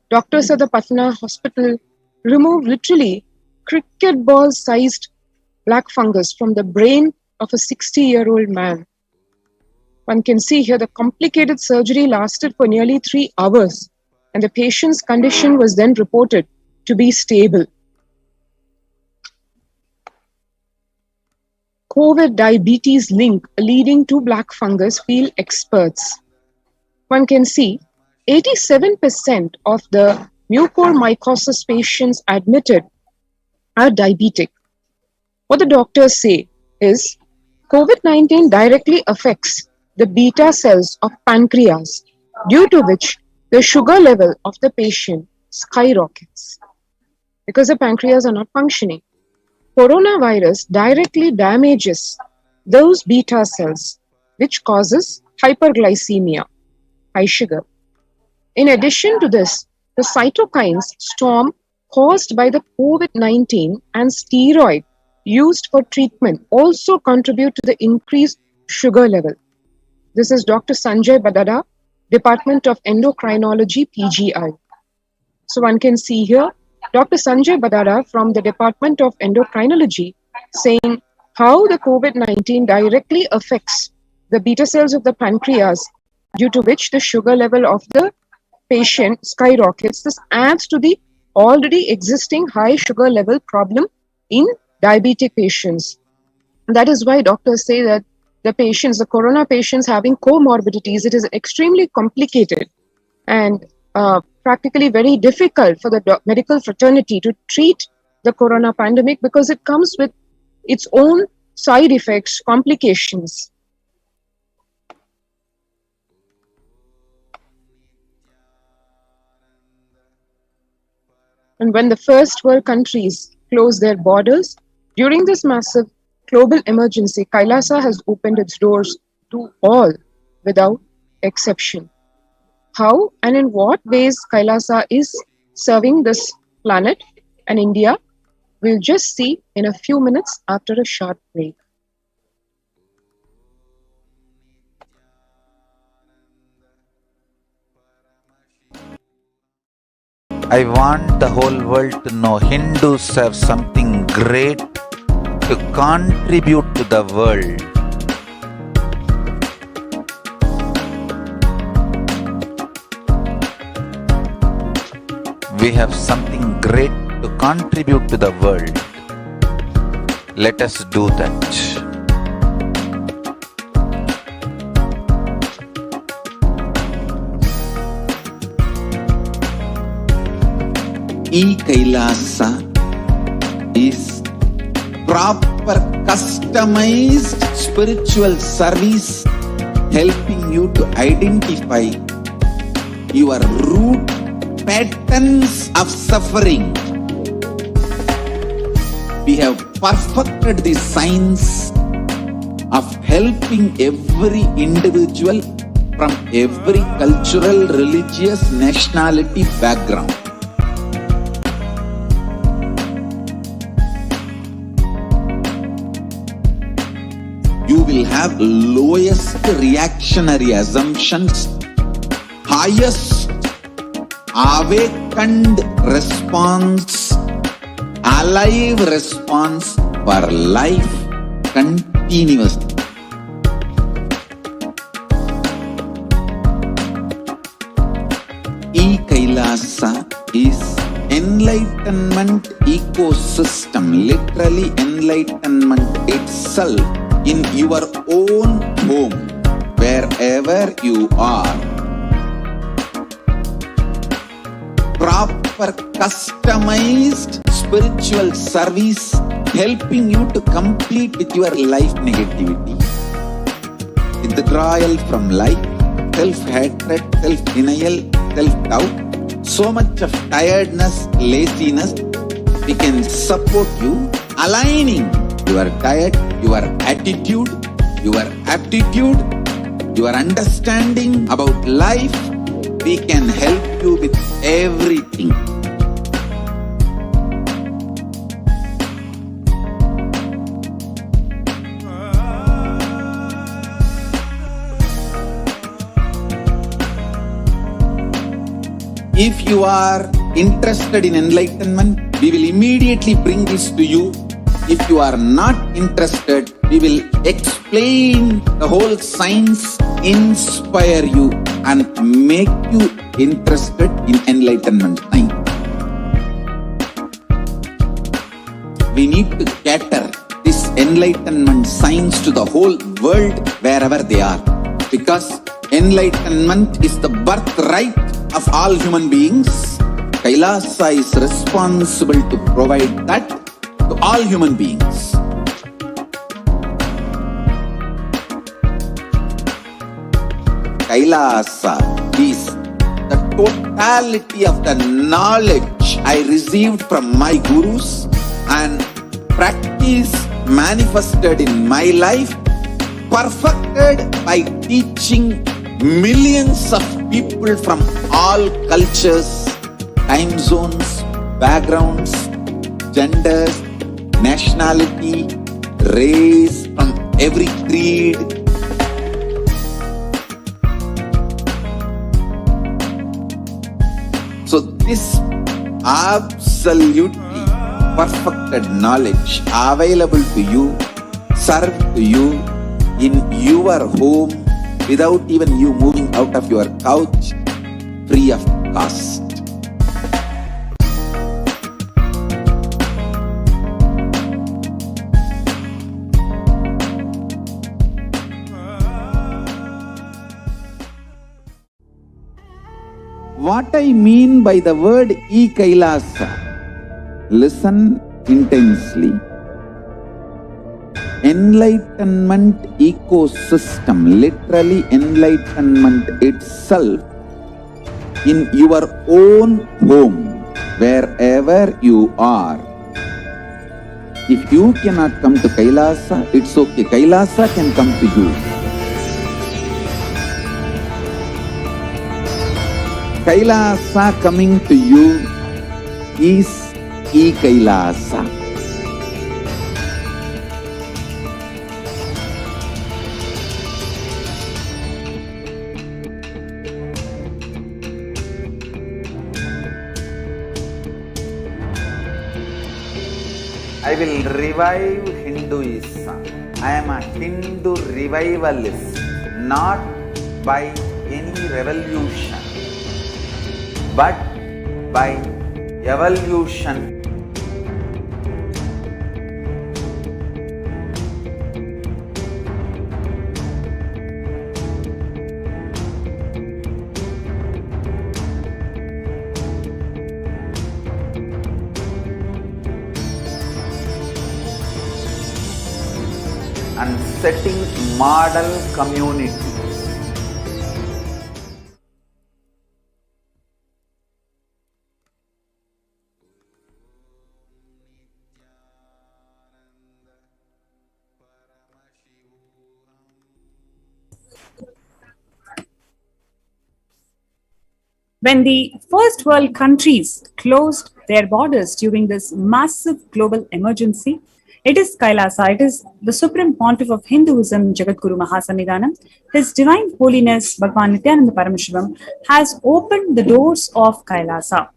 doctors at the Patna hospital remove literally cricket ball sized black fungus from the brain of a 60-year-old man. One can see here the complicated surgery lasted for nearly 3 hours, and the patient's condition was then reported to be stable. COVID diabetes link leading to black fungus, feel experts. One can see 87% of the mucormycosis patients admitted are diabetic. What the doctors say is COVID-19 directly affects the beta cells of pancreas, due to which the sugar level of the patient skyrockets because the pancreas are not functioning. Coronavirus directly damages those beta cells, which causes hyperglycemia, high sugar. In addition to this, the cytokines storm caused by the COVID-19 and steroid used for treatment also contribute to the increased sugar level. This is Dr. Sanjay Badada, Department of Endocrinology, PGI. So one can see here, Dr. Sanjay Badada from the Department of Endocrinology saying how the COVID-19 directly affects the beta cells of the pancreas, due to which the sugar level of the patient skyrockets. This adds to the already existing high sugar level problem in diabetic patients. That is why doctors say that the patients, the corona patients having comorbidities, it is extremely complicated and practically very difficult for the medical fraternity to treat the corona pandemic because it comes with its own side effects, complications. And when the first world countries closed their borders, during this massive global emergency, Kailasa has opened its doors to all without exception. How and in what ways Kailasa is serving this planet and India, we'll just see in a few minutes after a short break. I want the whole world to know Hindus have something great to contribute to the world. We have something great to contribute to the world. Let us do that. Kailasa is proper customized spiritual service helping you to identify your root patterns of suffering. We have perfected the science of helping every individual from every cultural, religious, nationality background. You will have lowest reactionary assumptions, highest awakened response, alive response for life continuously. Kailasa is enlightenment ecosystem, literally enlightenment itself in your own home, wherever you are. Proper customized spiritual service helping you to complete with your life negativity. Withdrawal from life, self-hatred, self-denial, self-doubt, so much of tiredness, laziness, we can support you aligning your diet, your attitude, your aptitude, your understanding about life. We can help you with everything. If you are interested in enlightenment, we will immediately bring this to you. If you are not interested, we will explain the whole science, inspire you and make you interested in enlightenment science. We need to cater this enlightenment science to the whole world wherever they are, because enlightenment is the birthright of all human beings. Kailasa is responsible to provide that to all human beings. Kailasa is the totality of the knowledge I received from my gurus and practice manifested in my life, perfected by teaching millions of people from all cultures, time zones, backgrounds, genders, nationality, race, from every creed. So this absolutely perfected knowledge available to you, served to you in your home without even you moving out of your couch, free of cost. What I mean by the word Kailasa, listen intensely. Enlightenment ecosystem, literally enlightenment itself, in your own home, wherever you are. If you cannot come to Kailasa, it's okay. Kailasa can come to you. Kailasa coming to you is Kailasa. I will revive Hinduism. I am a Hindu revivalist, not by any revolution, but by evolution. And setting model community. When the first world countries closed their borders during this massive global emergency, it is Kailasa, it is the Supreme Pontiff of Hinduism, Jagadguru Mahasannidhanam, His Divine Holiness Bhagwan Nithyananda Paramashivam has opened the doors of Kailasa,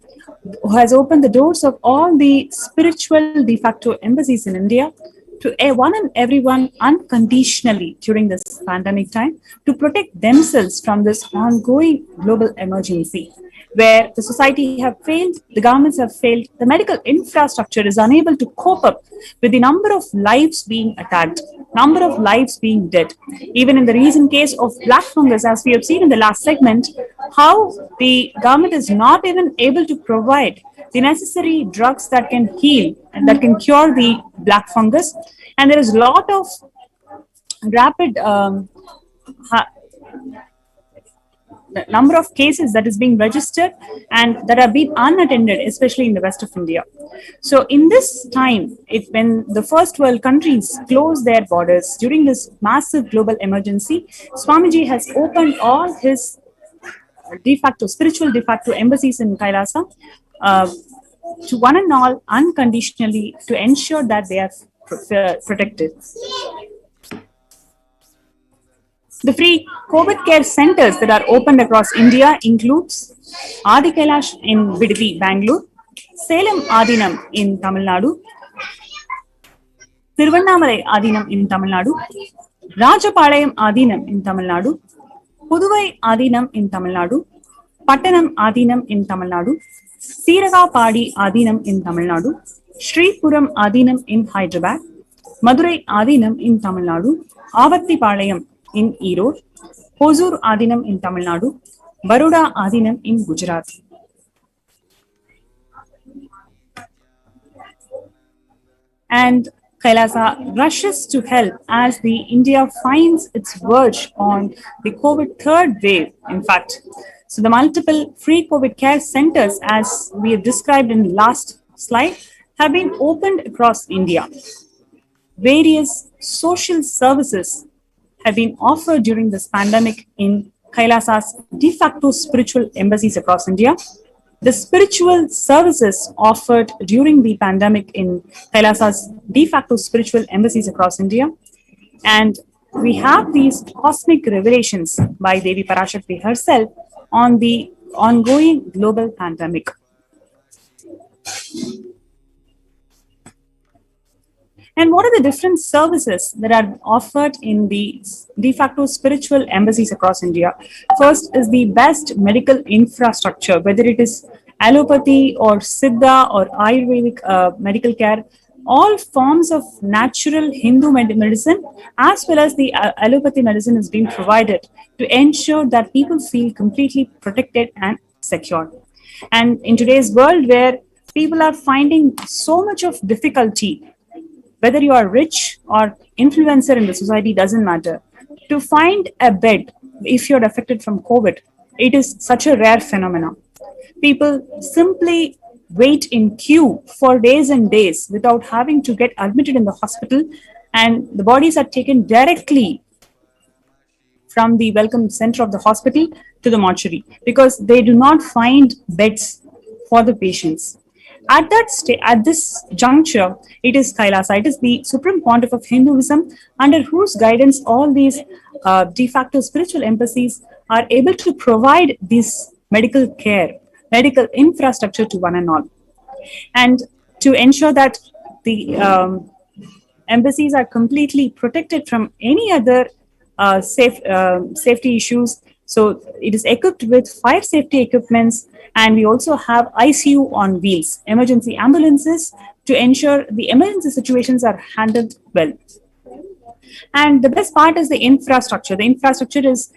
has opened the doors of all the spiritual de facto embassies in India to one and everyone unconditionally during this pandemic time to protect themselves from this ongoing global emergency, where the society have failed, the governments have failed, the medical infrastructure is unable to cope up with the number of lives being attacked, number of lives being dead. Even in the recent case of black fungus, as we have seen in the last segment, how the government is not even able to provide the necessary drugs that can heal and that can cure the black fungus. And there is a lot of rapid the number of cases that is being registered and that have been unattended, especially in the west of India. So in this time, when the first world countries closed their borders during this massive global emergency, Swamiji has opened all his spiritual de facto embassies in Kailasa to one and all unconditionally to ensure that they are protected. The free COVID care centers that are opened across India includes Adi Kailash in Bidadi, Bangalore, Salem Adinam in Tamil Nadu, Thiruvannamalai Adinam in Tamil Nadu, Rajapalayam Adinam in Tamil Nadu, Puduvai Adinam in Tamil Nadu, Pattanam Adinam in Tamil Nadu, Siragapadi Adinam in Tamil Nadu, Sripuram Adinam in Hyderabad, Madurai Adinam in Tamil Nadu, Avattipalayam in Erode, Hosur Adinam in Tamil Nadu, Baroda Adinam in Gujarat. And Kailasa rushes to help as the India finds its verge on the COVID third wave, in fact. So the multiple free COVID care centers, as we have described in the last slide, have been opened across India. Various social services have been offered during this pandemic in Kailasa's de facto spiritual embassies across India. The spiritual services offered during the pandemic in Kailasa's de facto spiritual embassies across India. And we have these cosmic revelations by Devi Parashakti herself on the ongoing global pandemic. And what are the different services that are offered in the de facto spiritual embassies across India? First is the best medical infrastructure, whether it is allopathy or Siddha or Ayurvedic medical care, all forms of natural Hindu medicine, as well as the allopathy medicine is being provided to ensure that people feel completely protected and secure. And in today's world where people are finding so much of difficulty, whether you are rich or influencer in the society, doesn't matter. To find a bed if you're affected from COVID, it is such a rare phenomenon. People simply wait in queue for days and days without having to get admitted in the hospital, and the bodies are taken directly from the welcome center of the hospital to the mortuary because they do not find beds for the patients. At this juncture, it is Kailasa, it is the supreme pontiff of Hinduism, under whose guidance all these de facto spiritual embassies are able to provide this medical care, medical infrastructure to one and all. And to ensure that the embassies are completely protected from any other safety issues. So it is equipped with fire safety equipments, and we also have ICU on wheels, emergency ambulances, to ensure the emergency situations are handled well. And the best part is the infrastructure. The infrastructure is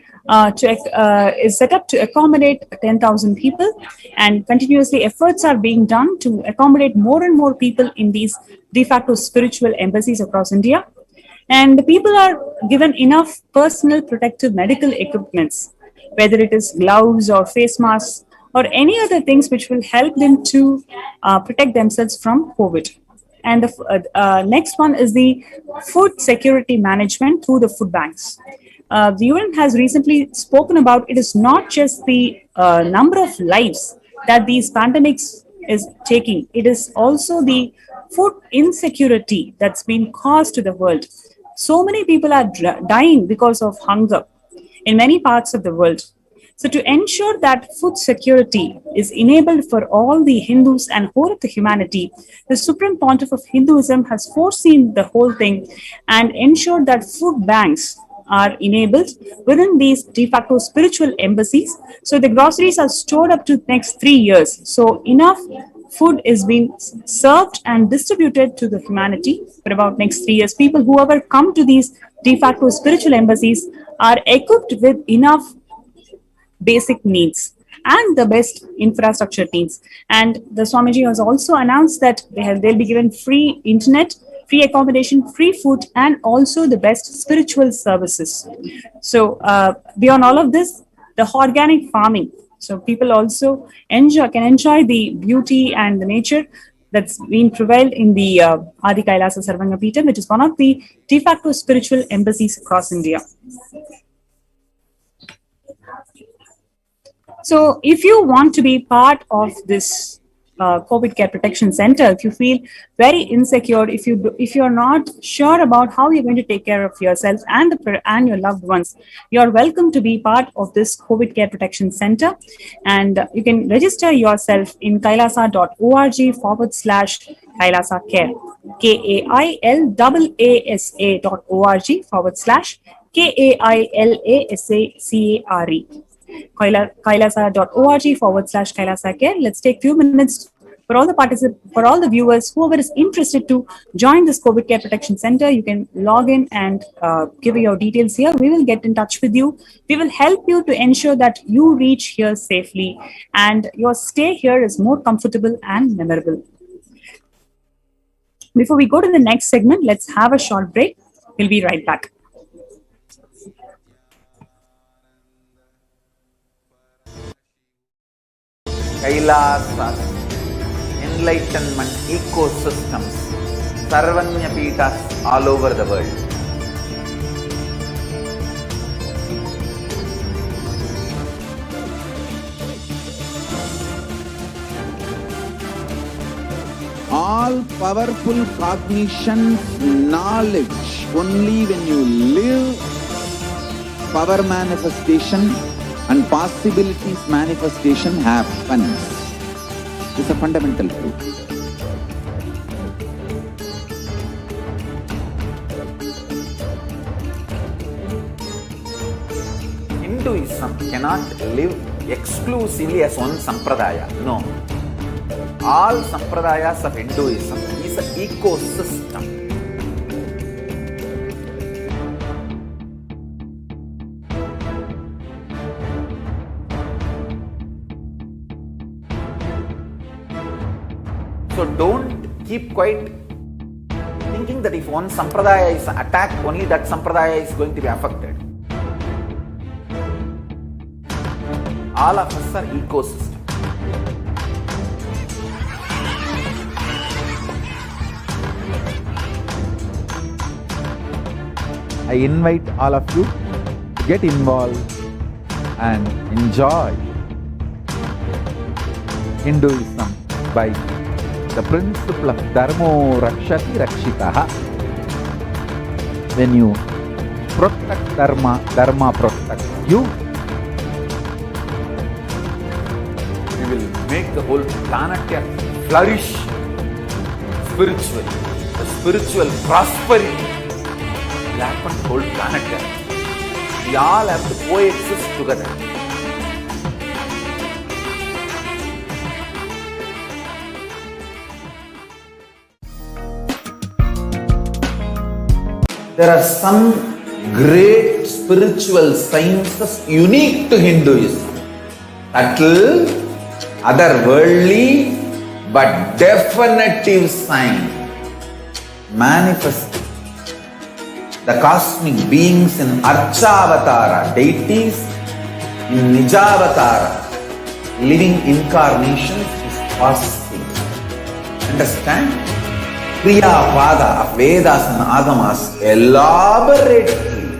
set up to accommodate 10,000 people, and continuously efforts are being done to accommodate more and more people in these de facto spiritual embassies across India. And the people are given enough personal protective medical equipments, whether it is gloves or face masks or any other things which will help them to protect themselves from COVID. And the next one is the food security management through the food banks. The UN has recently spoken about it is not just the number of lives that these pandemics is taking, it is also the food insecurity that's been caused to the world. So many people are dying because of hunger in many parts of the world. So to ensure that food security is enabled for all the Hindus and whole of the humanity, the Supreme Pontiff of Hinduism has foreseen the whole thing and ensured that food banks are enabled within these de facto spiritual embassies. So the groceries are stored up to next 3 years. So enough food is being served and distributed to the humanity for about next 3 years. People, whoever come to these de facto spiritual embassies, are equipped with enough basic needs and the best infrastructure needs. And the Swamiji has also announced that they'll be given free internet, free accommodation, free food, and also the best spiritual services. So beyond all of this, the organic farming. So people also can enjoy the beauty and the nature that's been prevailed in the Adi Kailasa Sarvanga Peetham, which is one of the de facto spiritual embassies across India. So if you want to be part of this COVID Care Protection Center, if you feel very insecure, if you're not sure about how you're going to take care of yourself and your loved ones, you're welcome to be part of this COVID Care Protection Center. And you can register yourself in kailasa.org/Kailasa Care, KAILASA.org/KAILASACARE. Kailasa.org/Kailasa Care. Let's take a few minutes for all the viewers, whoever is interested to join this COVID Care Protection Center. You can log in and give your details here. We will get in touch with you. We will help you to ensure that you reach here safely and your stay here is more comfortable and memorable. Before we go to the next segment, let's have a short break. We'll be right back. Kailasa enlightenment ecosystems, Sarvanya Peethas all over the world. All powerful cognition, knowledge, only when you live, power manifestation and possibilities manifestation happens. It's a fundamental truth. Hinduism cannot live exclusively as one sampradaya. No. All sampradayas of Hinduism is an ecosystem. So don't keep quiet thinking that if one sampradaya is attacked, only that sampradaya is going to be affected. All of us are ecosystem. I invite all of you to get involved and enjoy Hinduism by the principle of Dharmo Rakshati Rakshitaha. When you protect Dharma, Dharma protects you. We will make the whole planet flourish spiritually. The spiritual prosperity will happen to the whole planet. We all have to coexist together. There are some great spiritual sciences unique to Hinduism. Subtle, otherworldly, but definitive sign. Manifesting the cosmic beings in Archavatara, deities in Nijavatara, living incarnations is possible. Understand? Kriya Pada of Vedas and Agamas elaborately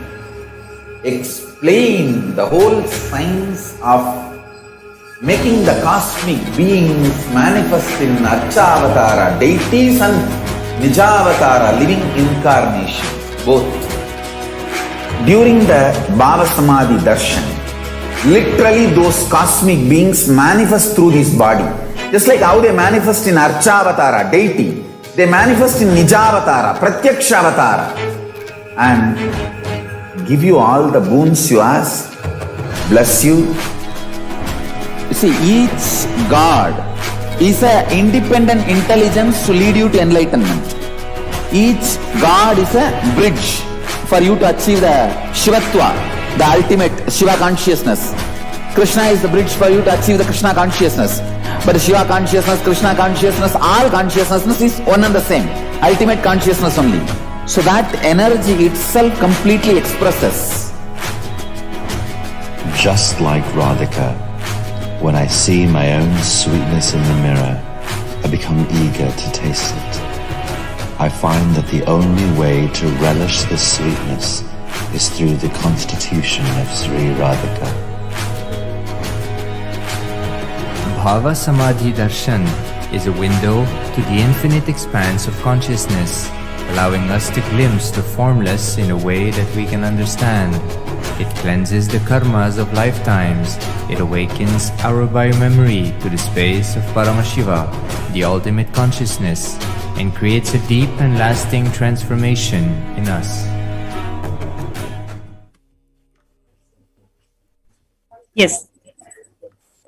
explain the whole science of making the cosmic beings manifest in Archavatara, deities and Nijavatara, living incarnations. Both. During the Bhava Samadhi Darshan, literally those cosmic beings manifest through this body. Just like how they manifest in Archavatara, deity, they manifest in Nijavatara, Pratyakshavatara, and give you all the boons you ask, bless you. You see, each God is an independent intelligence to lead you to enlightenment. Each God is a bridge for you to achieve the Shivatva, the ultimate Shiva consciousness. Krishna is the bridge for you to achieve the Krishna consciousness. But the Shiva consciousness, Krishna consciousness, all consciousness is one and the same. Ultimate consciousness only. So that energy itself completely expresses. Just like Radhika, when I see my own sweetness in the mirror, I become eager to taste it. I find that the only way to relish this sweetness is through the constitution of Sri Radhika. Bhava Samadhi Darshan is a window to the infinite expanse of consciousness, allowing us to glimpse the formless in a way that we can understand. It cleanses the karmas of lifetimes. It awakens our biomemory to the space of Paramashiva, the ultimate consciousness, and creates a deep and lasting transformation in us. Yes.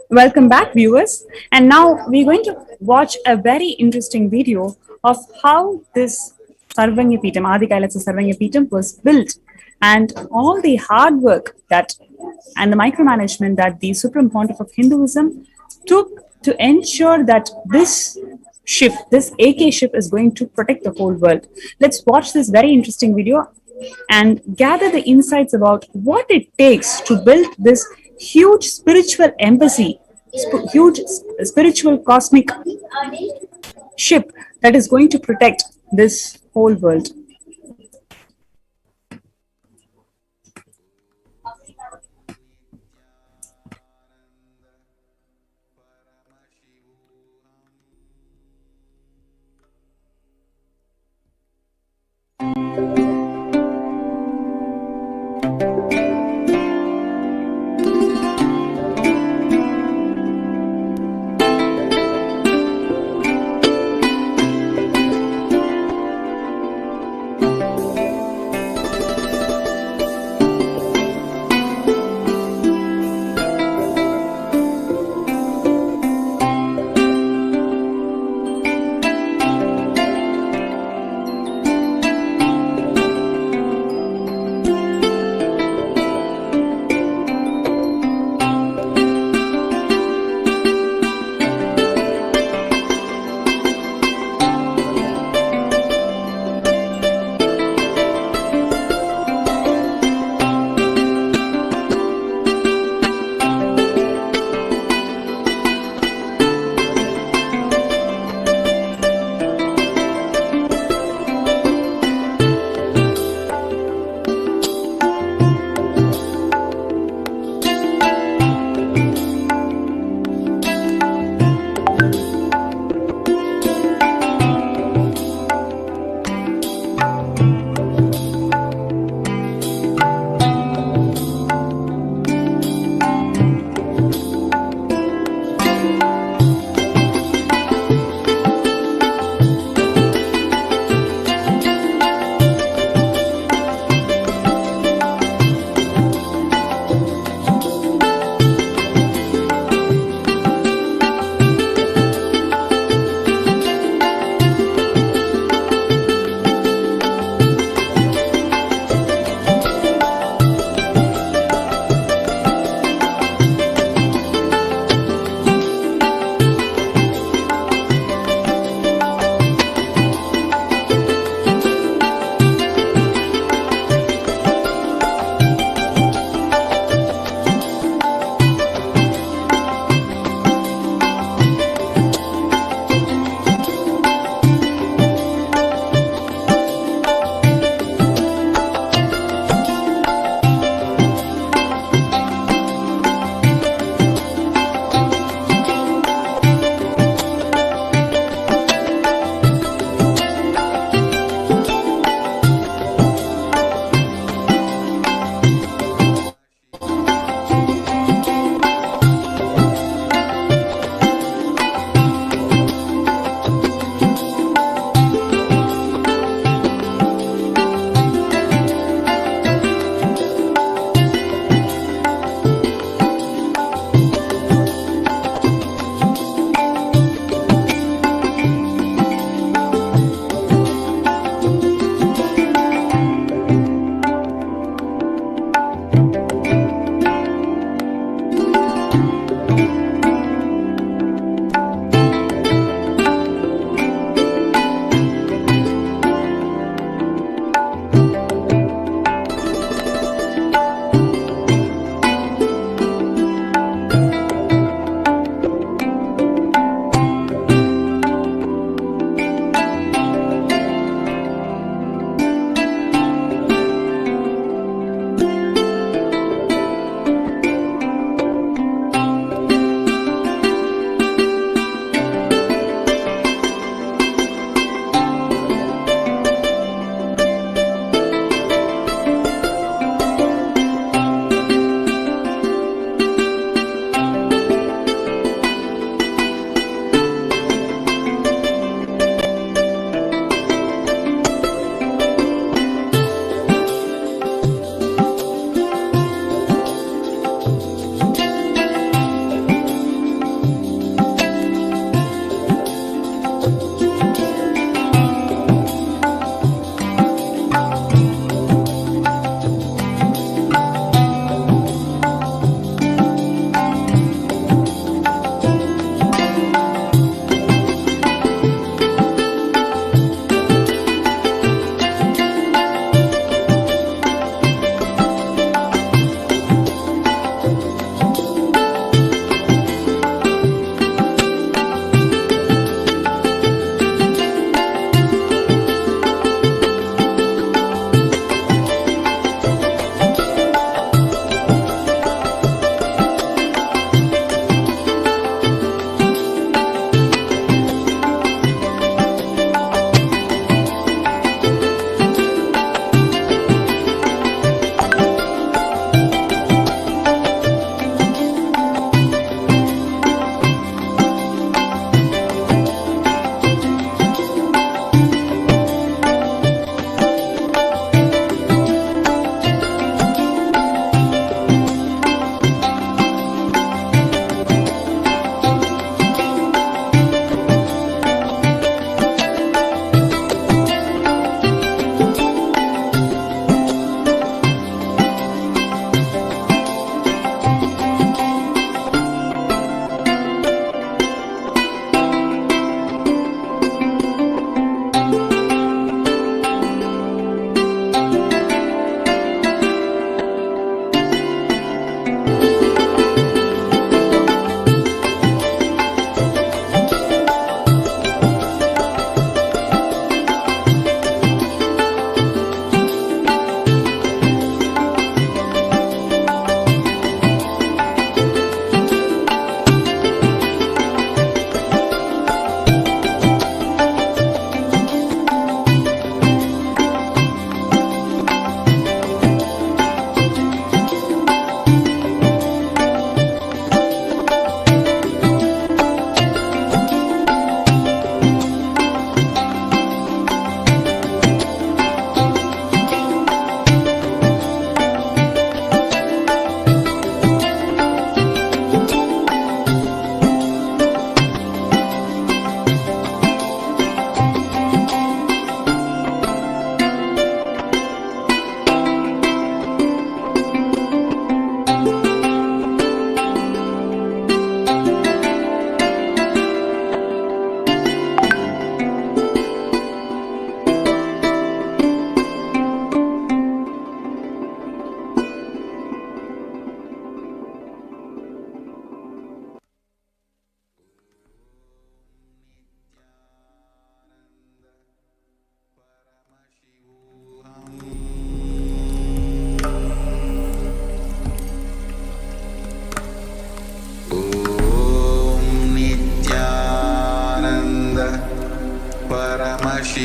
Welcome back, viewers. And now we're going to watch a very interesting video of how this Sarvanya Peetham, Adi Kailasa Sarvanya Peetham was built, and all the hard work that and the micromanagement that the Supreme Pontiff of Hinduism took to ensure that this ship, this AK ship, is going to protect the whole world. Let's watch this very interesting video and gather the insights about what it takes to build this huge spiritual embassy, huge spiritual cosmic ship that is going to protect this whole world.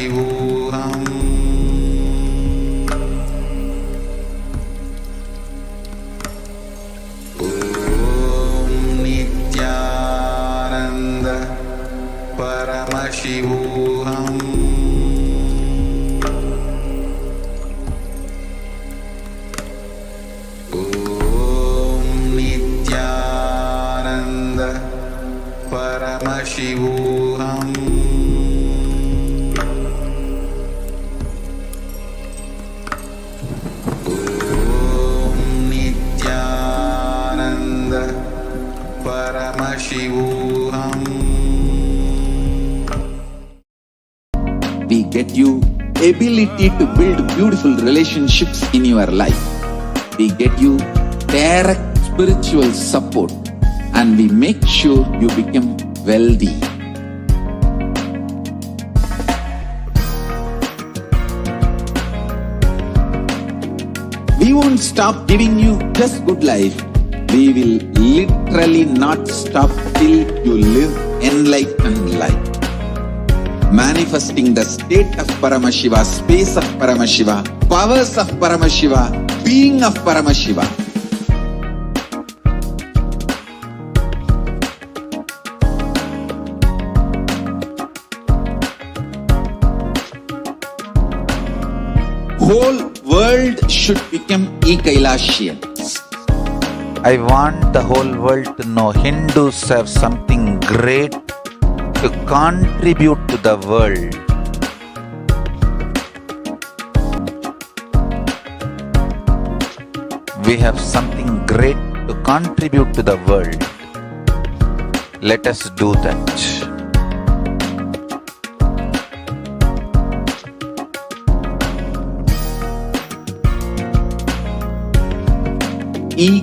Paramashivoham. Om Nithyananda Paramashivoham. Om Nithyananda Paramashivoham. Om Nithyananda Paramashivoham. We get you ability to build beautiful relationships in your life. We get you direct spiritual support, and we make sure you become wealthy. We won't stop giving you just good life. We will literally not stop till you live enlightened life. Manifesting the state of Paramashiva, space of Paramashiva, powers of Paramashiva, being of Paramashiva. Whole world should become Kailasians. I want the whole world to know Hindus have something great to contribute to the world. We have something great to contribute to the world. Let us do that.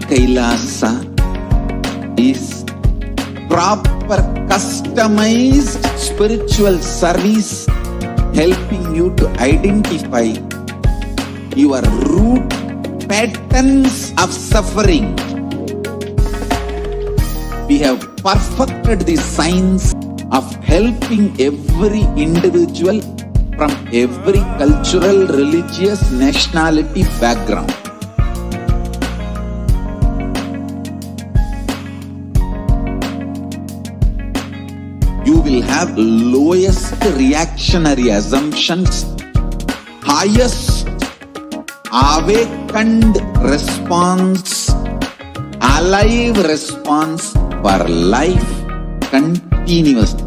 Kailasa is proper customized spiritual service helping you to identify your root patterns of suffering. We have perfected the science of helping every individual from every cultural, religious, nationality background. You will have lowest reactionary assumptions, highest awakened response, alive response for life continuously.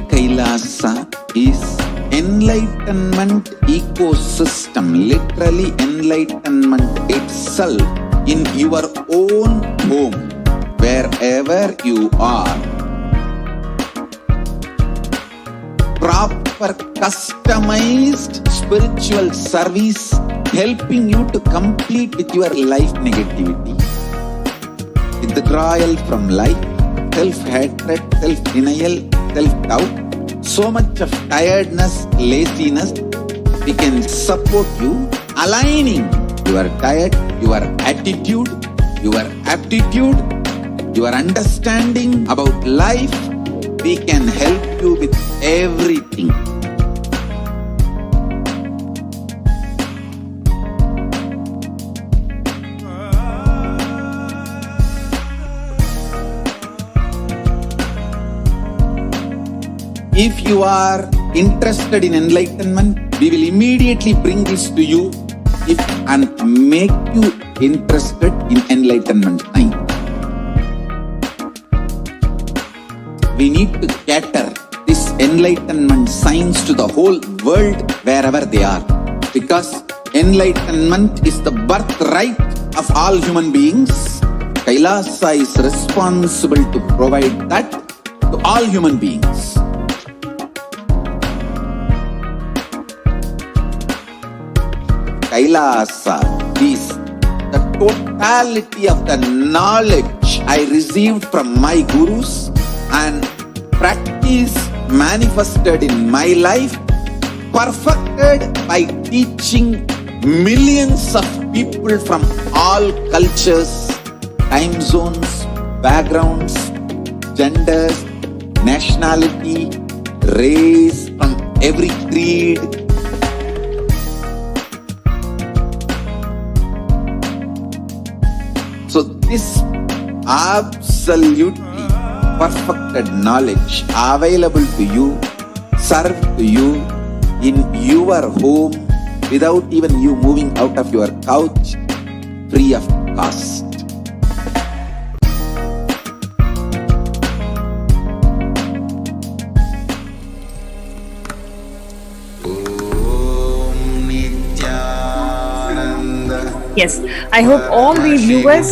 Kailasa is enlightenment ecosystem, literally enlightenment itself in your own home, wherever you are. Proper customized spiritual service helping you to complete with your life negativity, withdrawal from life, self-hatred, self-denial, self-doubt, so much of tiredness, laziness. We can support you aligning your diet, your attitude, your aptitude, your understanding about life. We can help you with everything. If you are interested in enlightenment, we will immediately bring this to you and make you interested in enlightenment time. We need to cater this enlightenment science to the whole world wherever they are, because enlightenment is the birthright of all human beings. Kailasa is responsible to provide that to all human beings. Kailasa is the totality of the knowledge I received from my gurus and practice manifested in my life, perfected by teaching millions of people from all cultures, time zones, backgrounds, genders, nationality, race, from every creed. So this absolutely perfected knowledge available to you, served to you in your home without even you moving out of your couch, free of cost. Yes, I hope all the viewers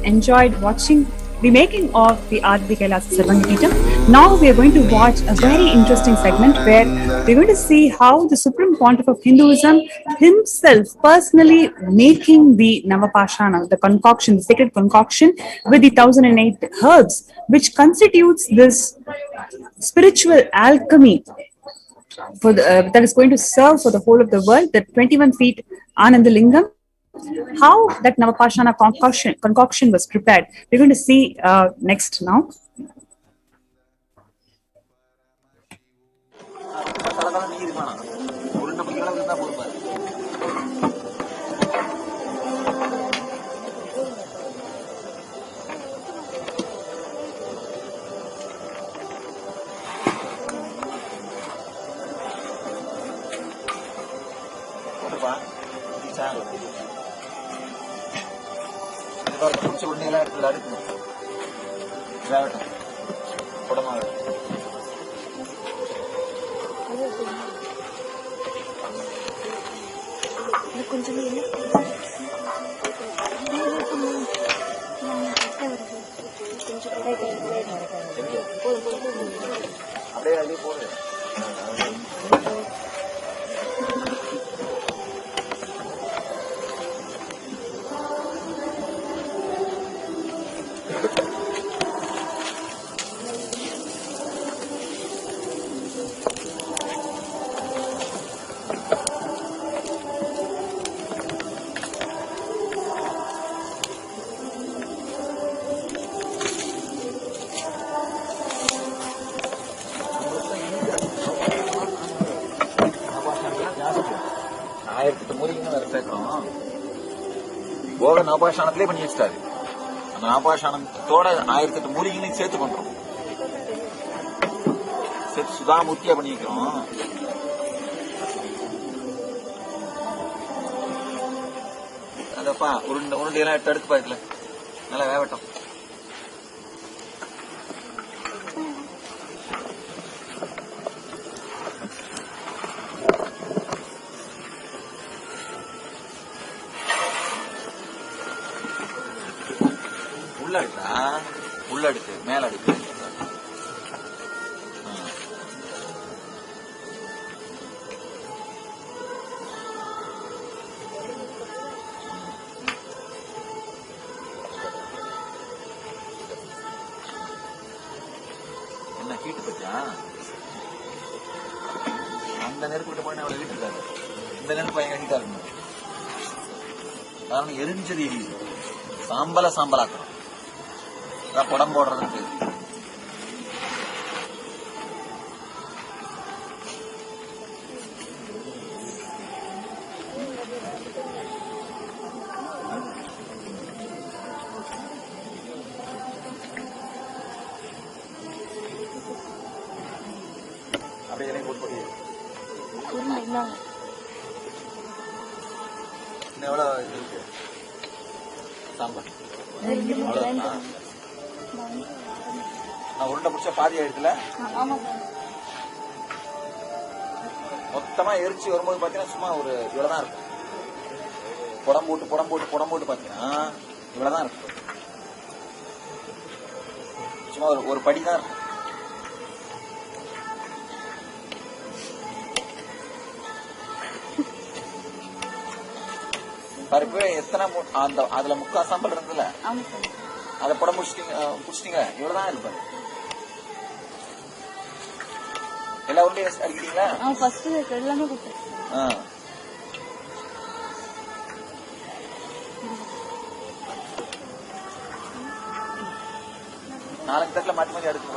enjoyed watching the making of the Adi Kailasa Sarvangapeetham. Now we are going to watch a very interesting segment where we're going to see how the Supreme Pontiff of Hinduism himself personally making the Navapashana, the concoction, the sacred concoction with the 1008 herbs, which constitutes this spiritual alchemy for that is going to serve for the whole of the world, the 21 feet Ananda Lingam. How that Navapashana concoction was prepared, we're going to see next now. போக நவபாஷாணத்திலே பண்ணி வச்சிட்டாரு. அந்த நவபாஷாணத்தோட 1008 மூலிகைகளையும் சேர்த்து பண்றோம். சேர்த்து சுதாமூர்த்தியா பண்ணி வைக்கிறோம். அதப்பா உருண்டையெல்லாம் எடுத்து பாக்கல, நல்லா வேவட்டும். உள்ள அடுக்கு மேல அடுக்கு என்ன ஹீட்டு பச்சா? அந்த நெருப்பு கிட்ட போய் அவளை வீட்டுக்காரு. இந்த நெருப்பு எங்க ஹீட்டா இருக்கணும். காரணம் எரிஞ்சது எரியுது. சாம்பலாக்கணும். படம் போடுறதுக்கு அப்படியே போட்டு எவ்வளவு இருக்கு சாம்பார் நான் உருண்டை பிடிச்ச பாதி ஆயிடுதுல, மொத்தமா எரிச்சு வரும்போது பாத்தீங்கன்னா சும்மா ஒரு இவ்வளவுதான் இருக்கும். புடம் போட்டு பாத்தீங்கன்னா இவ்வளவுதான் இருக்கும். சும்மா ஒரு படிதான் இருக்கும். பருப்பு எத்தனை அதுல முக்கா சாம்பல் இருந்ததுல அதை புடம் புடிச்சிட்டீங்க. இவ்வளவுதான் இருப்பாரு. எல்லா உருண்டையும் அடிக்கிறீங்களா? எல்லாமே 4 தட்டில் மாற்றி மாற்றி அடுத்து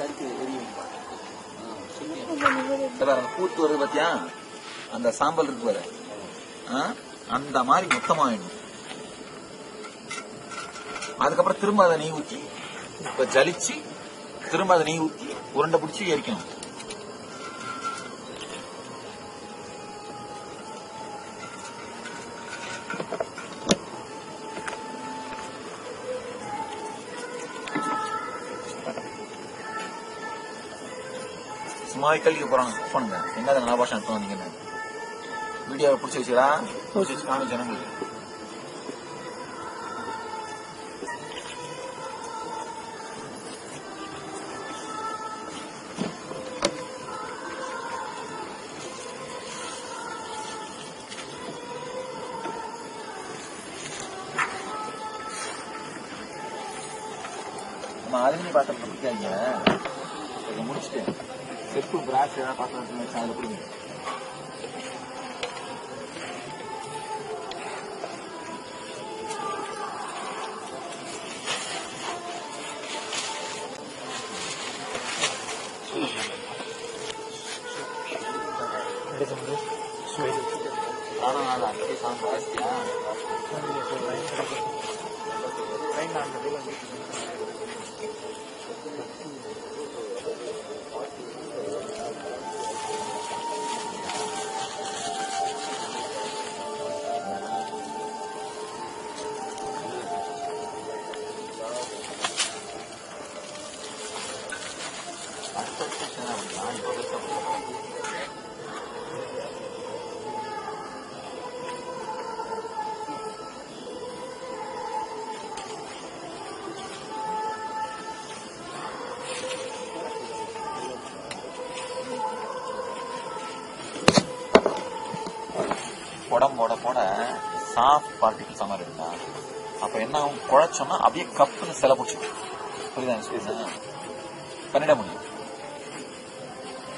அடிக்க எரியும். பூத்து வருது பாத்தியா, அந்த சாம்பல் இருக்கு பாரு, அந்த மாதிரி மொத்தமாயிடும். அதுக்கப்புறம் திரும்ப அதை நெய் ஊற்றி இப்ப ஜலிச்சு திரும்ப அதை நெய் ஊற்றி உருண்டை பிடிச்சி எரிக்கணும். சும்மாவே கல்விக்க போறாங்க பண்ணுங்க. என்ன நலபாஷம் எடுத்து வந்தீங்கன்னு வீடியோவை பிடிச்சி வச்சுடா, பிடிச்சி வச்சு காமி ஜனங்களுக்கு. நம்ம அலுமினி பாத்திரம் பிடிக்காங்க, முடிச்சுட்டு செப்பு பிராஷ் ஏதாவது பாத்திரம் வச்சு அதில் பிடிங்க. அங்கே சாப்பிட்டு ஜாஸ்தியா உடம்போட போட சாஃப்ட் பார்ட்டிகிள்ஸ் மாதிரி இருக்கா, அப்ப என்ன ஆகும், குழைச்சோம்னா அப்படியே கப்புன்னு சில பிடிச்சிடும். புரியுதா? பண்ணிட முடியும்.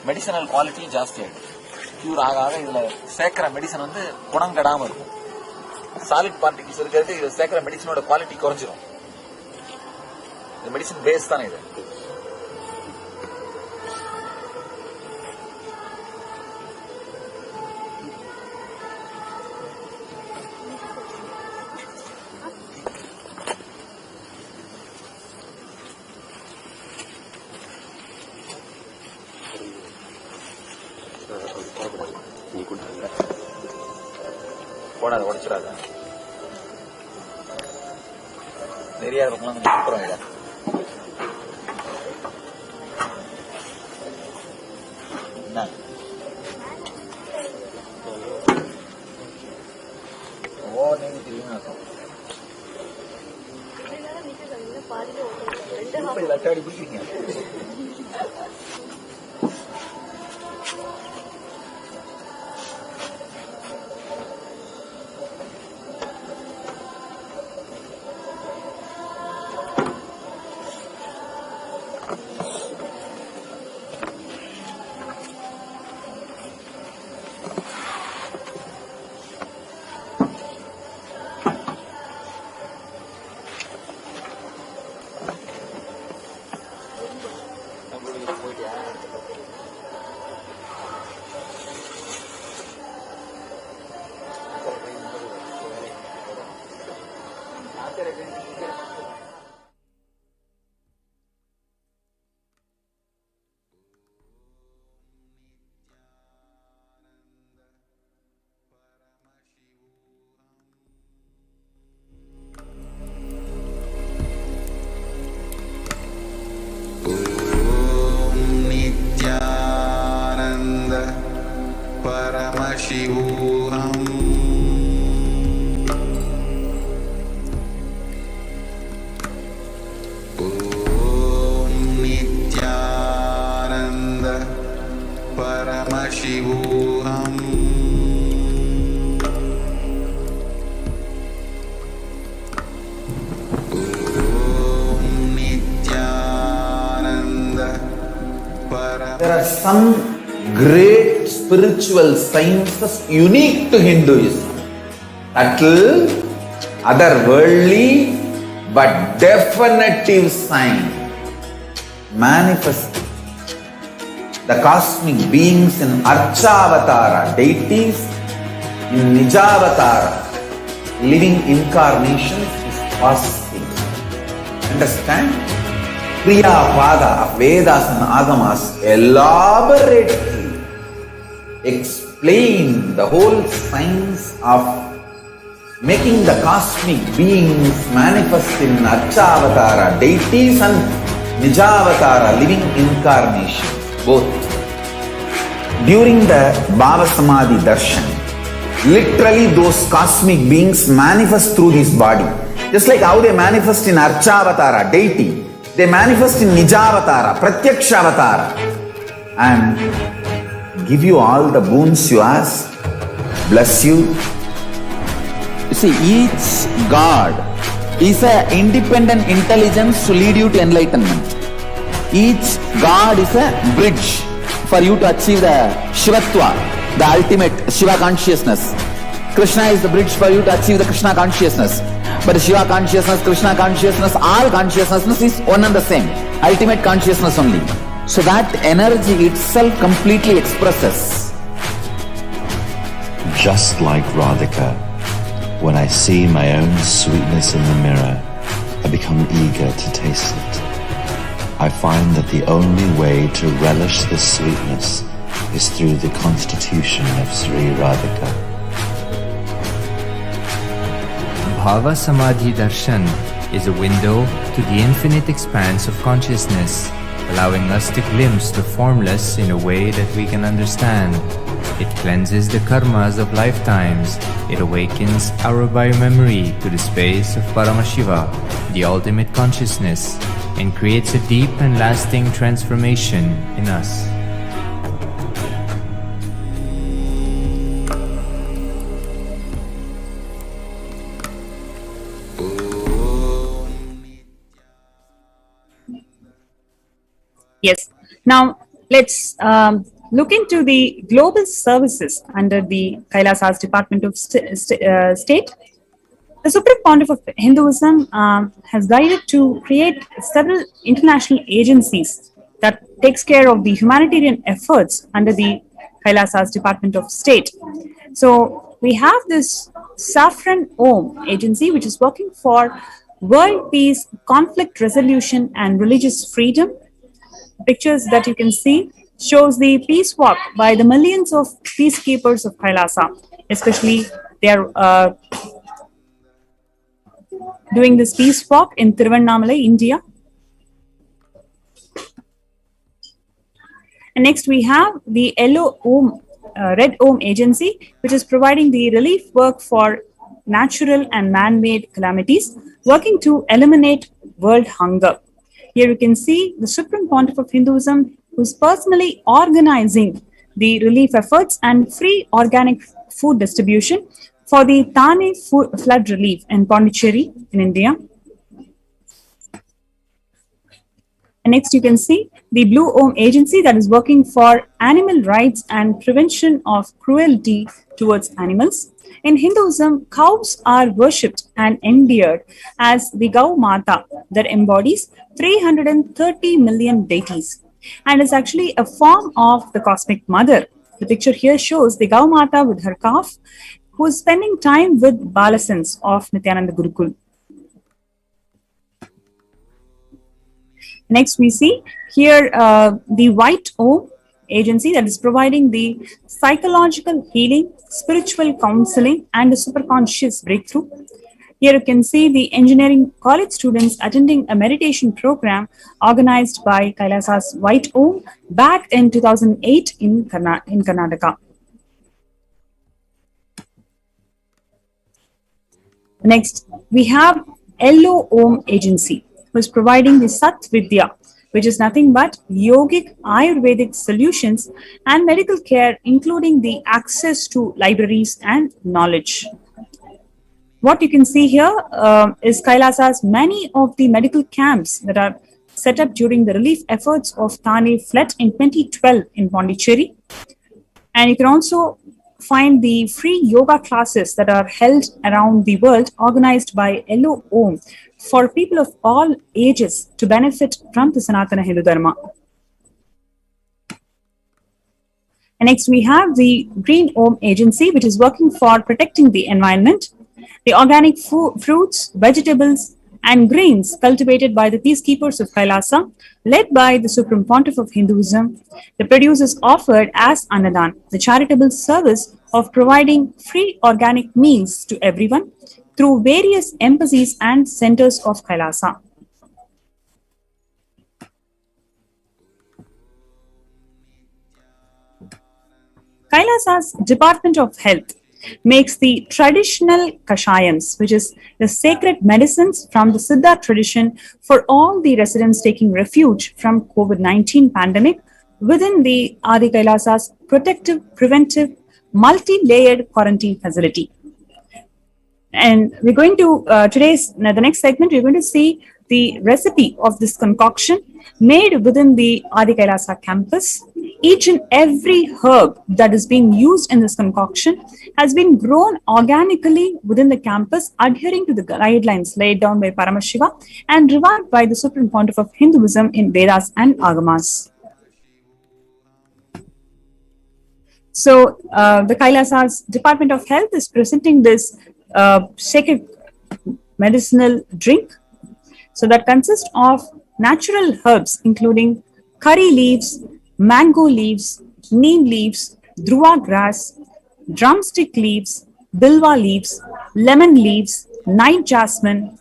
மெடிசனல் குவாலிட்டி ஜாஸ்தி ஆகிடும். கியூர் ஆக ஆக இதுல சேர்க்கிற மெடிசன் வந்து குணம் கெடாம இருக்கும். சாலிட் பார்ட்டிகிள்ஸ் இருக்கிறது இதுல சேர்க்கிற மெடிசனோட குவாலிட்டி குறைஞ்சிரும். இது மெடிசன் பேஸ் தானே இது. போடாத, உடைச்சிடாத. நிறைய பக்கம் அப்புறம் இட என்ன நீங்க தெரியும் லட்டாடி பிடிக்கிறீங்க. Paramashivoham. Om Nithyananda Paramashivoham. Om There are some great spiritual sciences unique to Hinduism. Subtle, otherworldly, but definitive sign. Manifest the cosmic beings in Archavatara, deities in Nijavatara, living incarnations is possible. Understand? Kriya Pada of Vedas and Agamas elaborately explain the whole science of making the cosmic beings manifest in Archavatara, deities and Nijavatara, living incarnations, both. During the Bhava Samadhi Darshan, literally those cosmic beings manifest through this body. Just like how they manifest in Archavatara, deity, they manifest in Nijavatara, Pratyakshavatara, and give you all the boons you ask, bless you. You see, each God is an independent intelligence to lead you to enlightenment. Each God is a bridge for you to achieve the Shivatva, the ultimate Shiva consciousness. Krishna is the bridge for you to achieve the Krishna consciousness. But the Shiva consciousness, Krishna consciousness, all consciousness is one and the same. Ultimate consciousness only. So that energy itself completely expresses. Just like Radhika, when I see my own sweetness in the mirror, I become eager to taste it. I find that the only way to relish this sweetness is through the constitution of Sri Radhika. Bhava Samadhi Darshan is a window to the infinite expanse of consciousness, allowing us to glimpse the formless in a way that we can understand. It cleanses the karmas of lifetimes. It awakens our biomemory to the space of Paramashiva, the ultimate consciousness, and creates a deep and lasting transformation in us. Yes. Now, let's look into the global services under the Kailasa's Department of State. The Supreme Pontiff of Hinduism has guided to create several international agencies that takes care of the humanitarian efforts under the Kailasa's Department of State. So we have this Saffron Om agency, which is working for world peace, conflict resolution, and religious freedom. Pictures that you can see shows the peace walk by the millions of peacekeepers of Kailasa, especially they are doing this peace walk in Tiruvannamalai, India. And next we have the Yellow Om, Red Om agency, which is providing the relief work for natural and man-made calamities, working to eliminate world hunger. Here you can see the Supreme Pontiff of Hinduism, who is personally organizing the relief efforts and free organic food distribution for the Thane flood relief in Pondicherry in India. And next you can see the Blue Om agency that is working for animal rights and prevention of cruelty towards animals. In Hinduism, cows are worshipped and endeared as the Gau Mata that embodies 330 million deities and is actually a form of the cosmic mother. The picture here shows the Gau Mata with her calf, who is spending time with Balasans of Nithyananda Gurukul. Next we see here the White Om agency that is providing the psychological healing, spiritual counseling, and the superconscious breakthrough. Here you can see the engineering college students attending a meditation program organized by Kailasa's White Om back in 2008 in Karnataka. Next, we have Yellow Om agency, who is providing the Sat Vidya, which is nothing but yogic Ayurvedic solutions and medical care, including the access to libraries and knowledge. What you can see here is Kailasa's many of the medical camps that are set up during the relief efforts of Thane flood in 2012 in Pondicherry. And you can also find the free yoga classes that are held around the world organized by LOOM for people of all ages to benefit from the Sanatana Hindu Dharma. And next we have the Green Om Agency, which is working for protecting the environment. The organic fruits, vegetables, and grains cultivated by the peacekeepers of Kailasa, led by the Supreme Pontiff of Hinduism, the produce is offered as Annadan, the charitable service of providing free organic meals to everyone through various embassies and centers of Kailasa. Kailasa's Department of Health makes the traditional kashayams, which is the sacred medicines from the Siddha tradition for all the residents taking refuge from COVID-19 pandemic within the Adi Kailasa's protective, preventive, multi-layered quarantine facility. And we're going to, the next segment, we're going to see the recipe of this concoction made within the Adi Kailasa campus. Each and every herb that is being used in this concoction has been grown organically within the campus, adhering to the guidelines laid down by Paramashiva and revived by the Supreme Pontiff of Hinduism in Vedas and Agamas. So, the Kailasa's Department of Health is presenting this sacred medicinal drink. So, that consists of natural herbs, including curry leaves, mango leaves, neem leaves, dhruva grass, drumstick leaves, bilva leaves, lemon leaves, night jasmine,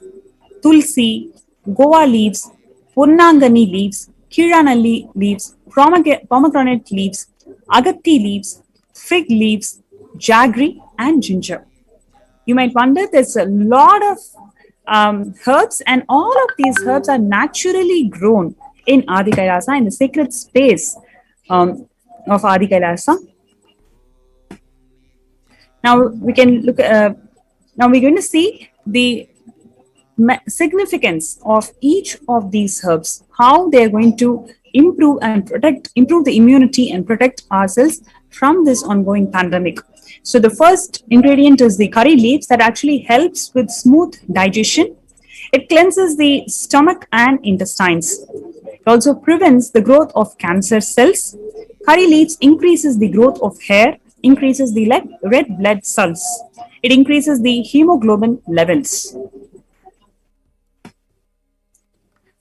tulsi, goa leaves, purnangani leaves, kiranalli leaves, pomegranate leaves, agatti leaves, fig leaves, jaggery, and ginger. You might wonder, there's a lot of herbs, and all of these herbs are naturally grown in Adi Kailasa, in the sacred space of Adi Kailasa. Now we can look. Now we're going to see the significance of each of these herbs, how they are going to improve the immunity and protect ourselves from this ongoing pandemic. So the first ingredient is the curry leaves that actually helps with smooth digestion. It cleanses the stomach and intestines. It also prevents the growth of cancer cells. Curry leaves increases the growth of hair, increases the red blood cells. It increases the hemoglobin levels.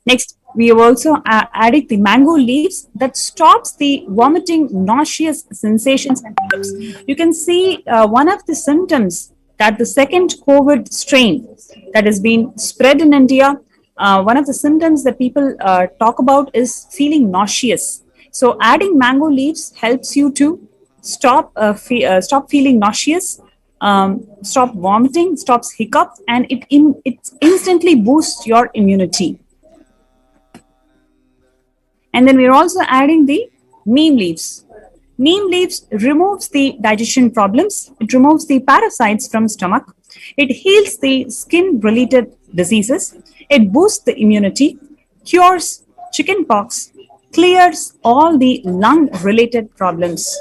Next, we have also added the mango leaves that stops the vomiting, nauseous sensations and hiccups. You can see one of the symptoms that the second COVID strain that has been spread in India, one of the symptoms that people talk about is feeling nauseous. So adding mango leaves helps you to stop feeling nauseous, stop vomiting, stops hiccup, and it instantly boosts your immunity. And then we're also adding the neem leaves. Neem leaves removes the digestion problems. It removes the parasites from stomach. It heals the skin-related diseases. It boosts the immunity, cures chickenpox, clears all the lung-related problems.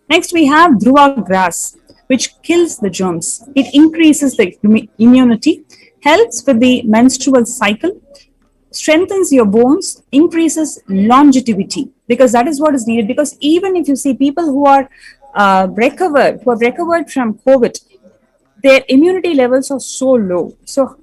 Next, we have dhruva grass, which kills the germs. It increases the immunity, helps with the menstrual cycle, strengthens your bones, increases longevity, because that is what is needed. Because even if you see people who are recovered from COVID, their immunity levels are so low. So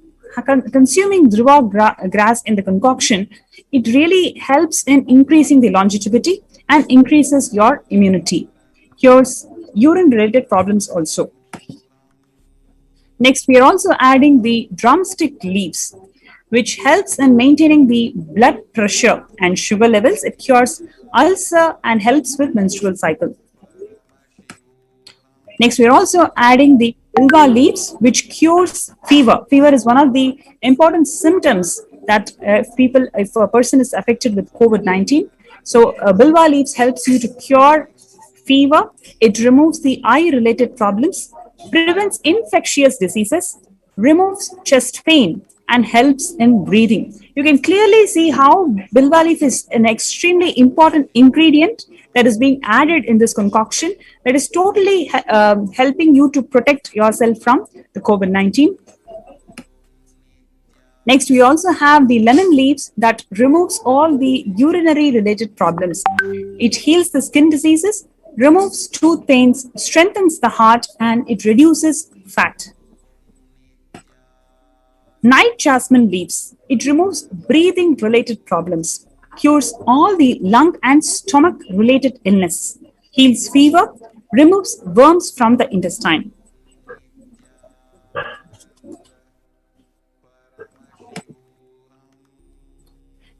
consuming dhruva grass in the concoction, it really helps in increasing the longevity and increases your immunity, cures urine-related problems also. Next, we are also adding the drumstick leaves, which helps in maintaining the blood pressure and sugar levels. It cures ulcer and helps with menstrual cycle. Next, we are also adding the bilva leaves, which cures fever. Fever is one of the important symptoms that if a person is affected with COVID-19. So bilva leaves helps you to cure fever. It removes the eye-related problems, prevents infectious diseases, removes chest pain, and helps in breathing. You can clearly see how bilva leaf is an extremely important ingredient that is being added in this concoction that is totally helping you to protect yourself from the COVID-19. Next, we also have the lemon leaves that removes all the urinary related problems. It heals the skin diseases, removes tooth pains, strengthens the heart, and it reduces fat. Night jasmine leaves. It removes breathing related problems, cures all the lung and stomach related illness, heals fever, removes worms from the intestine.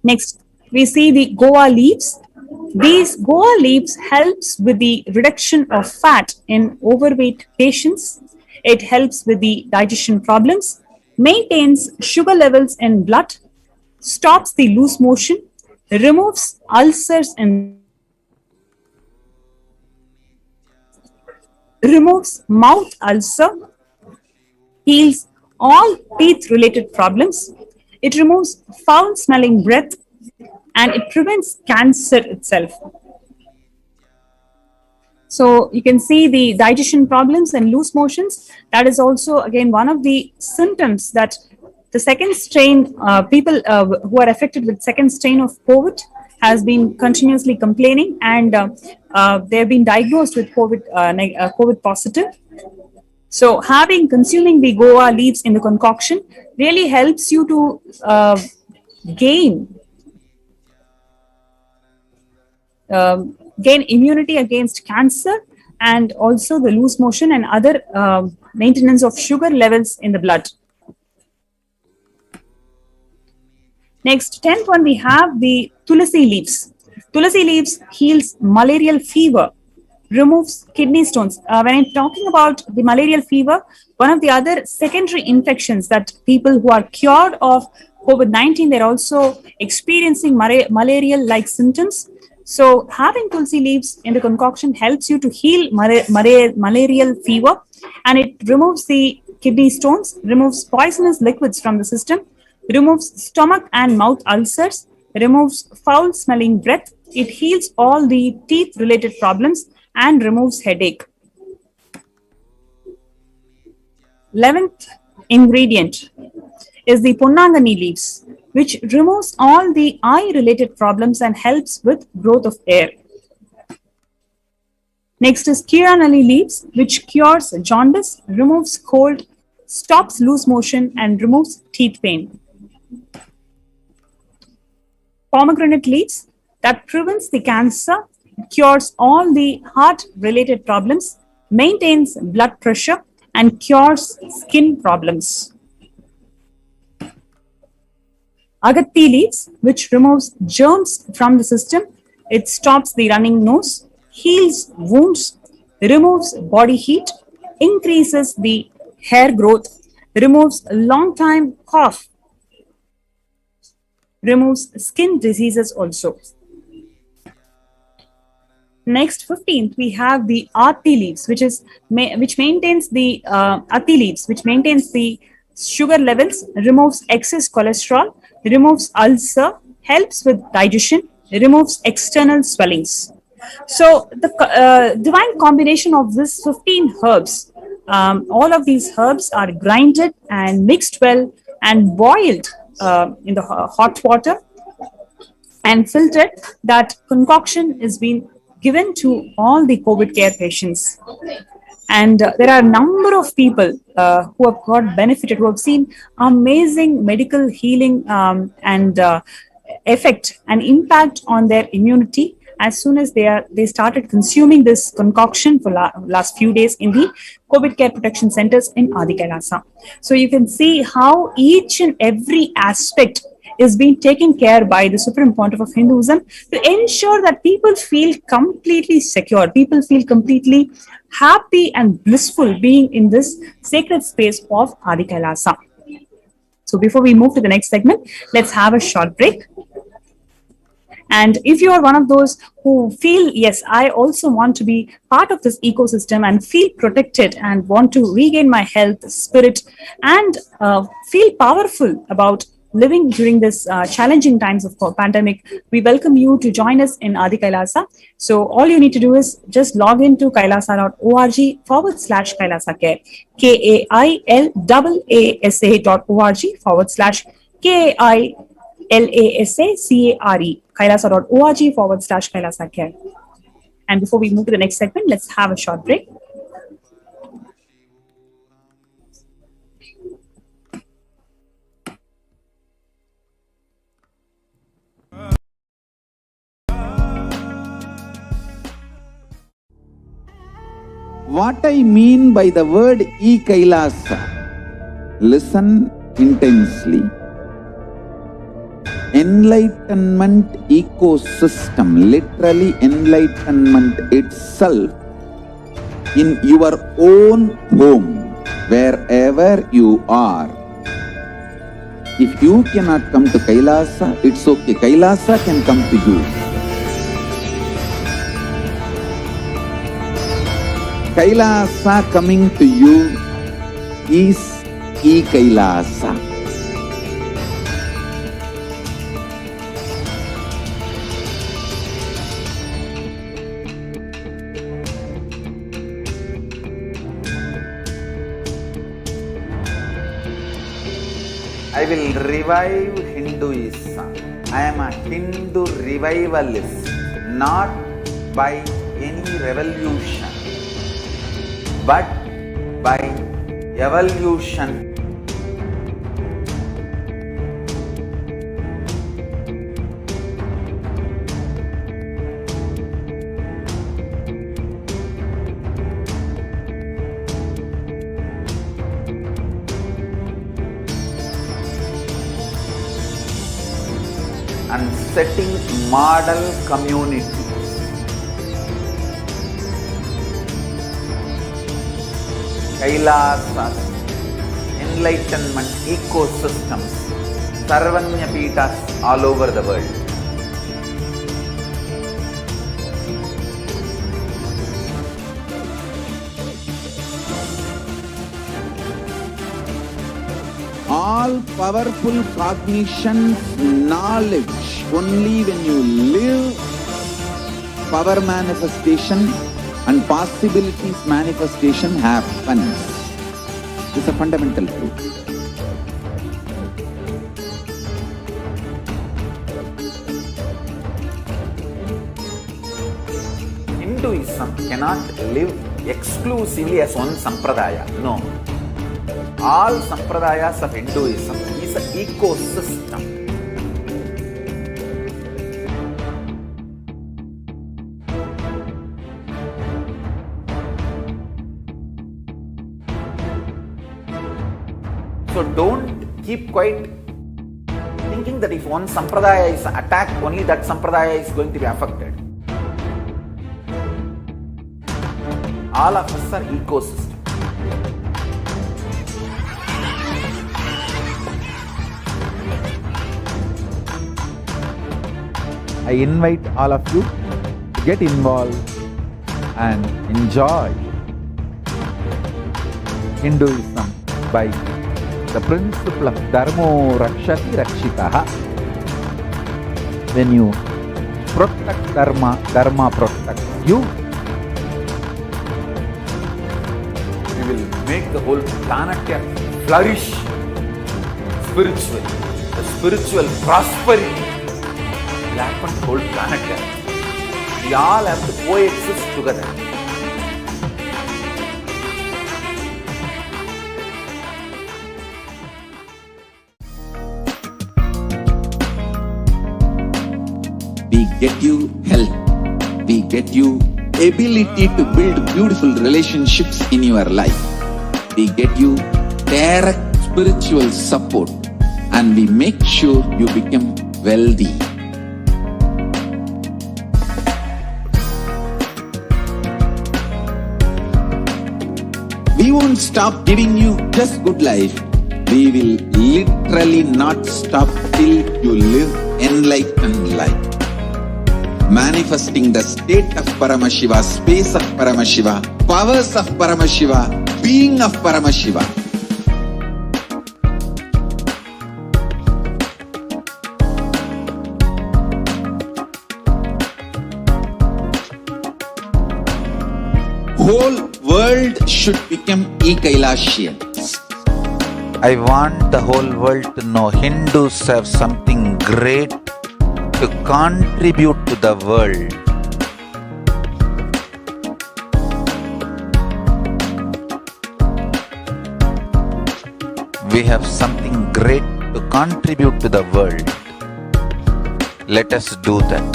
Next, we see the Goa leaves. These Goa leaves helps with the reduction of fat in overweight patients. It helps with the digestion problems, maintains sugar levels in blood, stops the loose motion, removes ulcers and removes mouth ulcer, heals all teeth related problems. It removes foul smelling breath and it prevents cancer itself. So you can see the digestion problems and loose motions. That is also again one of the symptoms that the second strain, people who are affected with second strain of COVID has been continuously complaining, and they have been diagnosed with COVID positive. So consuming the Goa leaves in the concoction really helps you to gain immunity against cancer and also the loose motion and other maintenance of sugar levels in the blood. Next, 10th one, we have the tulsi leaves. Tulsi leaves heals malarial fever, removes kidney stones. When I'm talking about the malarial fever, one of the other secondary infections that people who are cured of COVID-19, they're also experiencing malarial-like symptoms. So having tulsi leaves in the concoction helps you to heal malarial fever, and it removes the kidney stones, removes poisonous liquids from the system, removes stomach and mouth ulcers, removes foul smelling breath. It heals all the teeth related problems and removes headache. 11th ingredient is the Ponnangani leaves, which removes all the eye related problems and helps with growth of hair. Next is Kiranali leaves, which cures jaundice, removes cold, stops loose motion and removes teeth pain. Pomegranate leaves that prevents the cancer, cures all the heart related problems, maintains blood pressure and cures skin problems. Agatti leaves, which removes germs from the system. It stops the running nose, heals wounds, removes body heat, increases the hair growth, removes long time cough, removes skin diseases also. Next, 15th, we have the Ati leaves, which maintains the Ati leaves, which maintains the sugar levels, removes excess cholesterol, removes ulcer, helps with digestion, removes external swellings. So the divine combination of these 15 herbs, all of these herbs are grinded and mixed well and boiled in the hot water and filtered. That concoction is being given to all the COVID care patients. And there are a number of people who have got benefited, who have seen amazing medical healing and effect and impact on their immunity as soon as they started consuming this concoction for last few days in the COVID care protection centers in Adi Kailasa. So you can see how each and every aspect is being taken care by the Supreme Pontiff of Hinduism to ensure that people feel completely secure, people feel completely happy and blissful being in this sacred space of Adi Kailasa. So before we move to the next segment, let's have a short break. And if you are one of those who feel, yes, I also want to be part of this ecosystem and feel protected and want to regain my health, spirit, and feel powerful about living during this challenging times of pandemic, we welcome you to join us in Adi Kailasa. So all you need to do is just log into kailasa.org/Kailasa Care, KAILASA.org/KAILASACARE, kailasa.org/Kailasa Care. And before we move to the next segment, let's have a short break. What I mean by the word Kailasa, listen intensely. Enlightenment ecosystem, literally enlightenment itself, in your own home, wherever you are. If you cannot come to Kailasa, it's okay. Kailasa can come to you. Kailasa coming to you is Kailasa. I will revive Hinduism. I am a Hindu revivalist, not by any revolution, but by evolution. And setting model community. Kailasas, enlightenment ecosystems, Sarvanya Peethas all over the world. All powerful cognition, knowledge, only when you live, power manifestation and possibilities manifestation happens. It's a fundamental truth. Hinduism cannot live exclusively as one sampradaya. No. All sampradayas of Hinduism is an ecosystem. So don't keep quiet thinking that if one sampradaya is attacked, only that sampradaya is going to be affected. All of us are ecosystem. I invite all of you to get involved and enjoy Hinduism by the principle of Dharmo Rakshati Rakshitaha. When you protect Dharma, Dharma protects you. We will make the whole planet flourish spiritually. The spiritual prosperity will happen to the whole planet Earth. We all have to coexist together. We get you health. We get you ability to build beautiful relationships in your life. We get you direct spiritual support, and we make sure you become wealthy. We won't stop giving you just good life. We will literally not stop till you live enlightened life. manifesting the state of Paramashiva, space of Paramashiva, powers of Paramashiva, being of Paramashiva. Whole world should become Kailasians. I want the whole world to know Hindus have something great to contribute to the world. We have something great to contribute to the world. Let us do that.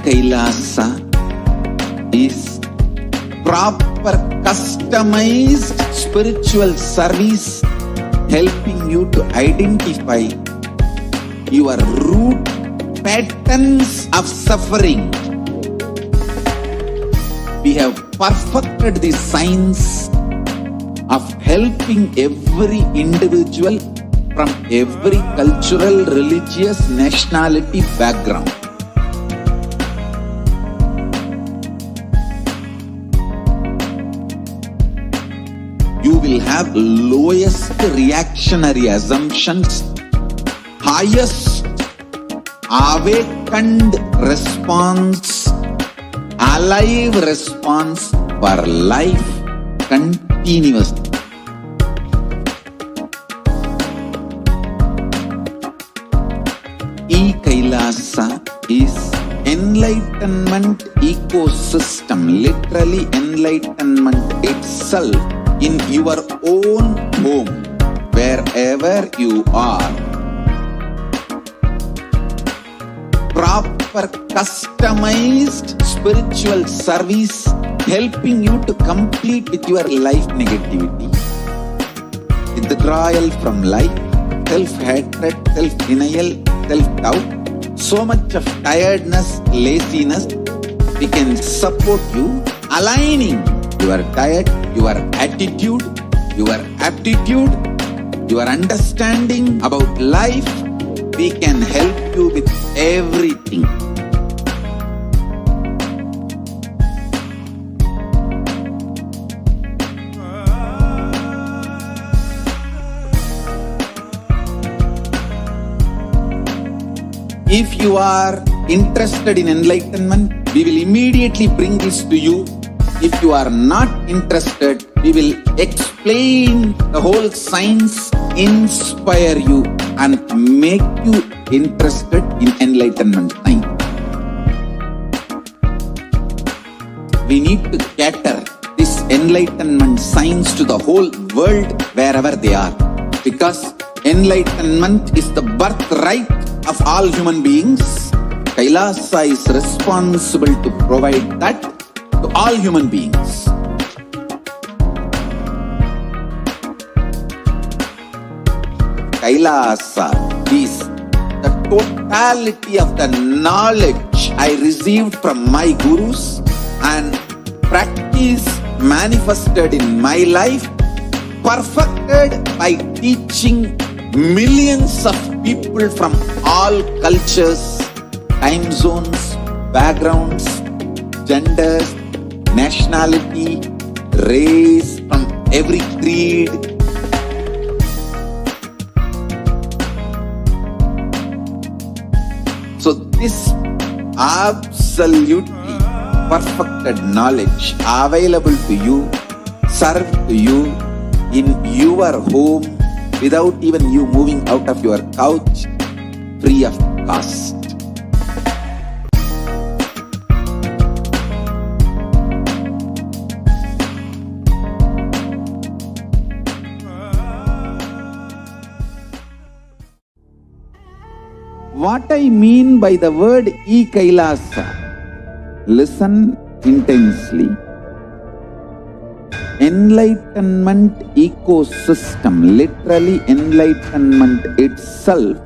Kailasa is proper customized spiritual service helping you to identify your root patterns of suffering. We have perfected the science of helping every individual from every cultural, religious, nationality background. You will have lowest reactionary assumptions, highest awakened response, alive response for life continuously. Kailasa is enlightenment ecosystem, literally enlightenment itself in your own home, wherever you are. Proper customized spiritual service helping you to complete with your life negativity, withdrawal from life, self-hatred, self-denial, self-doubt, so much of tiredness, laziness. We can support you aligning your diet, your attitude, your aptitude, your understanding about life. We can help you with everything. If you are interested in enlightenment, we will immediately bring this to you. If you are not interested, we will explain the whole science, inspire you and make you interested in enlightenment science. We need to cater this enlightenment science to the whole world wherever they are, because enlightenment is the birthright of all human beings. Kailasa is responsible to provide that to all human beings. Kailasa is the totality of the knowledge I received from my gurus and practice manifested in my life, perfected by teaching millions of people from all cultures, time zones, backgrounds, genders, nationality, race, from every creed. So this absolutely perfected knowledge available to you, served to you in your home without even you moving out of your couch, free of cost. What I mean by the word Kailasa, listen intensely. Enlightenment ecosystem, literally enlightenment itself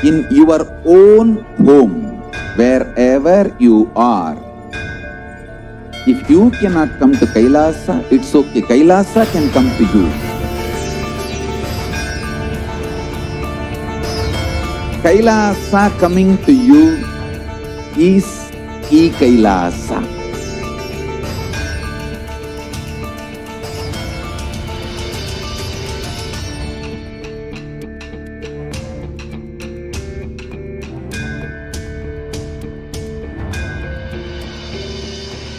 in your own home, wherever you are. If you cannot come to Kailasa, it's okay. Kailasa can come to you. Kailasa coming to you is E-Kailasa.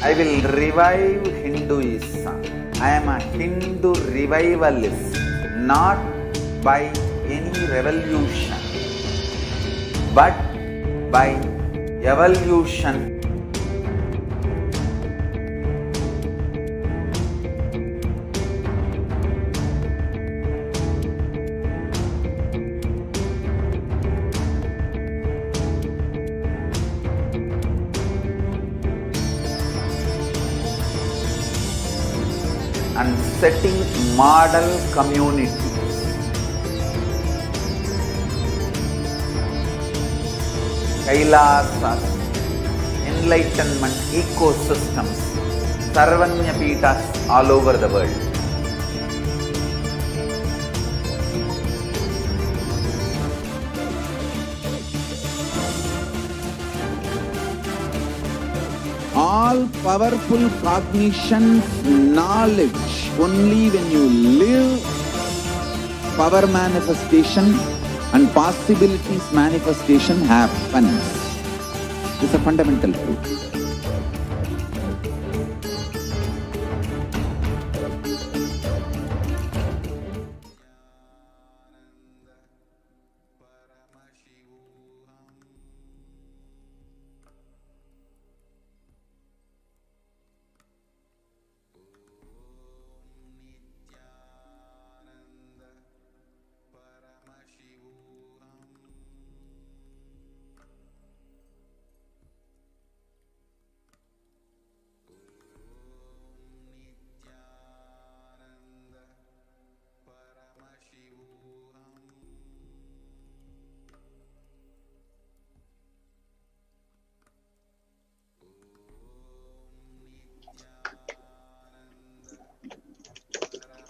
I will revive Hinduism. I am a Hindu revivalist, not by any revolution, but by evolution. And setting model community. Kailasa, enlightenment ecosystems, Sarvanya Peethas all over the world. All powerful cognition, knowledge, only when you live, power manifestation and possibilities manifestation happens. It's a fundamental truth.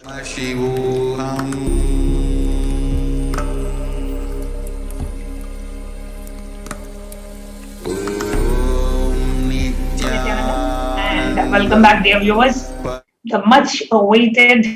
Paramashivoham. And welcome back, dear viewers. The much awaited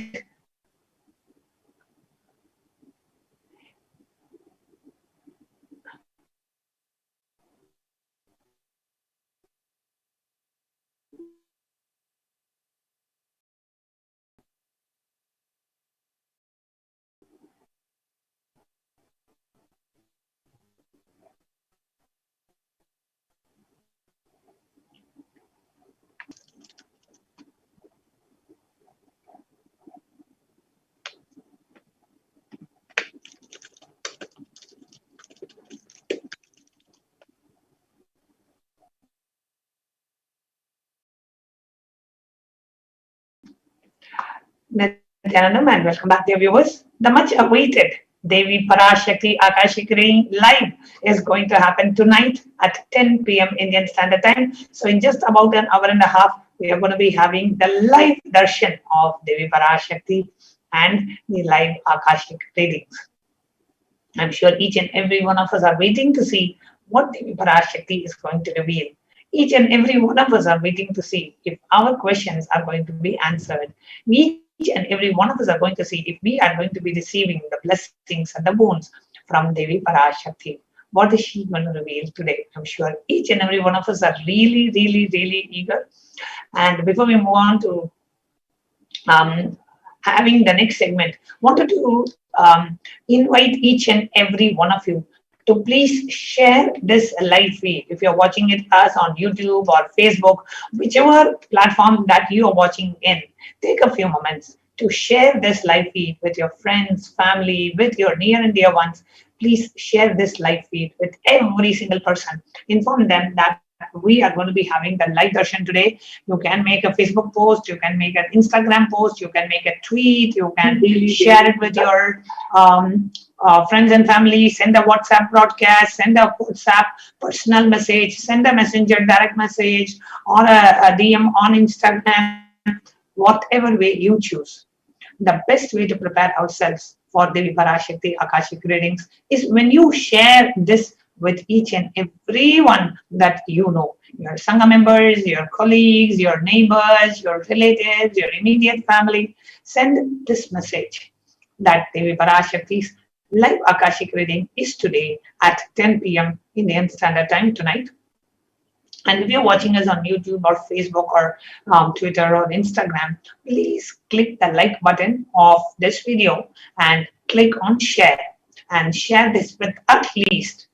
Nithyananda, and welcome back, dear viewers. The much awaited Devi Parashakti Akashic reading live is going to happen tonight at 10 p.m. Indian Standard Time. So in just about an hour and a half, we are going to be having the live darshan of Devi Parashakti and the live Akashic readings. I'm sure each and every one of us are waiting to see what Devi Parashakti is going to reveal. Each and every one of us are waiting to see if our questions are going to be answered. Each and every one of us are going to see if we are going to be receiving the blessings and the boons from Devi Parashakti. What is she going to reveal today? I'm sure each and every one of us are really, really, really eager. And before we move on to having the next segment, wanted to invite each and every one of you to please share this live feed. If you're watching it us on YouTube or Facebook, whichever platform that you are watching in, take a few moments to share this live feed with your friends, family, with your near and dear ones. Please share this live feed with every single person. Inform them that we are going to be having the live darshan today. You can make a Facebook post, you can make an Instagram post, you can make a tweet, you can share it with your friends and family, send a WhatsApp broadcast, send a WhatsApp personal message, send a messenger direct message, or a DM on Instagram, whatever way you choose. The best way to prepare ourselves for Devi Parashakti Akashic readings is when you share this with each and everyone that you know, your Sangha members, your colleagues, your neighbors, your relatives, your immediate family. Send this message that Devi Parashakti's live Akashic reading is today at 10 p.m. Indian Standard Time tonight. And if you're watching us on YouTube or Facebook or Twitter or Instagram, please click the like button of this video and click on share, and share this with at least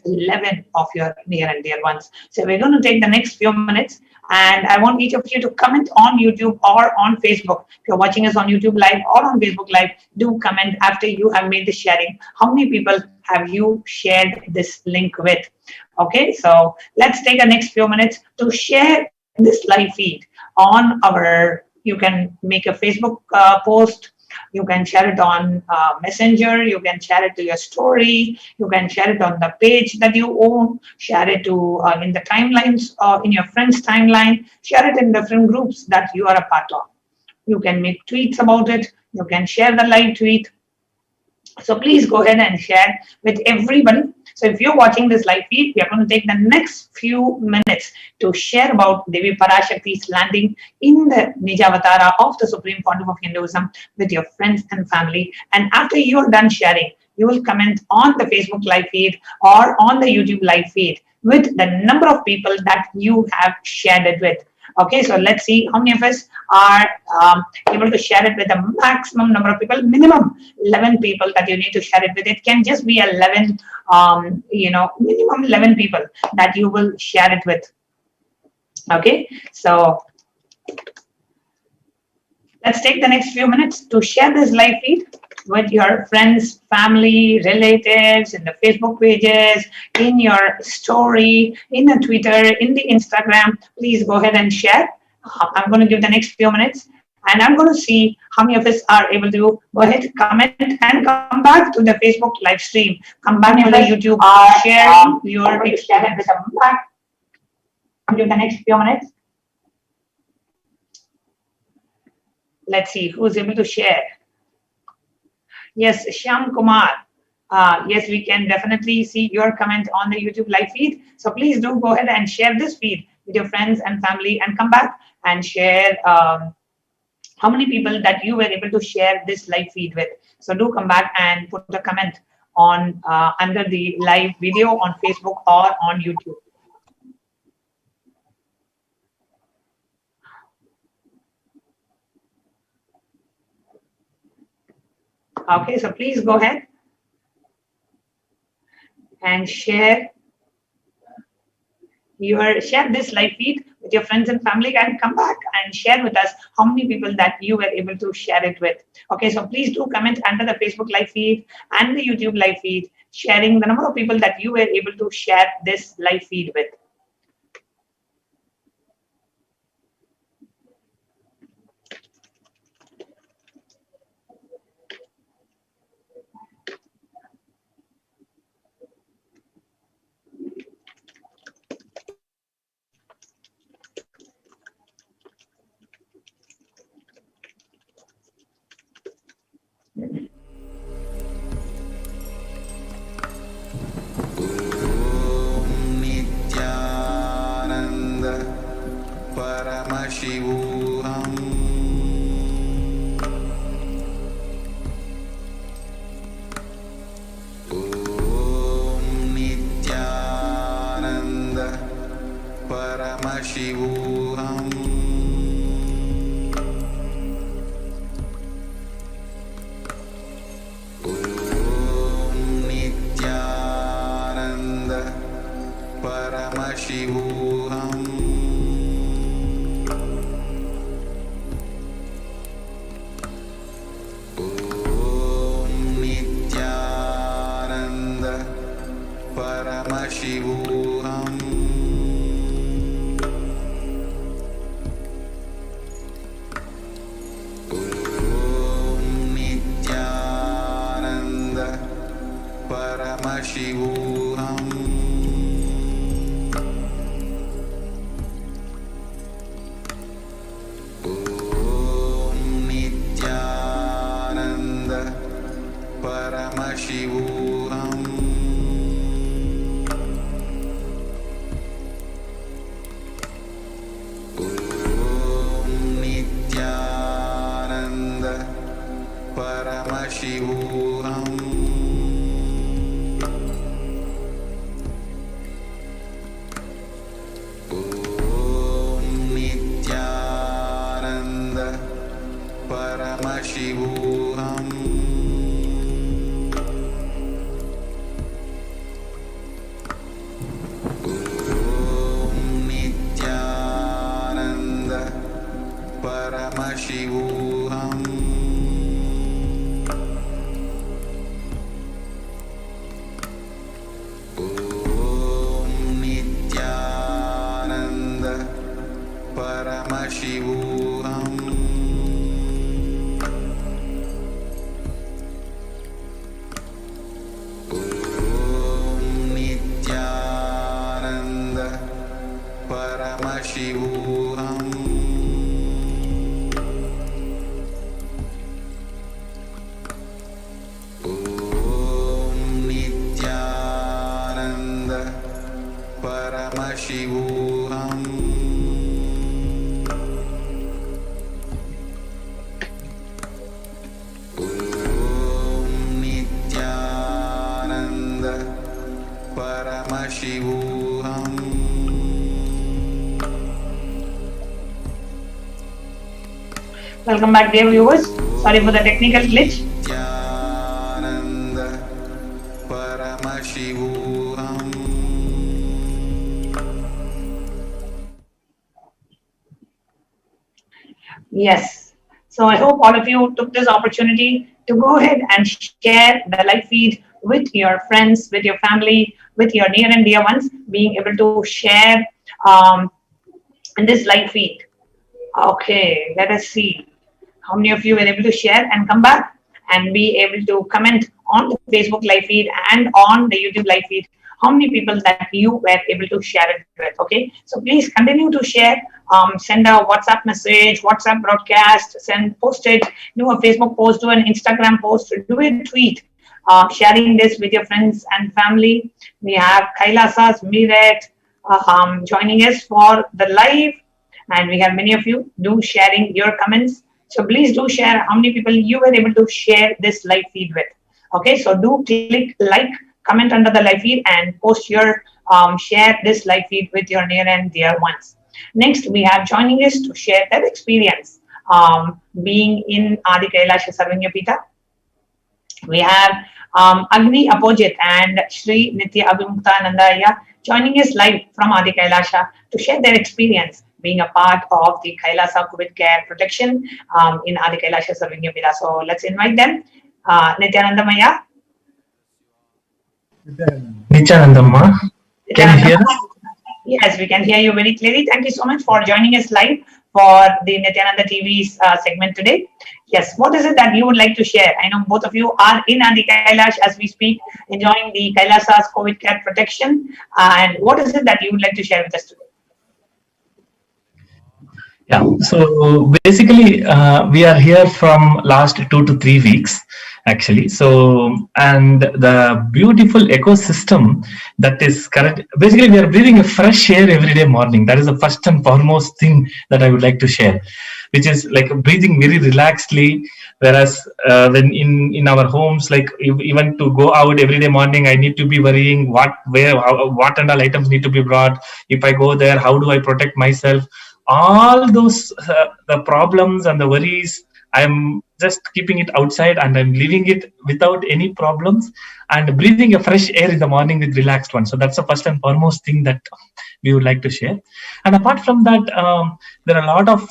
11 of your near and dear ones. So we're going to take the next few minutes, and I want each of you to comment on YouTube or on Facebook. If you're watching us on YouTube Live or on Facebook Live, do comment after you have made the sharing. How many people have you shared this link with? Okay, so let's take the next few minutes to share this live feed on our, you can make a Facebook post, you can share it on Messenger, you can share it to your story, you can share it on the page that you own, share it to in the timelines, in your friends' timeline, share it in different groups that you are a part of. You can make tweets about it, you can share the live tweet. So please go ahead and share with everybody. So if you're watching this live feed, we are going to take the next few minutes to share about Devi Parashakti's landing in the Nijavatara of the Supreme Pontiff of Hinduism with your friends and family. And after you're done sharing, you will comment on the Facebook live feed or on the YouTube live feed with the number of people that you have shared it with. Okay, so let's see how many of us are able to share it with the maximum number of people. Minimum 11 people that you need to share it with. It can just be 11, minimum 11 people that you will share it with. Okay, so let's take the next few minutes to share this live feed with your friends, family, relatives, in the Facebook pages, in your story, in the Twitter, in the Instagram. Please go ahead and share. I'm going to give the next few minutes, and I'm going to see how many of us are able to go ahead, comment, and come back to the Facebook live stream. Come back to the YouTube, share your experience. I'll give the next few minutes. Let's see who's able to share. Yes, Shyam Kumar. Yes, we can definitely see your comment on the YouTube live feed. So please do go ahead and share this feed with your friends and family, and come back and share how many people that you were able to share this live feed with. So do come back and put a comment on under the live video on Facebook or on YouTube. Okay, so please go ahead and share this live feed with your friends and family, and come back and share with us how many people that you were able to share it with. Okay, so please do comment under the Facebook live feed and the YouTube live feed, sharing the number of people that you were able to share this live feed with. Nithyananda Paramashivoham. Om Nithyananda Paramashivoham. Paramashivoham. Paramashivoham. Om Nithyananda Paramashivoham. Om Nithyananda Paramashivoham. Om Nithyananda Paramashivoham. Om Nithyananda Paramashivoham. Om Nithyananda Paramashivoham. Om Nithyananda Paramashivoham. Welcome back, dear viewers. Sorry for the technical glitch. Nithyananda Paramashivoham. Yes. So I hope all of you took this opportunity to go ahead and share the live feed with your friends, with your family, with your near and dear ones, being able to share in this live feed. Okay, let us see how many of you were able to share and come back and be able to comment on the Facebook live feed and on the YouTube live feed. How many people that you were able to share it with? Okay, so please continue to share. Send a WhatsApp message, WhatsApp broadcast, post it, do a Facebook post, do an Instagram post, do a tweet, sharing this with your friends and family. We have Kailasa's Miret joining us for the live, and we have many of you do sharing your comments. So please do share how many people you were able to share this live feed with. Okay, so do click like, comment under the live feed and post your share this live feed with your near and dear ones. Next, we have joining us to share their experience being in Adi Kailasa Sarvanyapita. We have Agni Apojit and Sri Nitya Abhimuktananda joining us live from Adi Kailasa to share their experience being a part of the Kailasa COVID care protection in Adi Kailasa Sarvanyapita. So let's invite them. Nithyananda Maya. Nithyanandamma, can you hear us? Yes, we can hear you very clearly. Thank you so much for joining us live for the Nithyananda TV's segment today. Yes, what is it that you would like to share? I know both of you are in Adi Kailash as we speak, enjoying the Kailasa's COVID care protection. And what is it that you would like to share with us today? Yeah, so basically we are here from last 2 to 3 weeks actually. So, and the beautiful ecosystem that is correct. Basically, we are breathing a fresh air every day morning. That is the first and foremost thing that I would like to share, which is like breathing very relaxedly. Whereas when in our homes, like even to go out every day morning, I need to be worrying what and all items need to be brought. If I go there, how do I protect myself? All those the problems and the worries, I'm just keeping it outside and I'm leaving it without any problems and breathing a fresh air in the morning with relaxed one. So that's the first and foremost thing that we would like to share. And apart from that, there are a lot of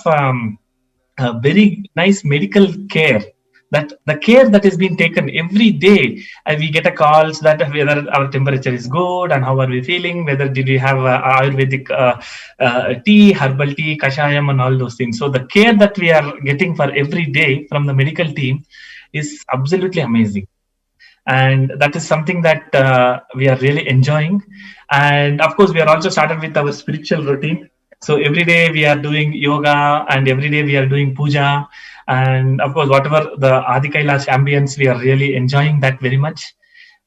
very nice medical care. That the care that is being taken every day, we get a calls that whether our temperature is good and how are we feeling, whether did we have Ayurvedic tea, herbal tea, kashayam and all those things. So the care that we are getting for every day from the medical team is absolutely amazing. And that is something that we are really enjoying. And of course, we are also started with our spiritual routine. So every day we are doing yoga and every day we are doing puja. And of course, whatever the Adi Kailash ambience, we are really enjoying that very much.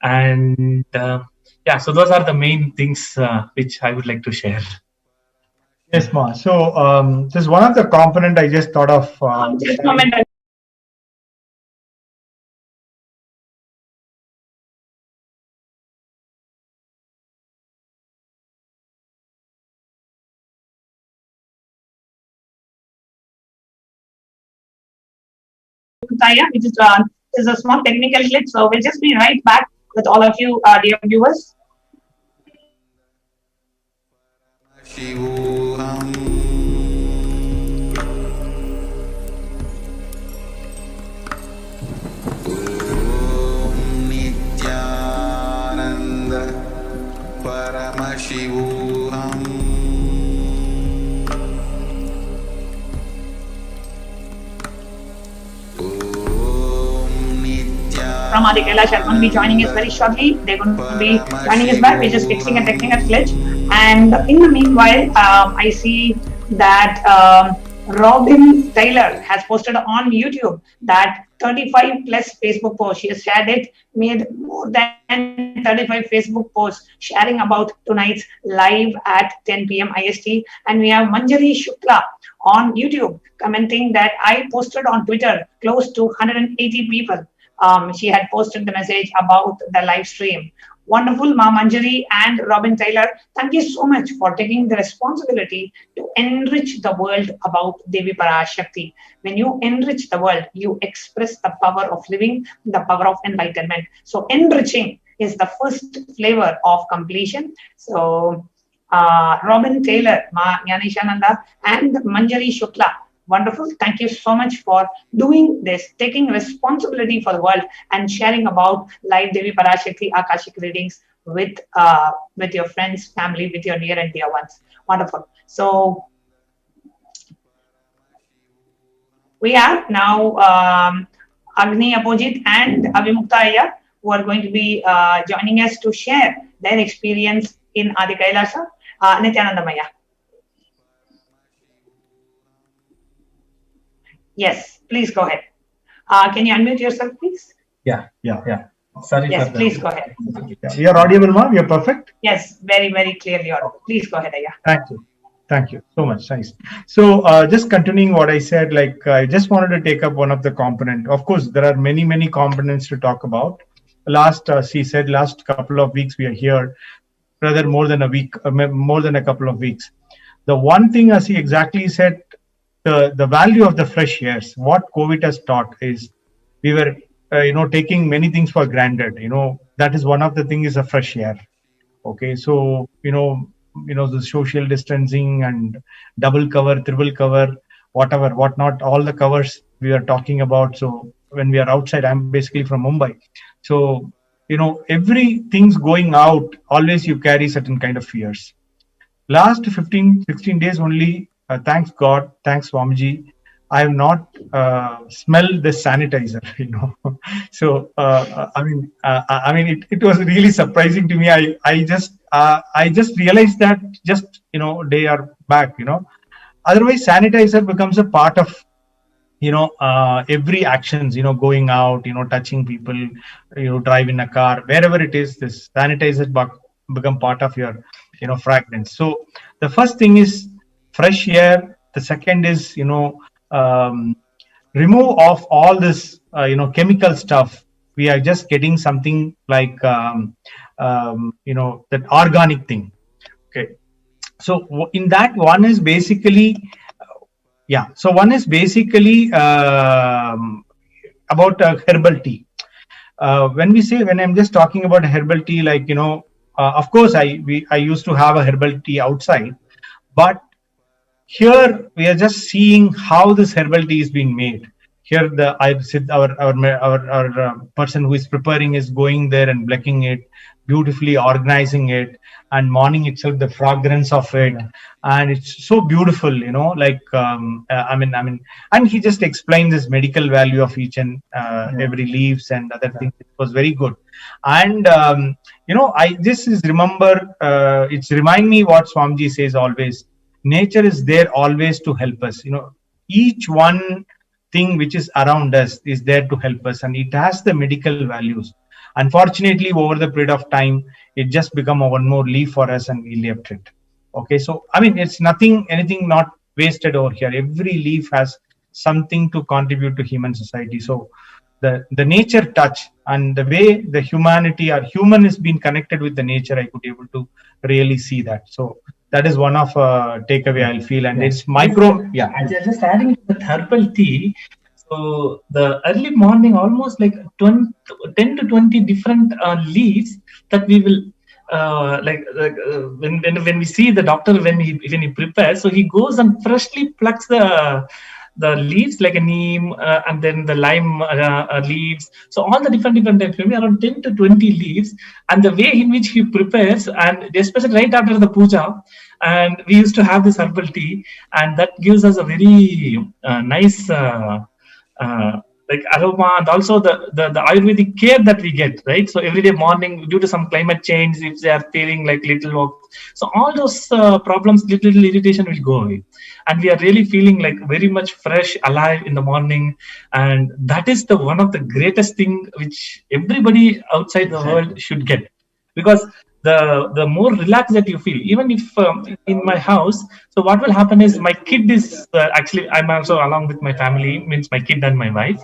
And yeah, so those are the main things which I would like to share. Yes, Ma. So this is one of the component I just thought of. Just a moment. Avimukta, which is a small technical glitch. So we'll just be right back with all of you, dear viewers. Paramashivoham. Om Nithyananda Paramashivoham. From Adi Kailasa are going to be joining us very shortly. They're going to be joining us back. We're just fixing a technical glitch. And in the meanwhile, I see that Robin Taylor has posted on YouTube that 35 plus Facebook posts. She has shared it, made more than 35 Facebook posts sharing about tonight's live at 10 p.m. IST. And we have Manjari Shukla on YouTube commenting that I posted on Twitter close to 180 people. She had posted the message about the live stream. Wonderful, Ma Manjari and Robin Taylor. Thank you so much for taking the responsibility to enrich the world about Devi Parashakti. When you enrich the world, you express the power of living, the power of enlightenment. So enriching is the first flavor of completion. So Robin Taylor, Ma Nityananda, and Manjari Shukla. Wonderful. Thank you so much for doing this, taking responsibility for the world and sharing about live Devi Parashakti Akashic readings with your friends, family, with your near and dear ones. Wonderful. So we have now Agni Apojit and Avimukta who are going to be joining us to share their experience in Adi Kailasa. Nithyananda Maya. Yes, please go ahead. Can you unmute yourself, please? Yeah. Sorry. Yes, please go ahead. You're audible, ma'am. You're perfect. Yes, very, very clearly audible. Please go ahead, Aya. Thank you so much. Nice. So just continuing what I said, like I just wanted to take up one of the component. Of course, there are many components to talk about. She said last couple of weeks we are here, rather more than a week, more than a couple of weeks. The one thing, as he exactly said, the value of the fresh airs, what COVID has taught is we were, taking many things for granted. That is one of the things is a fresh air. Okay, so the social distancing and double cover, triple cover, whatnot, all the covers we are talking about. So when we are outside, I'm basically from Mumbai. So everything's going out. Always you carry certain kind of fears. Last 15-16 days only. Thanks God, thanks Swamiji, I have not smelled the sanitizer. So it was really surprising to me. I just realized that they are back. Otherwise, sanitizer becomes a part of every actions. Going out, touching people, driving a car, wherever it is. This sanitizer become part of your fragrance. So the first thing is fresh air. The second is remove of all this chemical stuff. We are just getting something like that organic thing. Okay, so in that one is basically about herbal tea. When I'm just talking about herbal tea, like of course I used to have a herbal tea outside, but here we are just seeing how this herbal tea is being made. Here our person who is preparing is going there and blacking it, beautifully organizing it, and morning itself the fragrance of it, and it's so beautiful, and he just explained this medical value of each and every leaves and other things. It was very good. And it's remind me what Swamiji says always. Nature is there always to help us. Each one thing which is around us is there to help us, and it has the medical values. Unfortunately, over the period of time, it just become one more leaf for us, and we left it. Okay, so it's anything not wasted over here. Every leaf has something to contribute to human society. So the nature touch and the way the humanity or human is being connected with the nature, I could be able to really see that. So that is one of takeaway I'll feel, and it's micro. Just adding to the herbal tea. So the early morning, almost like 10 to 20 different leaves that we will when we see the doctor when he prepares, so he goes and freshly plucks the leaves like a neem and then the lime leaves. So all the different types, maybe around 10 to 20 leaves, and the way in which he prepares, and especially right after the puja, and we used to have this herbal tea, and that gives us a very nice. Like aroma, and also the Ayurvedic care that we get, right? So every day morning, due to some climate change, if they are feeling like little, so all those problems, little irritation will go away, and we are really feeling like very much fresh, alive in the morning, and that is the one of the greatest thing which everybody outside the world should get, because the more relaxed that you feel, even if in my house, so what will happen is my kid is actually I'm also along with my family, means my kid and my wife,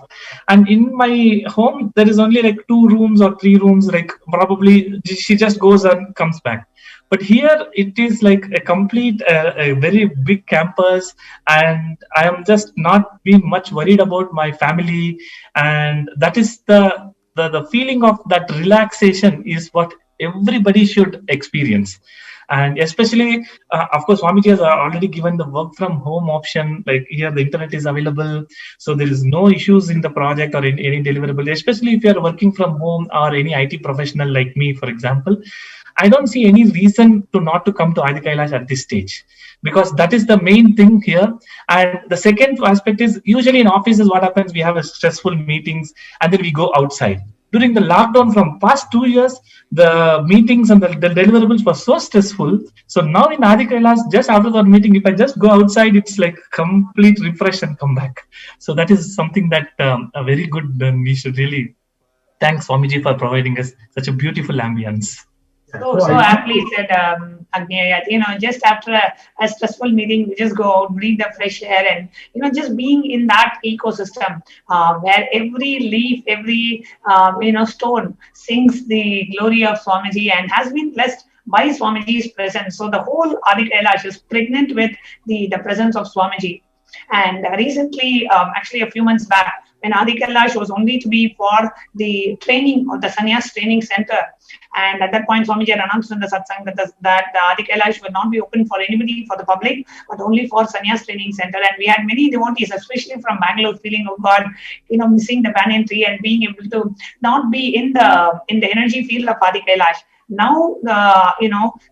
and in my home there is only like 2 rooms or 3 rooms, like probably she just goes and comes back. But here it is like a complete a very big campus, and I am just not being much worried about my family, and that is the feeling of that relaxation is what everybody should experience. And especially of course Swamiji has already given the work from home option, like here the internet is available, so there is no issues in the project or in any deliverable, especially if you are working from home or any IT professional like me, for example. I don't see any reason to not to come to Adi Kailash at this stage, because that is the main thing here. And the second aspect is, usually in offices what happens, we have a stressful meetings and then we go outside. During the lockdown from past 2 years, the meetings and the deliverables were so stressful. So now in Adi Kailash, just after the meeting, if I just go outside, it's like complete refresh and come back. So that is something that a very good, we should really thank Swamiji for providing us such a beautiful ambience. So aptly said, Agneya. Just after a stressful meeting, we just go out, breathe the fresh air, and just being in that ecosystem where every leaf, every stone sings the glory of Swamiji and has been blessed by Swamiji's presence. So the whole Adi Kailash is pregnant with the presence of Swamiji. And recently, actually a few months back, when Adi Kailash was only to be for the training of the Sannyas Training Center, and at that point, Swamiji had announced in the satsang that the Adi Kailash will not be open for anybody, for the public, but only for Sannyas Training Center. And we had many devotees, especially from Bangalore, feeling, oh God, missing the banyan tree and being able to not be in the energy field of Adi Kailash. Now, the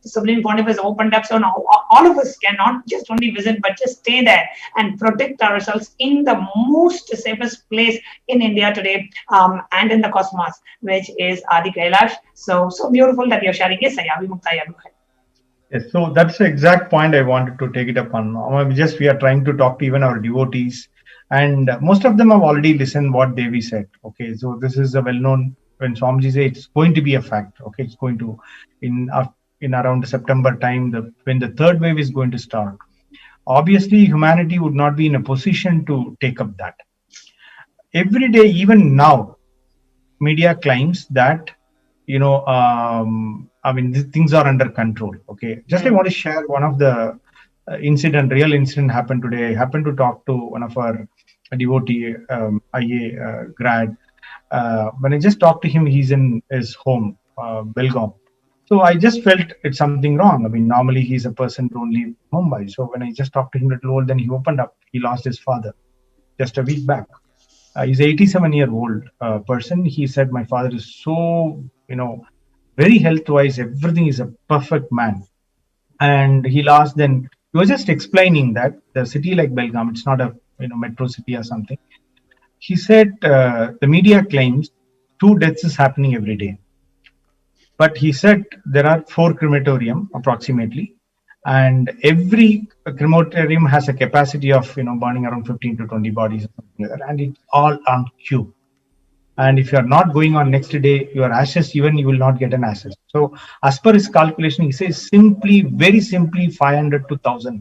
Sublime Pontiff has opened up, so now all of us can not just only visit, but just stay there and protect ourselves in the most safest place in India today, and in the cosmos, which is Adi Kailash. So beautiful that you're sharing. Yes, Saya, Vimuktaya, go ahead. Yes, so that's the exact point I wanted to take it up on. We are trying to talk to even our devotees, and most of them have already listened what Devi said. Okay, so this is a well-known. When Swamiji says it's going to be a fact, okay, it's going to in around September time, when the third wave is going to start. Obviously, humanity would not be in a position to take up that. Every day, even now, media claims that things are under control. Okay, just I want to share one of the real incident happened today. I happened to talk to one of our devotee, IA grad. When I just talked to him, he's in his home, Belgaum. So I just felt it's something wrong. Normally he's a person to only Mumbai. So when I just talked to him a little old, then he opened up. He lost his father just a week back. He's an 87-year-old person. He said, my father is so, very health-wise, everything is a perfect man. And he lost, then he was just explaining that the city like Belgaum, it's not a metro city or something. He said the media claims 2 deaths is happening every day. But he said there are 4 crematorium approximately, and every crematorium has a capacity of burning around 15 to 20 bodies, and it's all on queue. And if you are not going on next day, your ashes, even you will not get an ashes. So as per his calculation, he says very simply 500 to 1,000.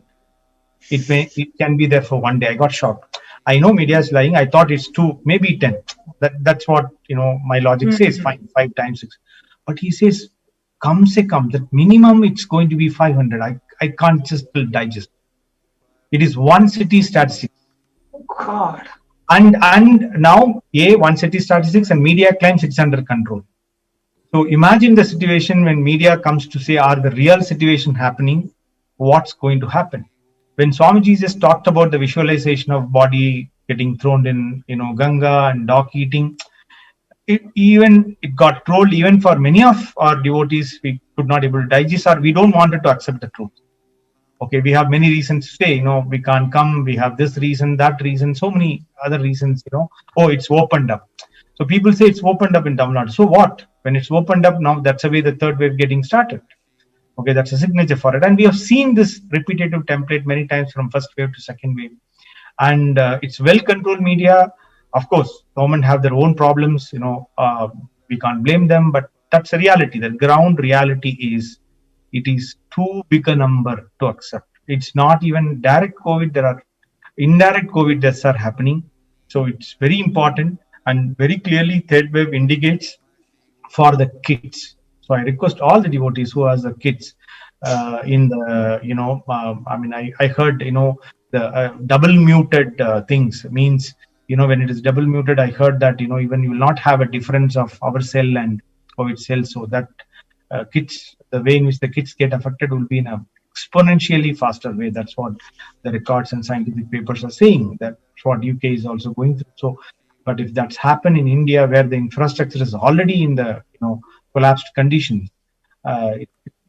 It can be there for one day. I got shocked. I know media is lying. I thought it's 2, maybe 10. That's what my logic says. 5 times 6. But he says, "Kam se kam, that minimum it's going to be 500." I can't just digest. It is one city statistic. Oh God. And now, once it is statistics and media claims it's under control. So imagine the situation when media comes to say, are the real situation happening? What's going to happen? When Swamiji just talked about the visualization of body getting thrown in, Ganga and dog eating, it got trolled. Even for many of our devotees, we could not able to digest, or we don't wanted to accept the truth. Okay, we have many reasons to say, we can't come, we have this reason, that reason, so many other reasons, oh, it's opened up. So people say it's opened up in Tamil Nadu. So what? When it's opened up now, that's the way the third wave getting started. Okay, that's a signature for it. And we have seen this repetitive template many times from first wave to second wave. And it's well-controlled media. Of course, government have their own problems, we can't blame them, but that's a reality. The ground reality is, it is too big a number to accept. It's not even direct COVID. There are indirect COVID deaths are happening. So it's very important, and very clearly third wave indicates for the kids. So I request all the devotees who has the kids in the, I heard, the double muted things means, when it is double muted, I heard that, even you will not have a difference of our cell and COVID cell. So that kids, the way in which the kids get affected will be in a exponentially faster way. That's what the records and scientific papers are saying. That's what UK is also going through. So, but if that's happened in India, where the infrastructure is already in the collapsed conditions,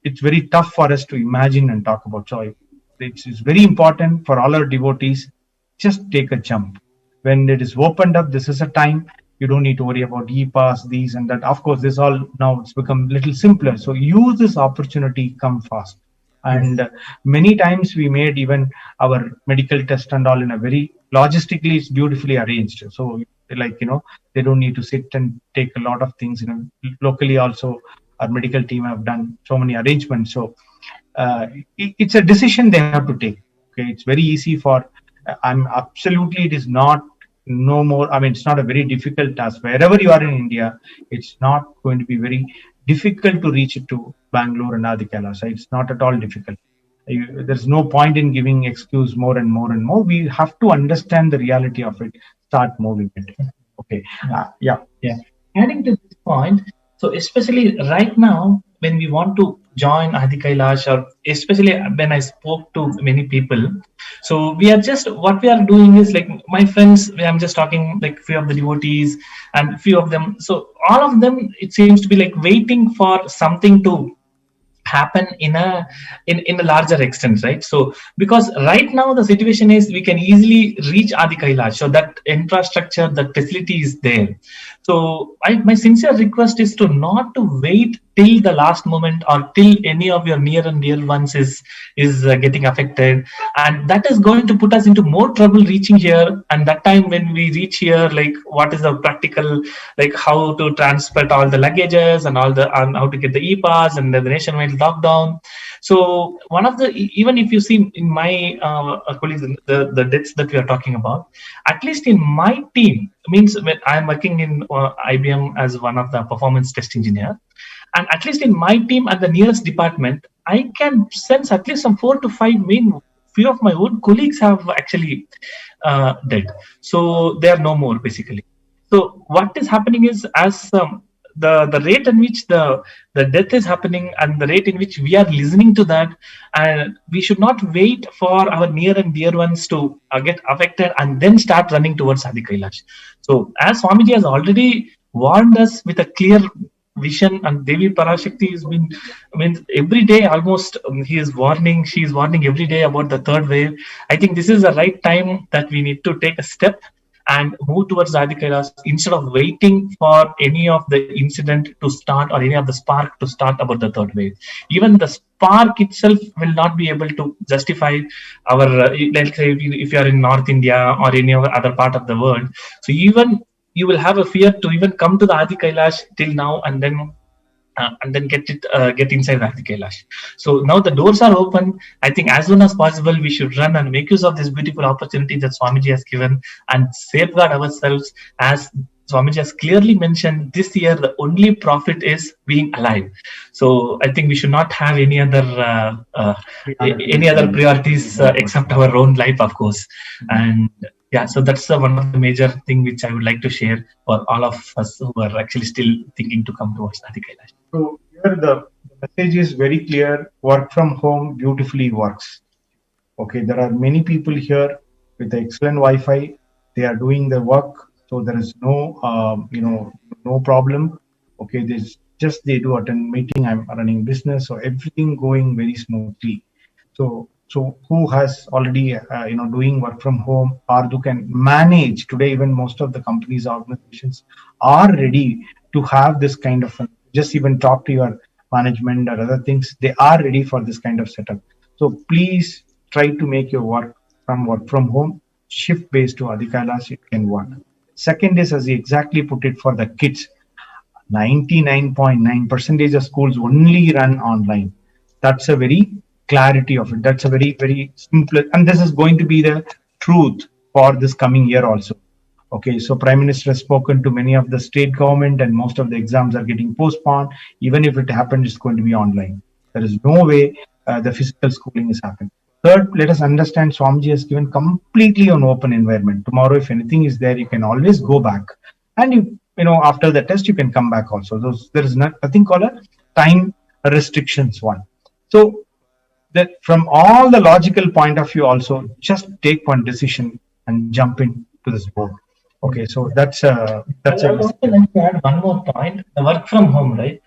it's very tough for us to imagine and talk about. So it's very important for all our devotees, just take a jump. When it is opened up, this is a time. You don't need to worry about e-pass, these and that. Of course, this all now it's become a little simpler. So use this opportunity, come fast. And many times we made even our medical test and all in a very logistically, it's beautifully arranged. So they don't need to sit and take a lot of things. Locally also, our medical team have done so many arrangements. So it's a decision they have to take. Okay, it's very easy for. It is not. No more. It's not a very difficult task. Wherever you are in India, it's not going to be very difficult to reach it to Bangalore and Adi Kailasa. It's not at all difficult. There's no point in giving excuse more and more and more. We have to understand the reality of it. Start moving it. Okay. Yeah. Adding to this point, so especially right now, when we want to join Adi Kailash, or especially when I spoke to many people, so what we are doing is like my friends, I'm just talking like few of the devotees and few of them. So all of them, it seems to be like waiting for something to happen in a larger extent, right? So because right now the situation is we can easily reach Adi Kailash, so that infrastructure, that facility is there. So my sincere request is to not to wait till the last moment or till any of your near and dear ones is getting affected, and that is going to put us into more trouble reaching here. And that time when we reach here, like what is the practical, like how to transport all the luggages and how to get the e-pass and the nationwide lockdown. So one of the, even if you see in my colleagues, the deaths that we are talking about, at least in my team, means when I'm working in IBM as one of the performance test engineer, and at least in my team at the nearest department, I can sense at least some 4 to 5 few of my own colleagues have actually died. So they are no more basically. So what is happening is, as the rate in which the death is happening and the rate in which we are listening to that, and we should not wait for our near and dear ones to get affected and then start running towards Adi Kailash. So as Swamiji has already warned us with a clear vision, and Devi Parashakti has been, every day almost she is warning every day about the third wave. I think this is the right time that we need to take a step and move towards Adi Kailash instead of waiting for any of the incident to start or any of the spark to start about the third wave. Even the spark itself will not be able to justify our, let's say if you are in North India or any other part of the world. So even you will have a fear to even come to the Adi Kailash till now, and then get inside the Adi Kailash. So now the doors are open. I think as soon as possible we should run and make use of this beautiful opportunity that Swamiji has given and safeguard ourselves. As Swamiji has clearly mentioned, this year the only profit is being alive. So I think we should not have any other priorities except our own life, of course. And yeah, so that's one of the major thing which I would like to share for all of us who are actually still thinking to come towards Adi Kailash. So here the message is very clear. Work from home beautifully works. Okay, there are many people here with excellent Wi-Fi. They are doing their work, so there is no, no problem. Okay, there's just they do attend meeting. I'm running business, so everything going very smoothly. So who has already, doing work from home or who can manage today? Even most of the companies, organizations are ready to have this kind of just even talk to your management or other things. They are ready for this kind of setup. So please try to make your work from home shift based to Adi Kailash. It can work. Second is, as you exactly put it, for the kids, 99.9% of schools only run online. That's a very clarity of it. That's a very, very simple, and this is going to be the truth for this coming year also. Okay, so Prime Minister has spoken to many of the state government, and most of the exams are getting postponed. Even if it happens, it's going to be online. There is no way the physical schooling is happening. Third, let us understand Swamiji has given completely an open environment. Tomorrow, if anything is there, you can always go back, and after the test you can come back also. There is nothing called a time restrictions one. So that from all the logical point of view also, just take one decision and jump into this board. Okay, so that's I would also like to add one more point: the work from home, right?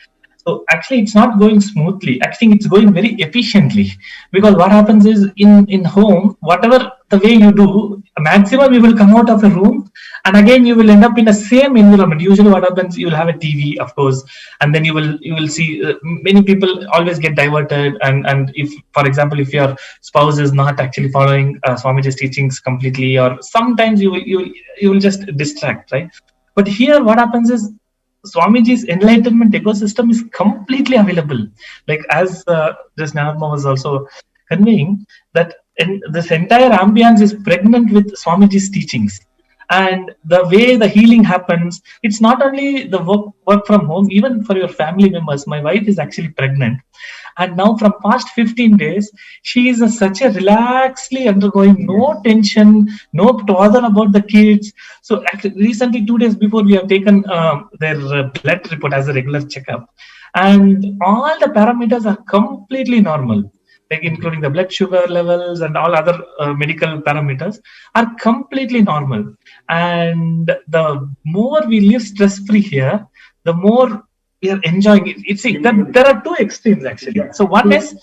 So actually, it's not going smoothly. I think it's going very efficiently, because what happens is in home, whatever the way you do, maximum you will come out of a room, and again you will end up in the same environment. Usually, what happens, you will have a TV, of course, and then you will see many people always get diverted. And if, for example, if your spouse is not actually following Swamiji's teachings completely, or sometimes you will just distract, right? But here, what happens is, Swamiji's enlightenment ecosystem is completely available. Like as just Nanatma was also conveying, that this entire ambience is pregnant with Swamiji's teachings. And the way the healing happens, it's not only the work from home, even for your family members. My wife is actually pregnant, and now from past 15 days, she is such a relaxedly undergoing, no tension, no bother about the kids. So recently, 2 days before, we have taken their blood report as a regular checkup, and all the parameters are completely normal, like including the blood sugar levels and all other medical parameters are completely normal. And the more we live stress-free here, the more we are enjoying it. It's that there are two extremes actually. So one is,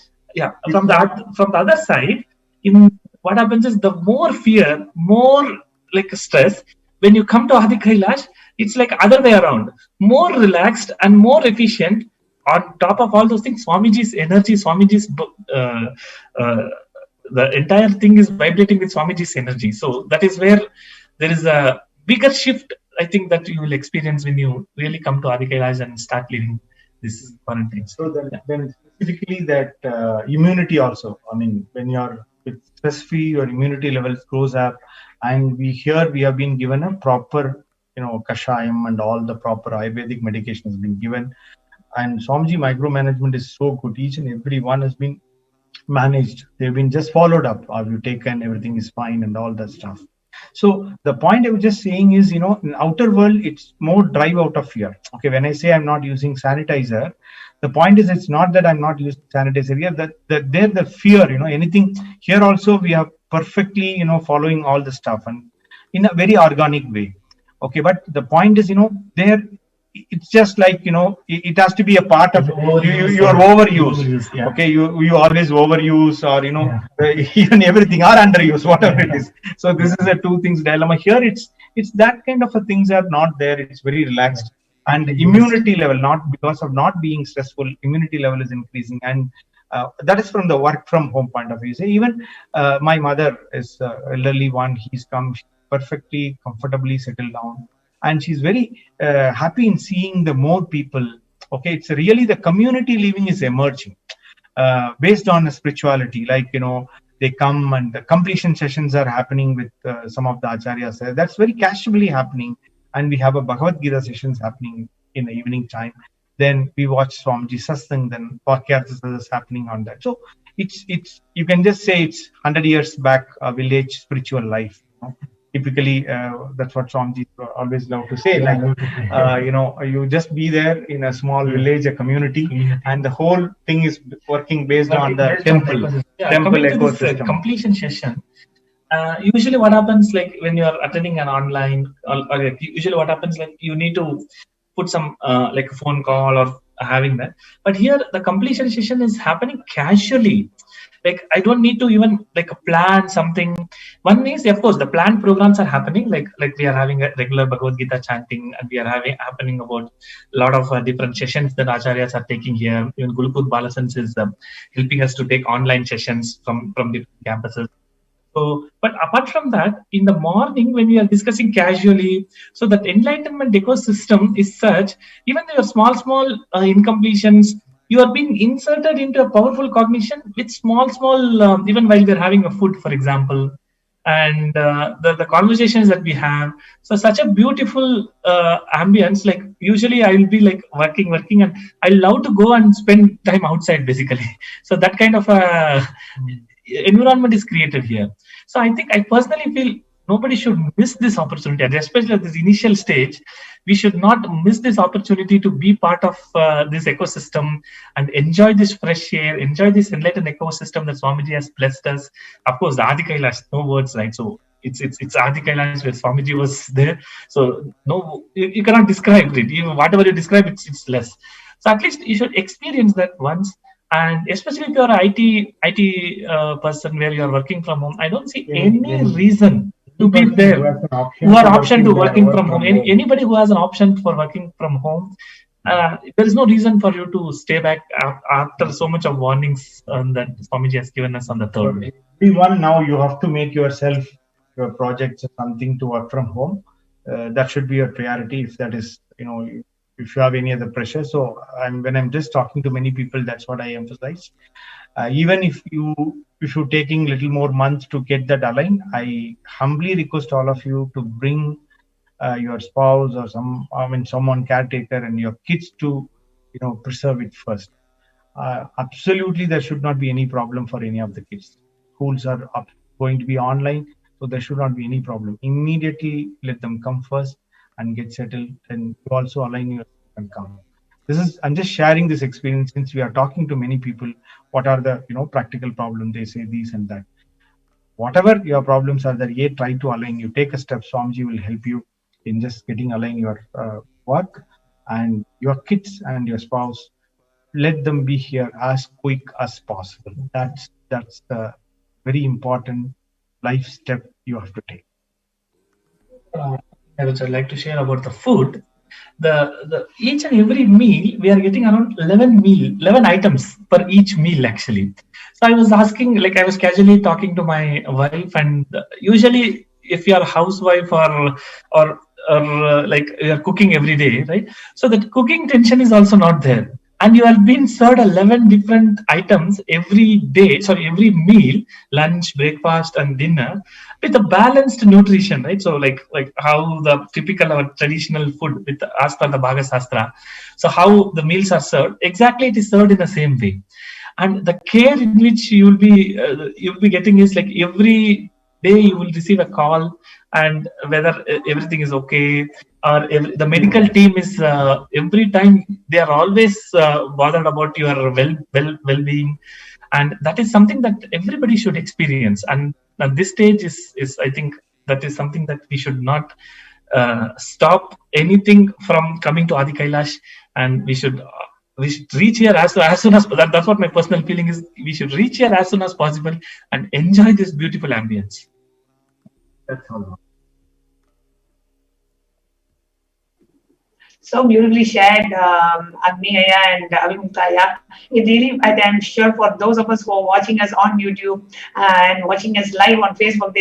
from the other side, in what happens is, the more fear, more like stress. When you come to Adi Kailash, it's like other way around, more relaxed and more efficient. On top of all those things, Swamiji's energy, Swamiji's the entire thing is vibrating with Swamiji's energy. So that is where there is a bigger shift, I think, that you will experience when you really come to Adi Kailash and start living this quarantine. So then specifically that immunity also. I mean, when you're stress-free, your immunity levels goes up, and we have been given a proper, kashayam and all the proper Ayurvedic medication has been given. And Swamiji micromanagement is so good. Each and every one has been managed. They've been just followed up. Have you taken? Everything is fine and all that stuff. So the point I was just saying is, in outer world, it's more drive out of fear. Okay, when I say I'm not using sanitizer, the point is, it's not that I'm not using sanitizer here. That there the fear, anything here also we are perfectly, following all the stuff and in a very organic way. Okay, but the point is, there. It's just like, it has to be a part of you are overuse. Yeah. Okay, you always overuse, or even everything, or underuse, whatever it is. So this is a two things dilemma here. It's that kind of a things are not there. It's very relaxed, and immunity level, not because of not being stressful, immunity level is increasing, and that is from the work from home point of view. So even my mother is elderly one. He's come perfectly comfortably settled down, and she's very happy in seeing the more people. Okay, it's really the community living is emerging based on spirituality. Like, they come and the completion sessions are happening with some of the acharyas. That's very casually happening. And we have a Bhagavad Gita sessions happening in the evening time. Then we watch Swamiji Satsang, then Vakyarthas is happening on that. So it's you can just say it's 100 years back, a village spiritual life. typically that's what Swamiji always love to say, like you just be there in a small village, a community, and the whole thing is working based on the temple ecosystem. Completion session. Usually what happens, like when you're attending an online or usually what happens, like you need to put some like a phone call or having that, but here the completion session is happening casually. Like I don't need to even like plan something. One is, of course, the planned programs are happening, like we are having a regular Bhagavad Gita chanting, and we are having happening about a lot of different sessions that acharyas are taking here. Even Gulupur Balasans is helping us to take online sessions from different campuses. So, but apart from that, in the morning when we are discussing casually, so that enlightenment ecosystem is such, even though your small incompletions, you are being inserted into a powerful cognition with small, even while we're having a food, for example, and the conversations that we have. So such a beautiful ambience. Like usually I will be like working, and I love to go and spend time outside, basically. So that kind of environment is created here. So I think, I personally feel nobody should miss this opportunity, and especially at this initial stage, we should not miss this opportunity to be part of this ecosystem and enjoy this fresh air, enjoy this enlightened ecosystem that Swamiji has blessed us. Of course, the Adi Kailash, no words, right? So it's Adi Kailash where Swamiji was there. So no, you cannot describe it. Even whatever you describe, it's less. So at least you should experience that once. And especially if you're an IT person where you're working from home, I don't see any reason to be there. Who are option to working from home. Anybody who has an option for working from home, there is no reason for you to stay back after so much of warnings that Swamiji has given us on the third day. Everyone now, you have to make yourself your projects something to work from home. That should be your priority. If that is, if you have any other pressure. So when I'm just talking to many people, that's what I emphasize. Even if you're taking little more months to get that aligned, I humbly request all of you to bring your spouse or someone caretaker and your kids to preserve it first. Absolutely, there should not be any problem for any of the kids. Schools are going to be online, so there should not be any problem. Immediately let them come first and get settled, and you also align yourself and come. I'm just sharing this experience since we are talking to many people. What are the practical problems? They say these and that. Whatever your problems are there, try to align. You take a step. Swamiji will help you in just getting align your work and your kids and your spouse. Let them be here as quick as possible. That's the very important life step you have to take. Which I'd like to share about the food. The each and every meal, we are getting around 11 items per each meal, actually. So I was asking, like I was casually talking to my wife, and usually if you are a housewife or like you are cooking every day, right? So that cooking tension is also not there. And you have been served 11 different items every day, every meal, lunch, breakfast, and dinner, with a balanced nutrition, right? So like how the typical or traditional food with as per the Bhaga Sastra. So how the meals are served, exactly it is served in the same way. And the care in which you'll be getting is like every day you will receive a call, and whether everything is okay, or the medical team is every time they are always bothered about your well-being, and that is something that everybody should experience. And at this stage is I think that is something that we should not stop anything from coming to Adi Kailash, and we should reach here as soon as that's what my personal feeling is. We should reach here as soon as possible and enjoy this beautiful ambience. That's all. So beautifully shared, Agniya and Avimukaya. It really, I'm sure for those of us who are watching us on YouTube and watching us live on Facebook,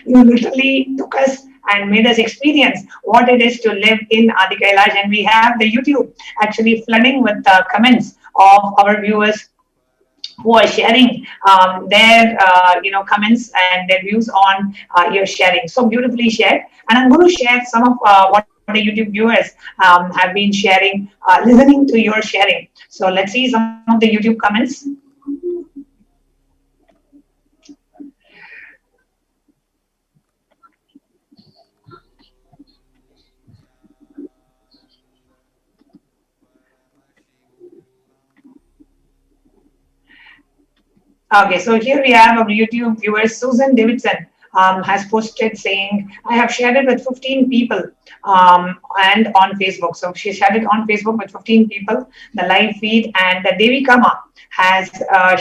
you literally took us and made us experience what it is to live in Adi Kailash. And we have the YouTube actually flooding with comments of our viewers who are sharing their comments and their views on your sharing. So beautifully shared. And I'm going to share some of what the YouTube viewers have been sharing, listening to your sharing. So let's see some of the YouTube comments. Okay, so here we have our YouTube viewer Susan Davidson has posted saying, I have shared it with 15 people and on Facebook. So she shared it on Facebook with 15 people, the live feed, and the Devi Kama has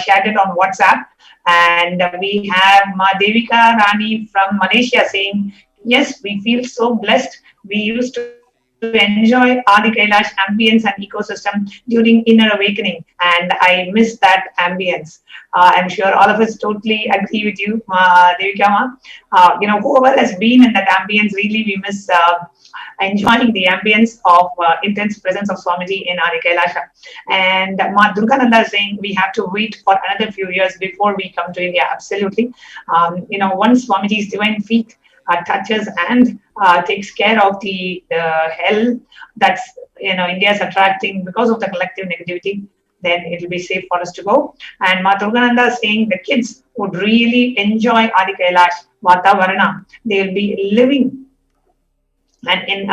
shared it on WhatsApp. And we have Ma Devika Rani from Malaysia saying, yes, we feel so blessed. We used to enjoy Adi Kailash ambience and ecosystem during inner awakening, and I miss that ambience. I'm sure all of us totally agree with you, Devikama. Whoever has been in that ambience, really we miss enjoying the ambience of intense presence of Swamiji in Adi Kailasha. And Ma Durgananda is saying we have to wait for another few years before we come to India. Absolutely. Once Swamiji's divine feet touches and takes care of the hell that's India is attracting because of the collective negativity, then it will be safe for us to go. And Matrugananda is saying the kids would really enjoy Adi Kailash Vatavarana. They will be living and in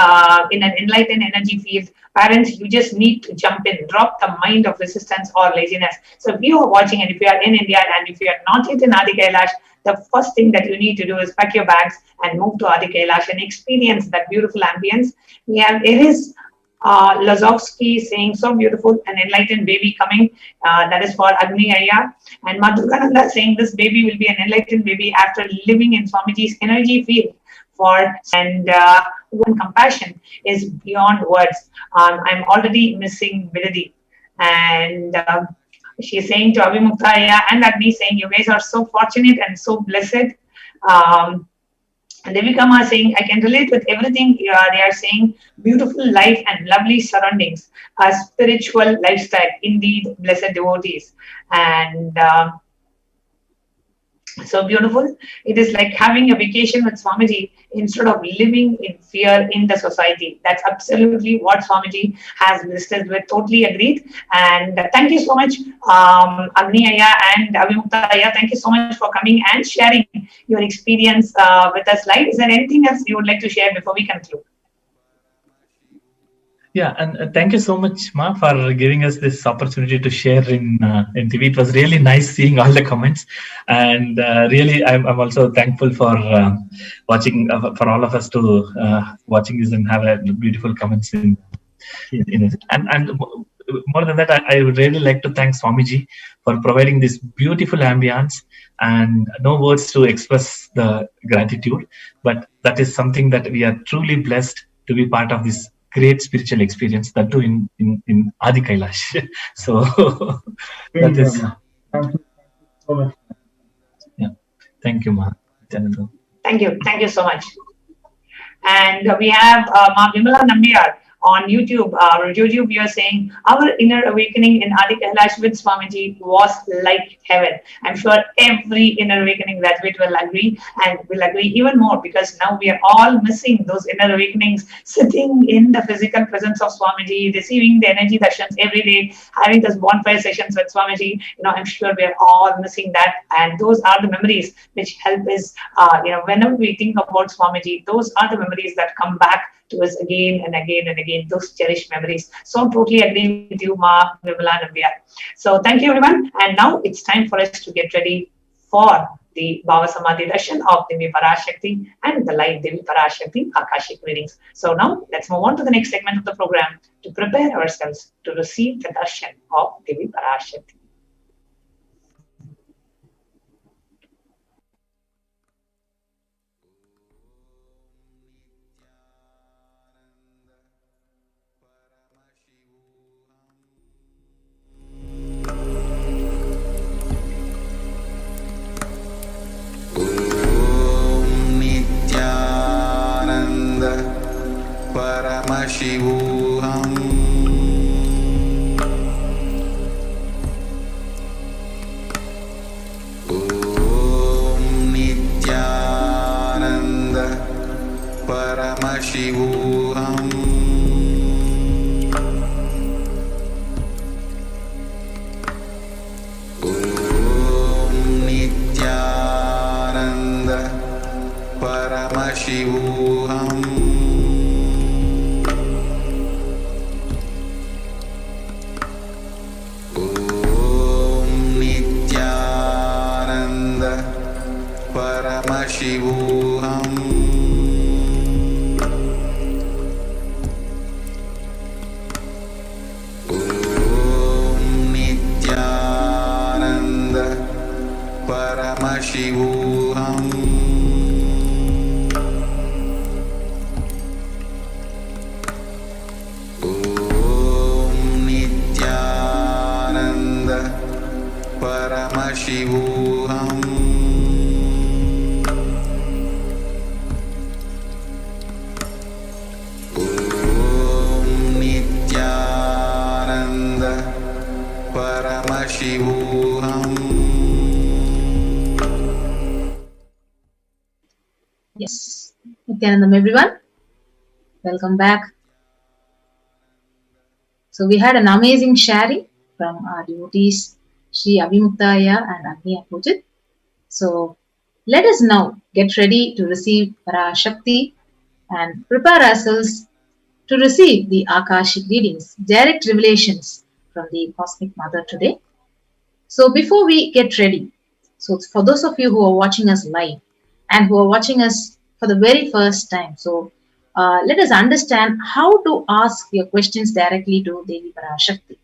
an enlightened energy field. Parents, you just need to jump in, drop the mind of resistance or laziness. So if you are watching and if you are in India and if you are not yet in Adi Kailash, the first thing that you need to do is pack your bags and move to Adi Kailash and experience that beautiful ambience. We have Iris Lazovsky saying, so beautiful, an enlightened baby coming. That is for Agni Aya. And Madhukananda saying this baby will be an enlightened baby after living in Swamiji's energy field. And compassion is beyond words. I'm already missing Vidadi. And she's saying to Abhimuktaya and Agni saying, you guys are so fortunate and so blessed. And Devikama saying, I can relate with everything they are saying. Beautiful life and lovely surroundings. A spiritual lifestyle. Indeed, blessed devotees. And so beautiful. It is like having a vacation with Swamiji instead of living in fear in the society. That's absolutely what Swamiji has listed with. Totally agreed. And thank you so much, Agni Aya and Avimukta Aya. Thank you so much for coming and sharing your experience with us live. Is there anything else you would like to share before we conclude? Yeah, and thank you so much, Ma, for giving us this opportunity to share in TV. It was really nice seeing all the comments, and really, I'm also thankful for watching, for all of us to watching this and have a beautiful comments in it. And more than that, I would really like to thank Swamiji for providing this beautiful ambience, and no words to express the gratitude, but that is something that we are truly blessed to be part of this great spiritual experience, that too in Adi Kailash. So that is. Thank you so much. Yeah, thank you, Ma. Thank you so much. And we have Ma Vimala Nambiyar on YouTube. YouTube, you are saying our inner awakening in Adi Kailash with Swamiji was like heaven. I'm sure every inner awakening graduate will agree, and will agree even more, because now we are all missing those inner awakenings, sitting in the physical presence of Swamiji, receiving the energy darshans every day, having those bonfire sessions with Swamiji. I'm sure we are all missing that, and those are the memories which help us. Whenever we think about Swamiji, those are the memories that come back to us again and again and again, those cherished memories. So totally agree with you, Ma Vimala Nambiyar. So thank you, everyone. And now it's time for us to get ready for the Bhava Samadhi Darshan of Devi Parashakti and the live Devi Parashakti Akashic readings. So now let's move on to the next segment of the program to prepare ourselves to receive the Darshan of Devi Parashakti. Paramashivoham. Om Nithyananda Paramashivoham. Om Nithyananda Paramashivoham. Om Nithyananda Paramashivoham. Om Nithyananda Paramashivoham. Yes. Nithyanandam, everyone. Welcome back. So we had an amazing sharing from our devotees, Sri Abhimuktaya and Agni Apujit. So let us now get ready to receive Parashakti and prepare ourselves to receive the Akashic readings, direct revelations from the Cosmic Mother today. So before we get ready, so for those of you who are watching us live and who are watching us for the very first time, so let us understand how to ask your questions directly to Devi Parashakti.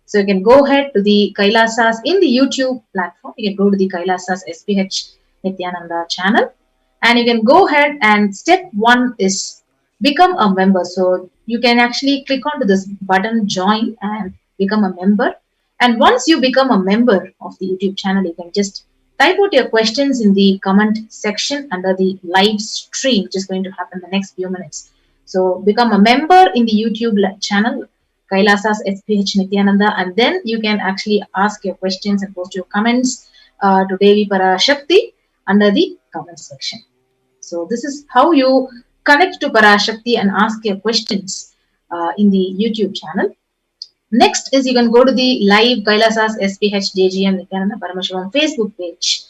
So you can go ahead to the Kailasas in the YouTube platform. You can go to the Kailasas HDH Nithyananda channel, and you can go ahead and step 1 is become a member. So you can actually click onto this button, join, and become a member. And once you become a member of the YouTube channel, you can just type out your questions in the comment section under the live stream, which is going to happen in the next few minutes. So become a member in the YouTube channel, Kailasas HDH Nithyananda, and then you can actually ask your questions and post your comments to Devi Parashakti under the comment section. So this is how you connect to Parashakti and ask your questions in the YouTube channel. Next is you can go to the live Kailasas SPH JGM Nithyananda Paramashivam Facebook page.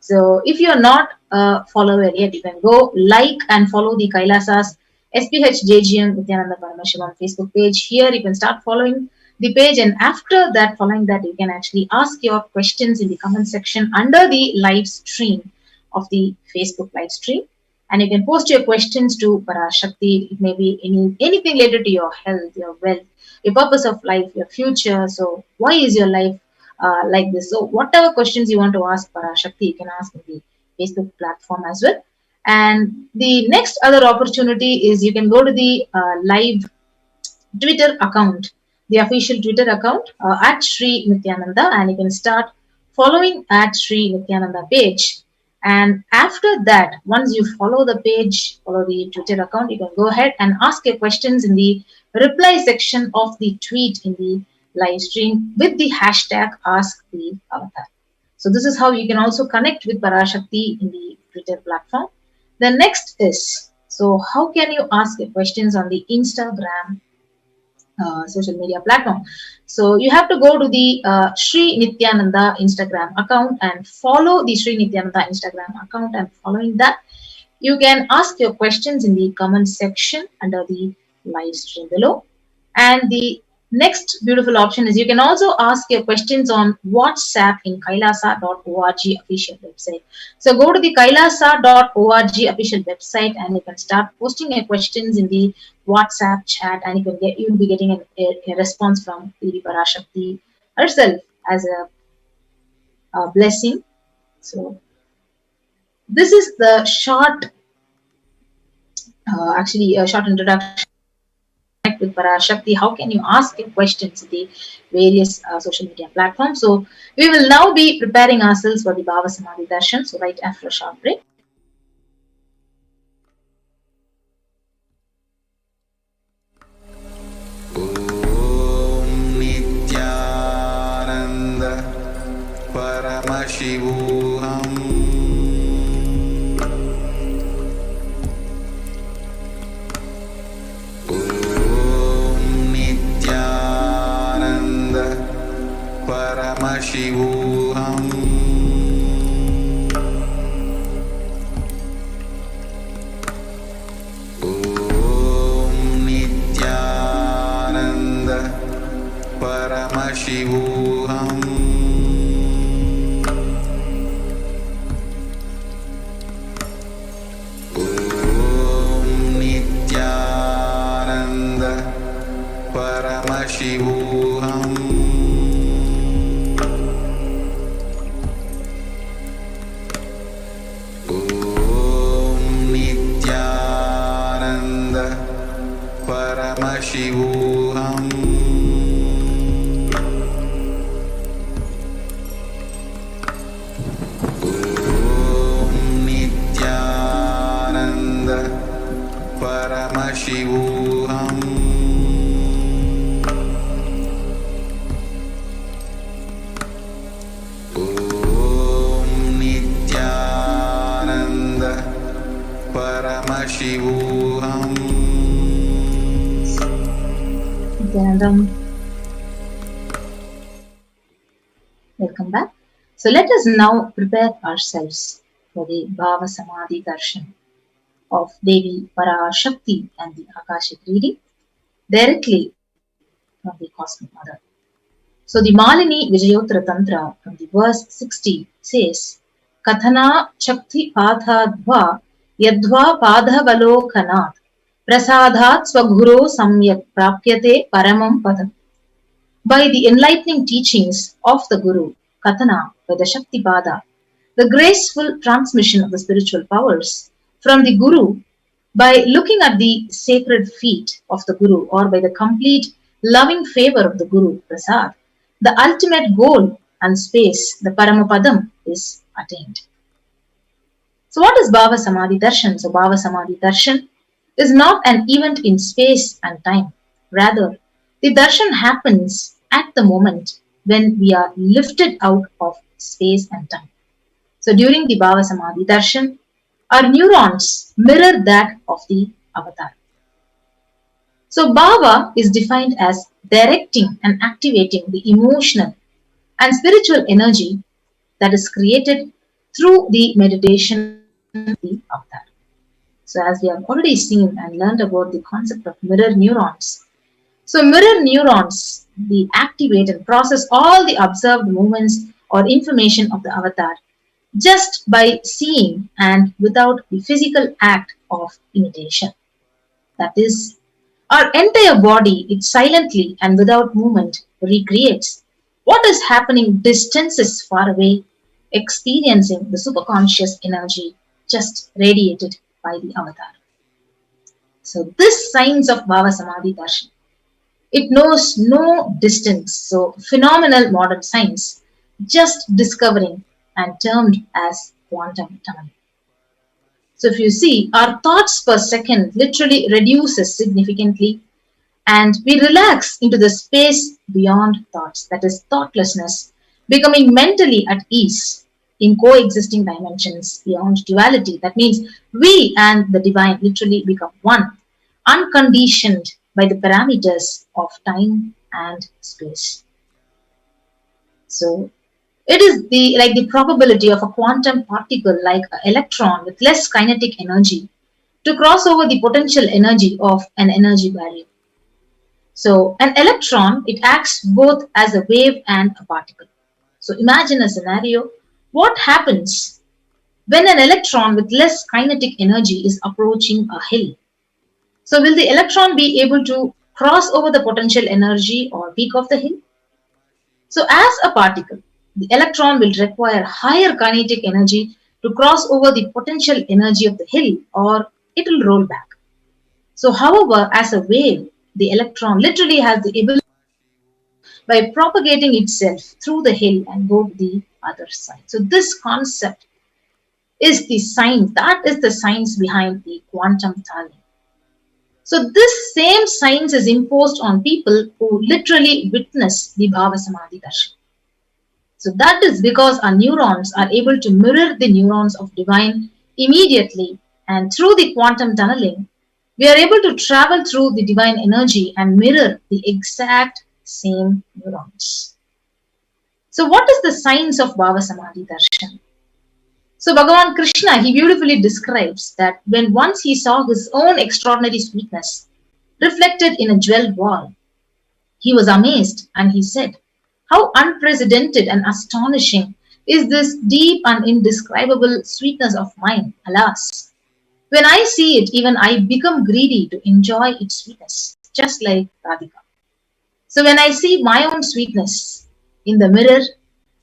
So if you are not a follower yet, you can go like and follow the Kailasas SPH JGM Nithyananda Paramashivam Facebook page. Here you can start following the page, and after that, following that, you can actually ask your questions in the comment section under the live stream of the Facebook live stream. And you can post your questions to Parashakti. It may be anything related to your health, your wealth, your purpose of life, your future. So why is your life like this? So whatever questions you want to ask Parashakti, you can ask in the Facebook platform as well. And the next other opportunity is you can go to the live Twitter account, the official Twitter account at Sri Nithyananda, and you can start following at Sri Nithyananda page. And after that, once you follow the page, follow the Twitter account, you can go ahead and ask your questions in the reply section of the tweet in the live stream with the hashtag AskTheAvatar. So this is how you can also connect with Parashakti in the Twitter platform. The next is, so how can you ask your questions on the Instagram social media platform? So you have to go to the Sri Nithyananda Instagram account and follow the Sri Nithyananda Instagram account, and following that, you can ask your questions in the comment section under the live stream below. And the next beautiful option is you can also ask your questions on WhatsApp in kailasa.org official website. So go to the kailasa.org official website, and you can start posting your questions in the WhatsApp chat, and you will be getting a response from Devi Parashakti herself as a blessing. So this is the short introduction with Parashakti. How can you ask your questions in the various social media platforms? So we will now be preparing ourselves for the Bhava Samadhi Darshan. So right after a short break. Om Nithyananda Paramashivoham. Paramashivoham. Om Nithyananda Paramashivoham. Om Nithyananda Paramashivoham. Paramashivoham. Paramashivoham. Om Nithyananda Paramashivoham. Nityanandam. Welcome back. So let us now prepare ourselves for the Bhava Samadhi Darshan of Devi Parashakti and the Akashic reading directly from the Cosmic Mother. So the Malini Vijayottara Tantra from the verse 60 says, Kathana Shakti Padhadva Yadva Padhavalokanat Prasadhat Swaguru Samyak Prapyate Paramam Padam. By the enlightening teachings of the Guru, Kathana, by the Shakti Pada, the graceful transmission of the spiritual powers from the Guru, by looking at the sacred feet of the Guru, or by the complete loving favor of the Guru, Prasad, the ultimate goal and space, the Paramapadam, is attained. So what is Bhava Samadhi Darshan? So Bhava Samadhi Darshan is not an event in space and time. Rather, the darshan happens at the moment when we are lifted out of space and time. So during the Bhava Samadhi Darshan, our neurons mirror that of the avatar. So Bhava is defined as directing and activating the emotional and spiritual energy that is created through the meditation of the avatar. So as we have already seen and learned about the concept of mirror neurons, so mirror neurons, they activate and process all the observed movements or information of the avatar just by seeing and without the physical act of imitation. That is, our entire body, it silently and without movement recreates what is happening distances far away, experiencing the superconscious energy just radiated by the avatar. So this science of Bhava Samadhi Darshan, it knows no distance. So phenomenal modern science just discovering and termed as quantum tunneling. So if you see, our thoughts per second literally reduces significantly and we relax into the space beyond thoughts, that is thoughtlessness, becoming mentally at ease in coexisting dimensions beyond duality. That means we and the divine literally become one, unconditioned by the parameters of time and space. So it is the probability of a quantum particle like an electron with less kinetic energy to cross over the potential energy of an energy barrier. So an electron, it acts both as a wave and a particle. So imagine a scenario. What happens when an electron with less kinetic energy is approaching a hill? So will the electron be able to cross over the potential energy or peak of the hill? So as a particle, the electron will require higher kinetic energy to cross over the potential energy of the hill, or it will roll back. So however, as a wave, the electron literally has the ability by propagating itself through the hill and go to the other side. So this concept is the science, that is the science behind the quantum tunneling. So this same science is imposed on people who literally witness the Bhava Samadhi Darshan. So that is because our neurons are able to mirror the neurons of divine immediately, and through the quantum tunneling, we are able to travel through the divine energy and mirror the exact same neurons. So what is the science of Bhava Samadhi Darshan? So Bhagavan Krishna, he beautifully describes that when once he saw his own extraordinary sweetness reflected in a jeweled wall, he was amazed and he said, "How unprecedented and astonishing is this deep and indescribable sweetness of mine, alas! When I see it, even I become greedy to enjoy its sweetness, just like Radhika. So when I see my own sweetness in the mirror,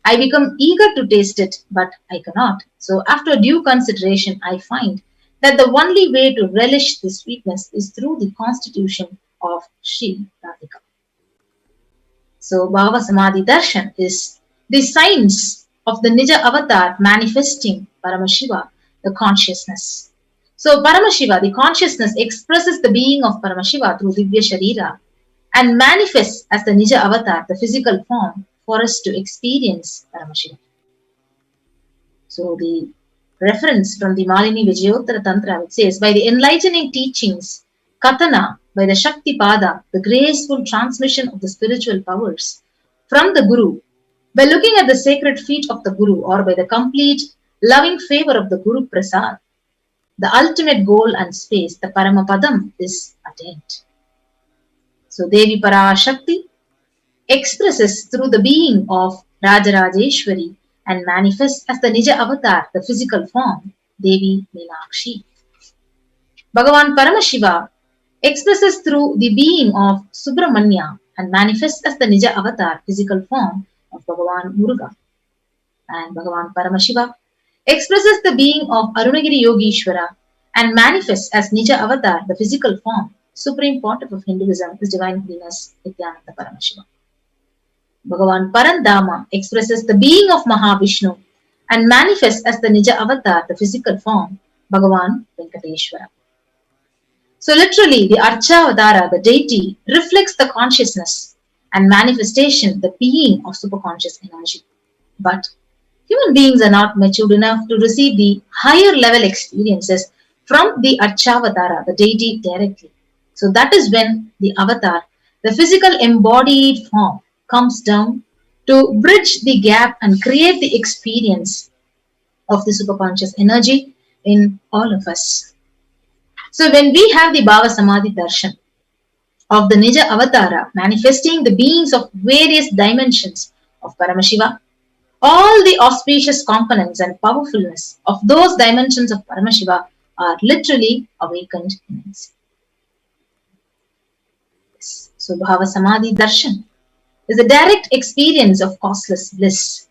I become eager to taste it, but I cannot. So after due consideration, I find that the only way to relish this sweetness is through the constitution of Shri Radhika." So Bhava Samadhi Darshan is the science of the Nija avatar manifesting Paramashiva, the consciousness. So Paramashiva, the consciousness, expresses the being of Paramashiva through Divya Sharira and manifests as the Nija avatar, the physical form, for us to experience Paramashiva. So the reference from the Malini Vijayottara Tantra, which says, by the enlightening teachings, Katana, by the Shakti Pada, the graceful transmission of the spiritual powers from the Guru, by looking at the sacred feet of the Guru, or by the complete loving favor of the Guru Prasad, the ultimate goal and space, the Paramapadam, is attained. So Devi Parashakti expresses through the being of Rajarajeshwari and manifests as the Nija avatar, the physical form, Devi Meenakshi. Bhagavan Paramashiva expresses through the being of Subramanya and manifests as the Nija avatar, physical form of Bhagavan Muruga. And Bhagavan Paramashiva expresses the being of Arunagiri Yogishwara and manifests as Nija avatar, the physical form, Supreme Pontiff of Hinduism, His Divine Holiness Nithyananda Paramashivam. Bhagavan Parandama expresses the being of Mahavishnu and manifests as the Nija avatar, the physical form, Bhagavan Venkateshwara. So literally, the Archavadara, the deity, reflects the consciousness and manifestation, the being of superconscious energy. But human beings are not matured enough to receive the higher level experiences from the Archavadara, the deity, directly. So that is when the avatar, the physical embodied form, comes down to bridge the gap and create the experience of the superconscious energy in all of us. So when we have the Bhava Samadhi Darshan of the Nija Avatara manifesting the beings of various dimensions of Paramashiva, all the auspicious components and powerfulness of those dimensions of Paramashiva are literally awakened in us. So Bhava Samadhi Darshan is a direct experience of causeless bliss.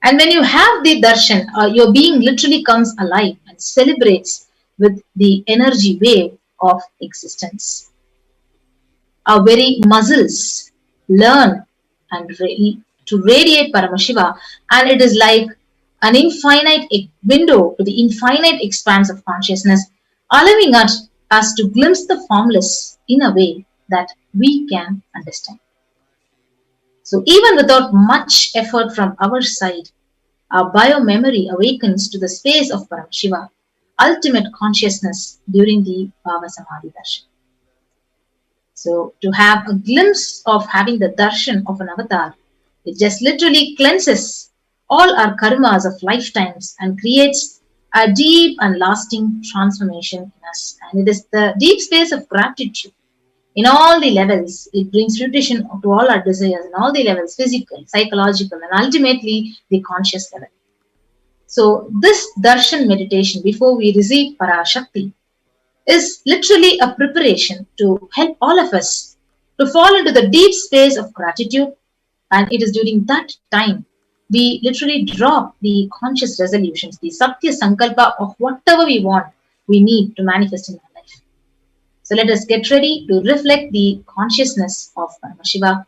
And when you have the darshan, your being literally comes alive and celebrates with the energy wave of existence. Our very muscles learn and to radiate Paramashiva, and it is like an infinite window to the infinite expanse of consciousness, allowing us to glimpse the formless in a way that we can understand. So even without much effort from our side, our bio-memory awakens to the space of Paramashiva, ultimate consciousness during the Bhava Samadhi Darshan. So to have a glimpse of having the darshan of an avatar, it just literally cleanses all our karmas of lifetimes and creates a deep and lasting transformation in us. And it is the deep space of gratitude in all the levels. It brings fruition to all our desires in all the levels, physical, psychological, and ultimately the conscious level. So this darshan meditation before we receive Parashakti is literally a preparation to help all of us to fall into the deep space of gratitude. And it is during that time we literally drop the conscious resolutions, the Satya Sankalpa of whatever we want, we need to manifest in our life. So let us get ready to reflect the consciousness of Paramashiva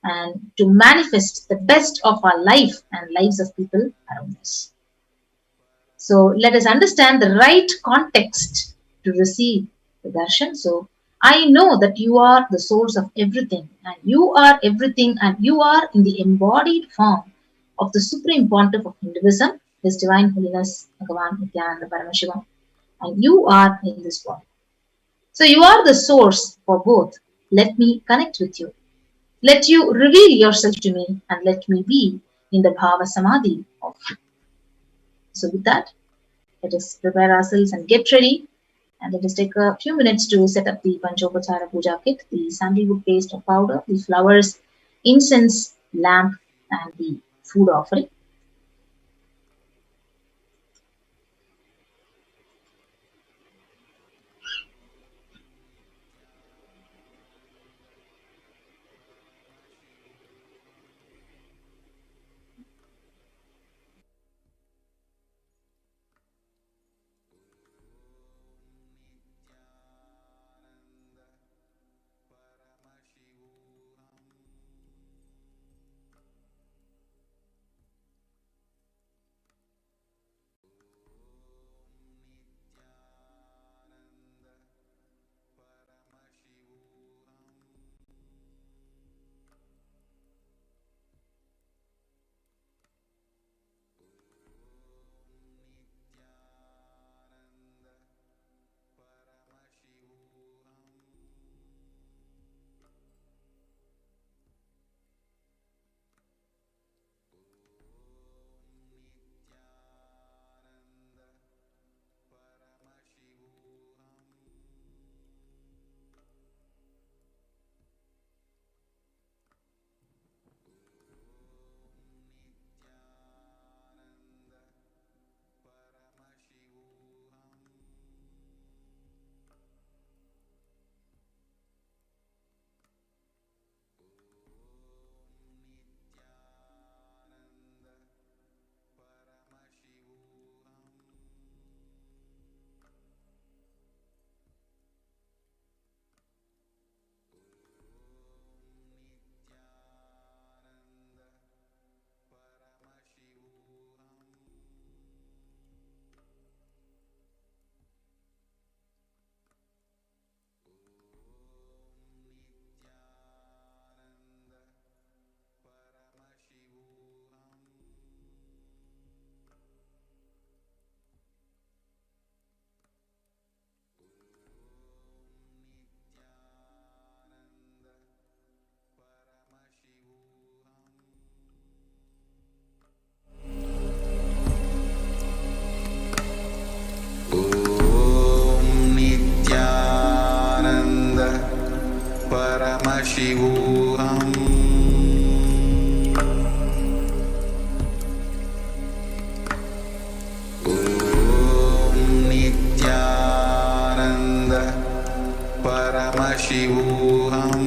and to manifest the best of our life and lives of people around us. So let us understand the right context to receive the darshan. So I know that you are the source of everything, and you are everything, and you are in the embodied form of the Supreme Pontiff of Hinduism, His Divine Holiness Bhagavan Nithyananda Paramashivam, and you are in this body. So you are the source for both. Let me connect with you. Let you reveal yourself to me, and let me be in the Bhava Samadhi of you. So with that, let us prepare ourselves and get ready. And let us take a few minutes to set up the Panchopachara Puja kit, the sandalwood paste or powder, the flowers, incense, lamp, and the food offering. Paramashivoham. Om Nithyananda Paramashivoham.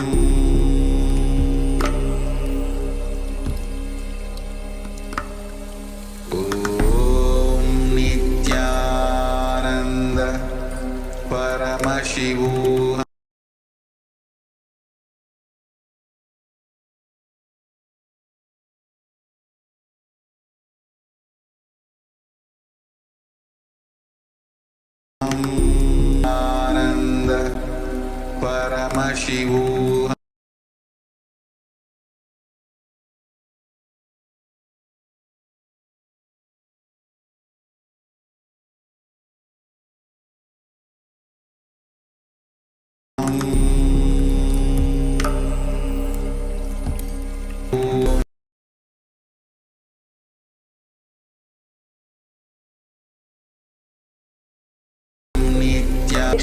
Om Nithyananda Paramashivoham. Ananda Paramashivoham.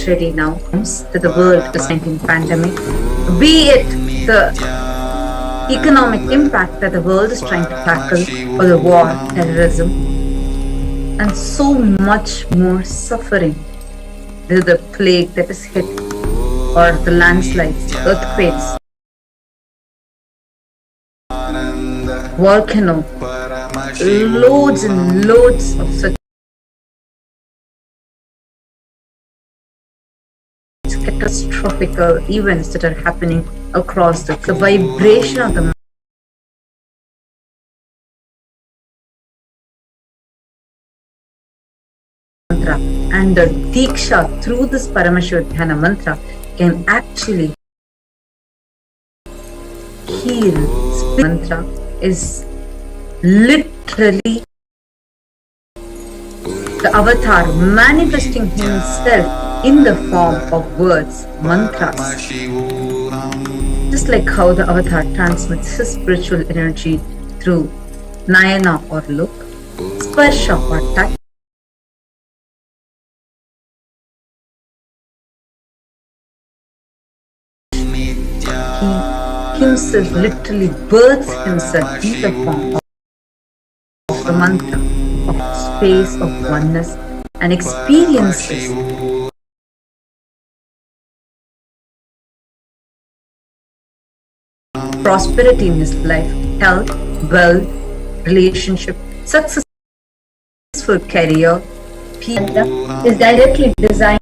Ready now to the world COVID-19 pandemic, be it the economic impact that the world is trying to tackle, or the war, terrorism, and so much more suffering. The plague that is hit, or the landslides, earthquakes, volcano, loads and loads of such catastrophic events that are happening across the vibration of the mantra and the Diksha through this Paramashivoham mantra can actually heal. Mantra is literally the avatar manifesting himself in the form of words, mantras. Just like how the avatar transmits his spiritual energy through nayana or look, sparsha or touch, he himself literally births himself in the form of the mantra, of space, of oneness, and experiences prosperity in his life, health, wealth, relationship, successful career. Is directly designed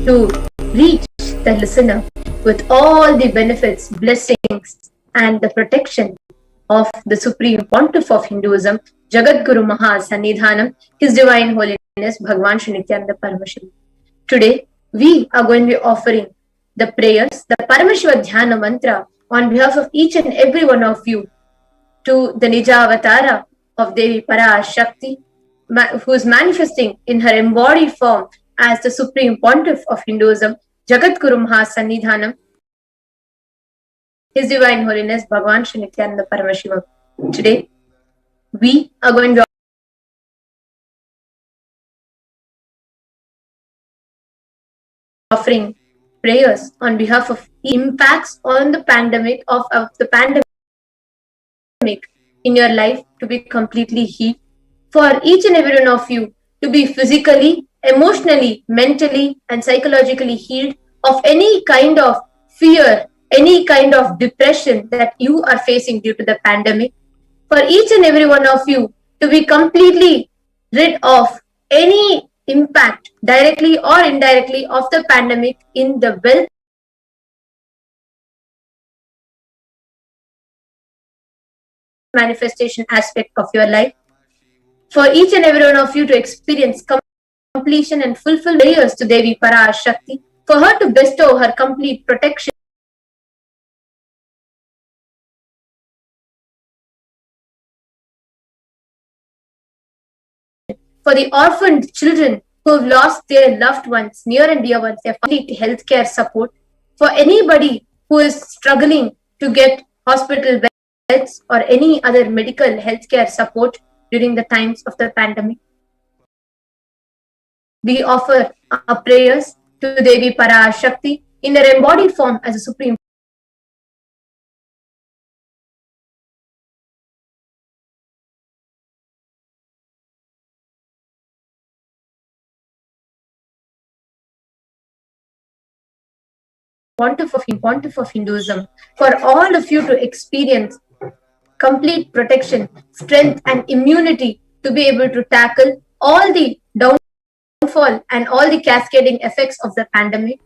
to reach the listener with all the benefits, blessings, and the protection of the Supreme Pontiff of Hinduism, Jagadguru Mahasannidhanam, His Divine Holiness Bhagwan Shri Nithyananda Paramashivam. Today, we are going to be offering the prayers, the Paramashiva Dhyana mantra, on behalf of each and every one of you, to the Nija Avatara of Devi Parashakti, who is manifesting in her embodied form as the Supreme Pontiff of Hinduism, Jagadguru Mahasannidhanam, His Divine Holiness Bhagwan Shri Nithyananda Paramashivam. Today, we are going to offering prayers on behalf of impacts on the pandemic of the pandemic in your life to be completely healed, for each and every one of you to be physically, emotionally, mentally, and psychologically healed of any kind of fear, any kind of depression that you are facing due to the pandemic, for each and every one of you to be completely rid of any impact, directly or indirectly, of the pandemic in the wealth manifestation aspect of your life, for each and every one of you to experience completion and fulfill prayers to Devi Parashakti, for her to bestow her complete protection for the orphaned children who have lost their loved ones, near and dear ones, their complete healthcare support, for anybody who is struggling to get hospital beds or any other medical healthcare support during the times of the pandemic. We offer our prayers to Devi Parashakti in her embodied form as a Supreme Pontiff of Hinduism, for all of you to experience complete protection, strength, and immunity to be able to tackle all the downfall and all the cascading effects of the pandemic.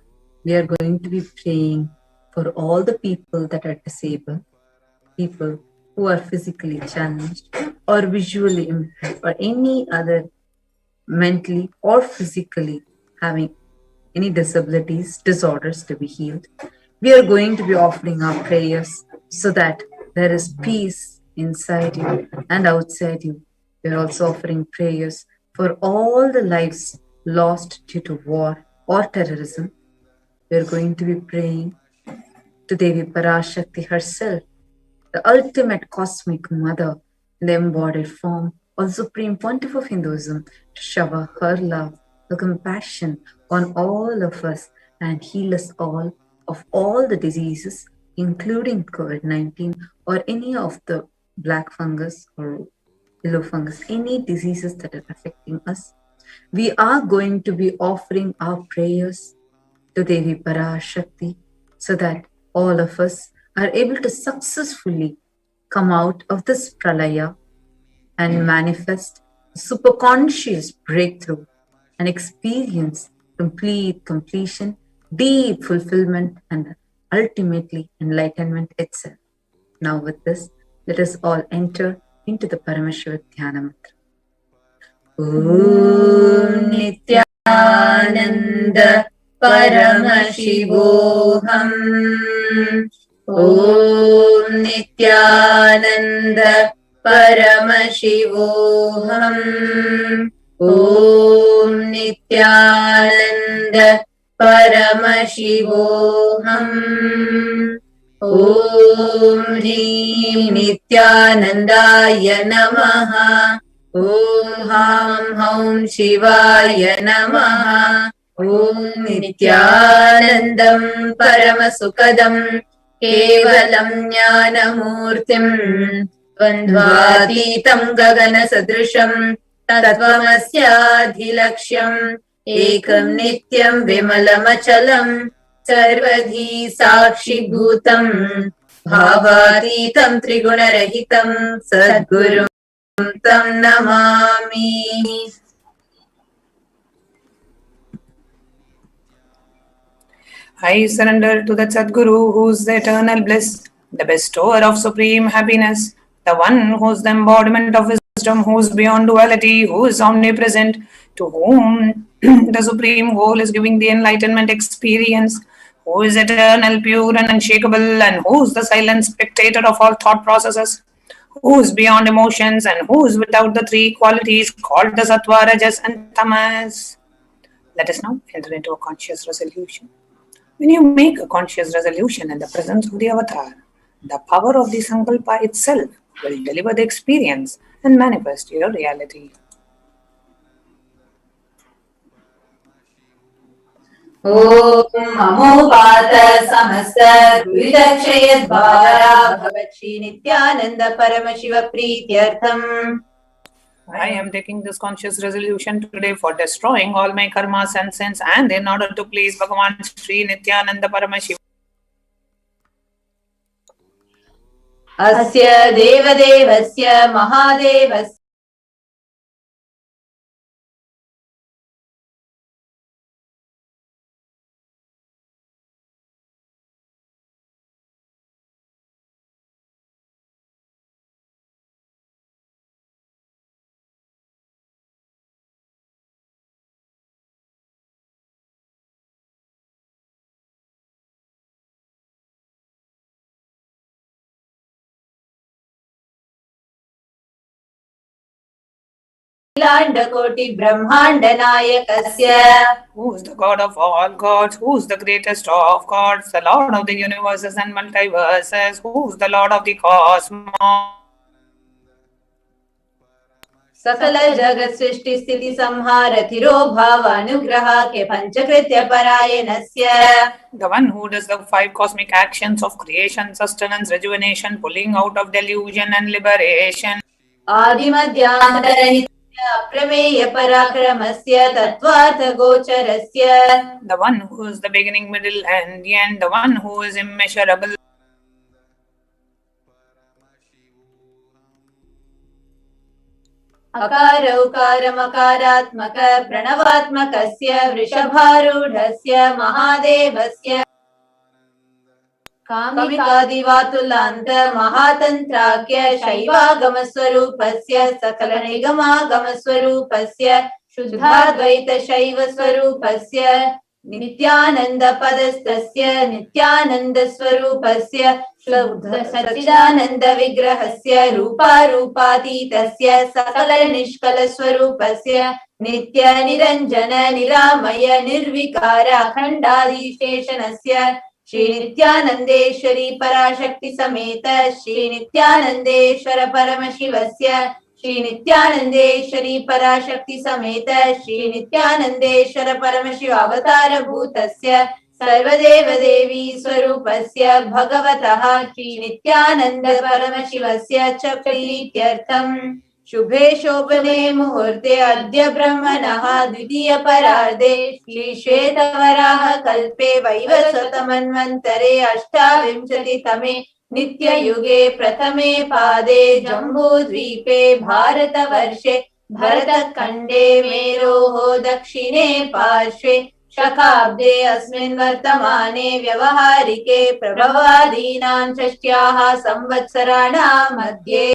We are going to be praying for all the people that are disabled, people who are physically challenged or visually impaired, or any other mentally or physically having any disabilities, disorders to be healed. We are going to be offering our prayers so that there is peace inside you and outside you. We are also offering prayers for all the lives lost due to war or terrorism. We are going to be praying to Devi Parashakti herself, the ultimate cosmic mother in the embodied form of the Supreme Pontiff of Hinduism, to shower her love, her compassion on all of us and heal us all of all the diseases, including COVID-19 or any of the black fungus or yellow fungus, any diseases that are affecting us. We are going to be offering our prayers to Devi Parashakti so that all of us are able to successfully come out of this pralaya and manifest superconscious breakthrough and experience complete completion, deep fulfillment, and ultimately enlightenment itself. Now with this, let us all enter into the Paramashiva Dhyana Mantra. Om Nithyananda Paramashivoham. Om Nithyananda Paramashivoham. Om Nithyananda Paramashivoham. Om Hrim Nithyanandaya Namaha. Om Ham Haum Shivaya Namaha. Om Nithyanandam Paramasukadam Kevalam Jnanamurtim Dvandvatitam Gagana Sadrisham Tattvamasyaadhilaksham Ekam Nityam Vimalamachalam Sarvadhi Sakshi Bhutam Bhavatitam Trigunarahitam Sadgurum Tam Namami. I surrender to the Sadguru, who is the eternal bliss, the bestower of supreme happiness, the one who is the embodiment of wisdom, who is beyond duality, who is omnipresent, to whom the supreme goal is giving the enlightenment experience, who is eternal, pure and unshakable, and who is the silent spectator of all thought processes, who is beyond emotions, and who is without the three qualities called the Sattva, Rajas, and Tamas. Let us now enter into a conscious resolution. When you make a conscious resolution in the presence of the avatar, the power of the Sankalpa itself will deliver the experience and manifest your reality. Om Amopata Samasta Vidakshayat Bhara Bhavatshi Nithyananda Paramashiva Prityartham. I am taking this conscious resolution today for destroying all my karmas and sins, and in order to please Bhagavan Sri Nithyananda Paramashivam. Asya Devadevasya Mahadevasya Koti Brahmanda Nayakasya, who is the God of all gods, who is the greatest of gods, the Lord of the universes and multiverses, who is the Lord of the cosmos. Sakala Jagat Srishti Sthiti Samhara Thiro Bhava Anugraha Ke Panchakritya Parayanasya, the one who does the 5 cosmic actions of creation, sustenance, rejuvenation, pulling out of delusion and liberation. Adi Madhyantara Prameya Parakramasya Tattvartha Gocharasya. The one who is the beginning, middle, and the end, the one who is immeasurable. Akara Ukara Makaratmaka Pranavatmakasya Vrishabharudhasya Mahadevasya Kamikadivatulanta Mahatantrakya Shaivagamaswarupasya Sakala Nigamaagamaswarupasya Shuddhadvaita Shaivaswarupasya Nithyananda Padastasya Nithyananda Swarupasya Shuddha Satchidananda Vigrahasya Rupa Rupatitasya Sakala Nishkala Swarupasya Nitya Niranjana Niramaya Nirvikara Khandadi Sheshanasya Shri Nithyanandeshwari Parashakti Sameta Shri Nithyanandeshwara Paramashivasya Shri Nithyanandeshwari Parashakti Sameta Shri Nithyanandeshwara Paramashivavatara Bhutasya Sarvadeva Devi Swarupasya Bhagavataha Shri Nithyananda Paramashivasya Chaprityartham Shubhe Shobhane Muhurte Adya Brahmanaha Dvitiya Pararde Shri Shvetavaraha Kalpe Vaivasvatamanvantare Ashtavimshati Tame Nitya Yuge Prathame Pade Jambu Dvipe Bharata Varshe Bharata Kande Meroho Dakshine Parshve Shakabde Asmin Vartamane Vyavaharike Prabhavadinam Shashtyaha Samvatsarana Madhye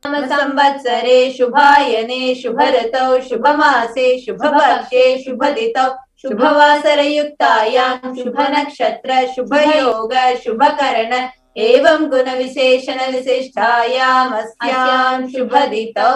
संवत्सरे शुभायने शुभरतौ शुभमासे शुभपक्षे शुभदितौ शुभवासरयुक्तायां शुभनक्षत्र शुभयोग शुभकरण एवं गुणविशेषण विशिष्टायाम् अस्यां शुभदितौ.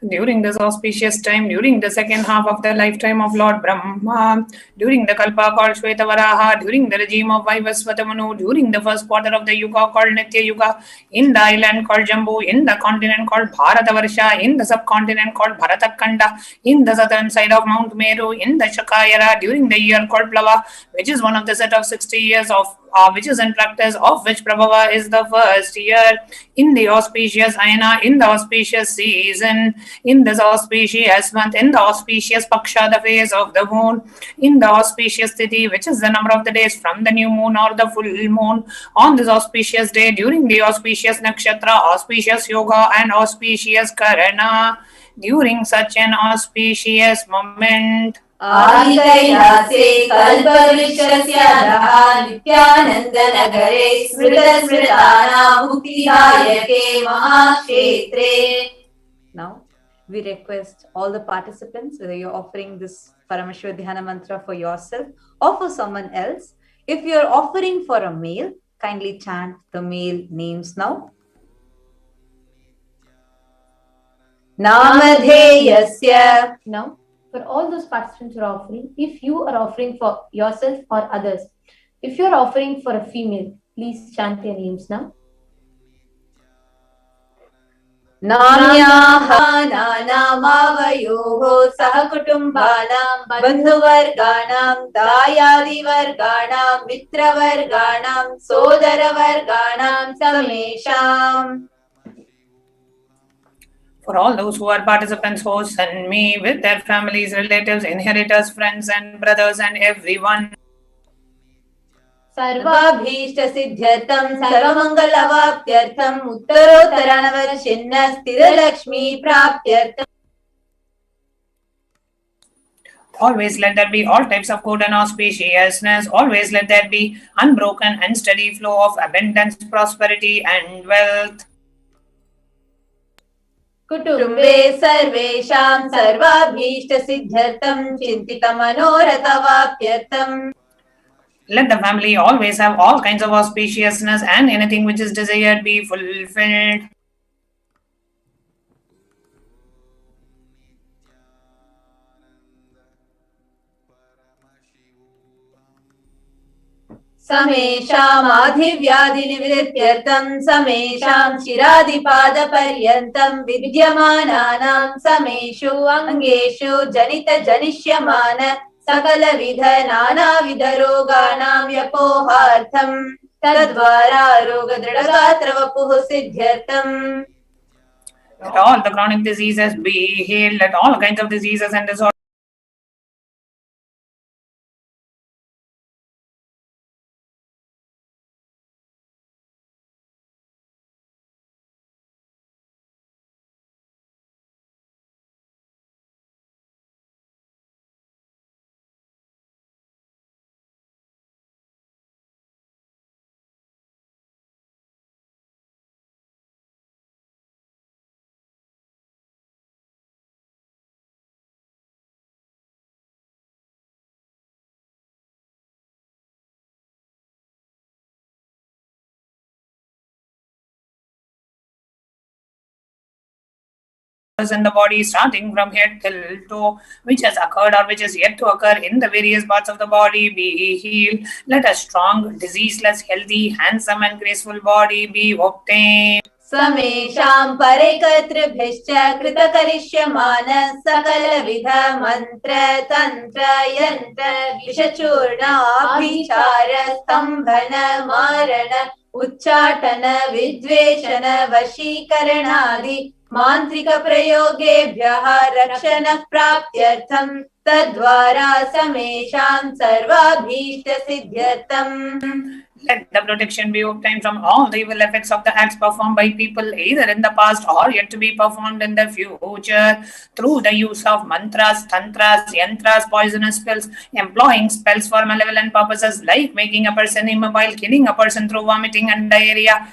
During this auspicious time, during the second half of the lifetime of Lord Brahma, during the Kalpa called Shvetavaraha, during the regime of Vaivasvatamanu, during the first quarter of the Yuga called Nitya Yuga, in the island called Jambu, in the continent called Bharatavarsha, in the subcontinent called Bharatakanda, in the southern side of Mount Meru, in the Shakayara, during the year called Plava, which is one of the set of 60 years of which is in practice, of which Prabhava is the first year, in the auspicious Ayana, in the auspicious season, in this auspicious month, in the auspicious Paksha, the phase of the moon, in the auspicious Tithi, which is the number of the days from the new moon or the full moon, on this auspicious day, during the auspicious Nakshatra, auspicious Yoga, and auspicious Karana, during such an auspicious moment. Kailase Kalpavrishyasya Nithyananda Nagare Smrita Smritana Muktidayake Mahakshetre. Now, we request all the participants, whether you're offering this Paramashiva Dhyana mantra for yourself or for someone else, if you're offering for a male, kindly chant the male names now. Namadheyasya. Now, for all those participants who are offering, if you are offering for yourself or others, if you are offering for a female, please chant their names now. Namyaha nanamavayoho sahakutumbanam bandhuvarganam dayadivarganam mitravarganam sodaravarganam samesham. For all those who are participants, hosts, and me, with their families, relatives, inheritors, friends, and brothers, and everyone. Sarvabhishta siddhyartham sarvamangalavaptyartham uttarottaranavarshinna sthiralakshmi praptyartham. Always let there be all types of good and auspiciousness. Always let there be unbroken and steady flow of abundance, prosperity, and wealth. Kutumbe sarvesham sarvabhishta siddhyartham chintitamanoratavapyartham. Let the family always have all kinds of auspiciousness and anything which is desired be fulfilled. Samesham adhivyadinividyartham samesham shiradipada-paryantam vidyamananam sameshu angeshu janita janishyamana sakala vidha nana vidharoganam vyapohartham tadvara rogadradagatravapuh siddhyartham. Let all the chronic diseases be healed. Let all kinds of diseases and disorders in the body, starting from head till toe, which has occurred or which is yet to occur in the various parts of the body, be healed. Let a strong, diseaseless, healthy, handsome, and graceful body be obtained. समेषां परेकर्तृभिश्च कृतकरिष्यमान सकलविध मन्त्र तन्त्र यन्त्र विषचूर्णाभिचार स्तम्भन मारण उच्चाटन विद्वेषण वशीकरणादि मान्त्रिक प्रयोगेभ्यः रक्षणः प्राप्त्यर्थं तद्वारा समेषां सर्वाभीष्ट सिद्ध्यर्थम्. Let the protection be obtained from all the evil effects of the acts performed by people either in the past or yet to be performed in the future through the use of mantras, tantras, yantras, poisonous spells, employing spells for malevolent purposes like making a person immobile, killing a person through vomiting and diarrhea,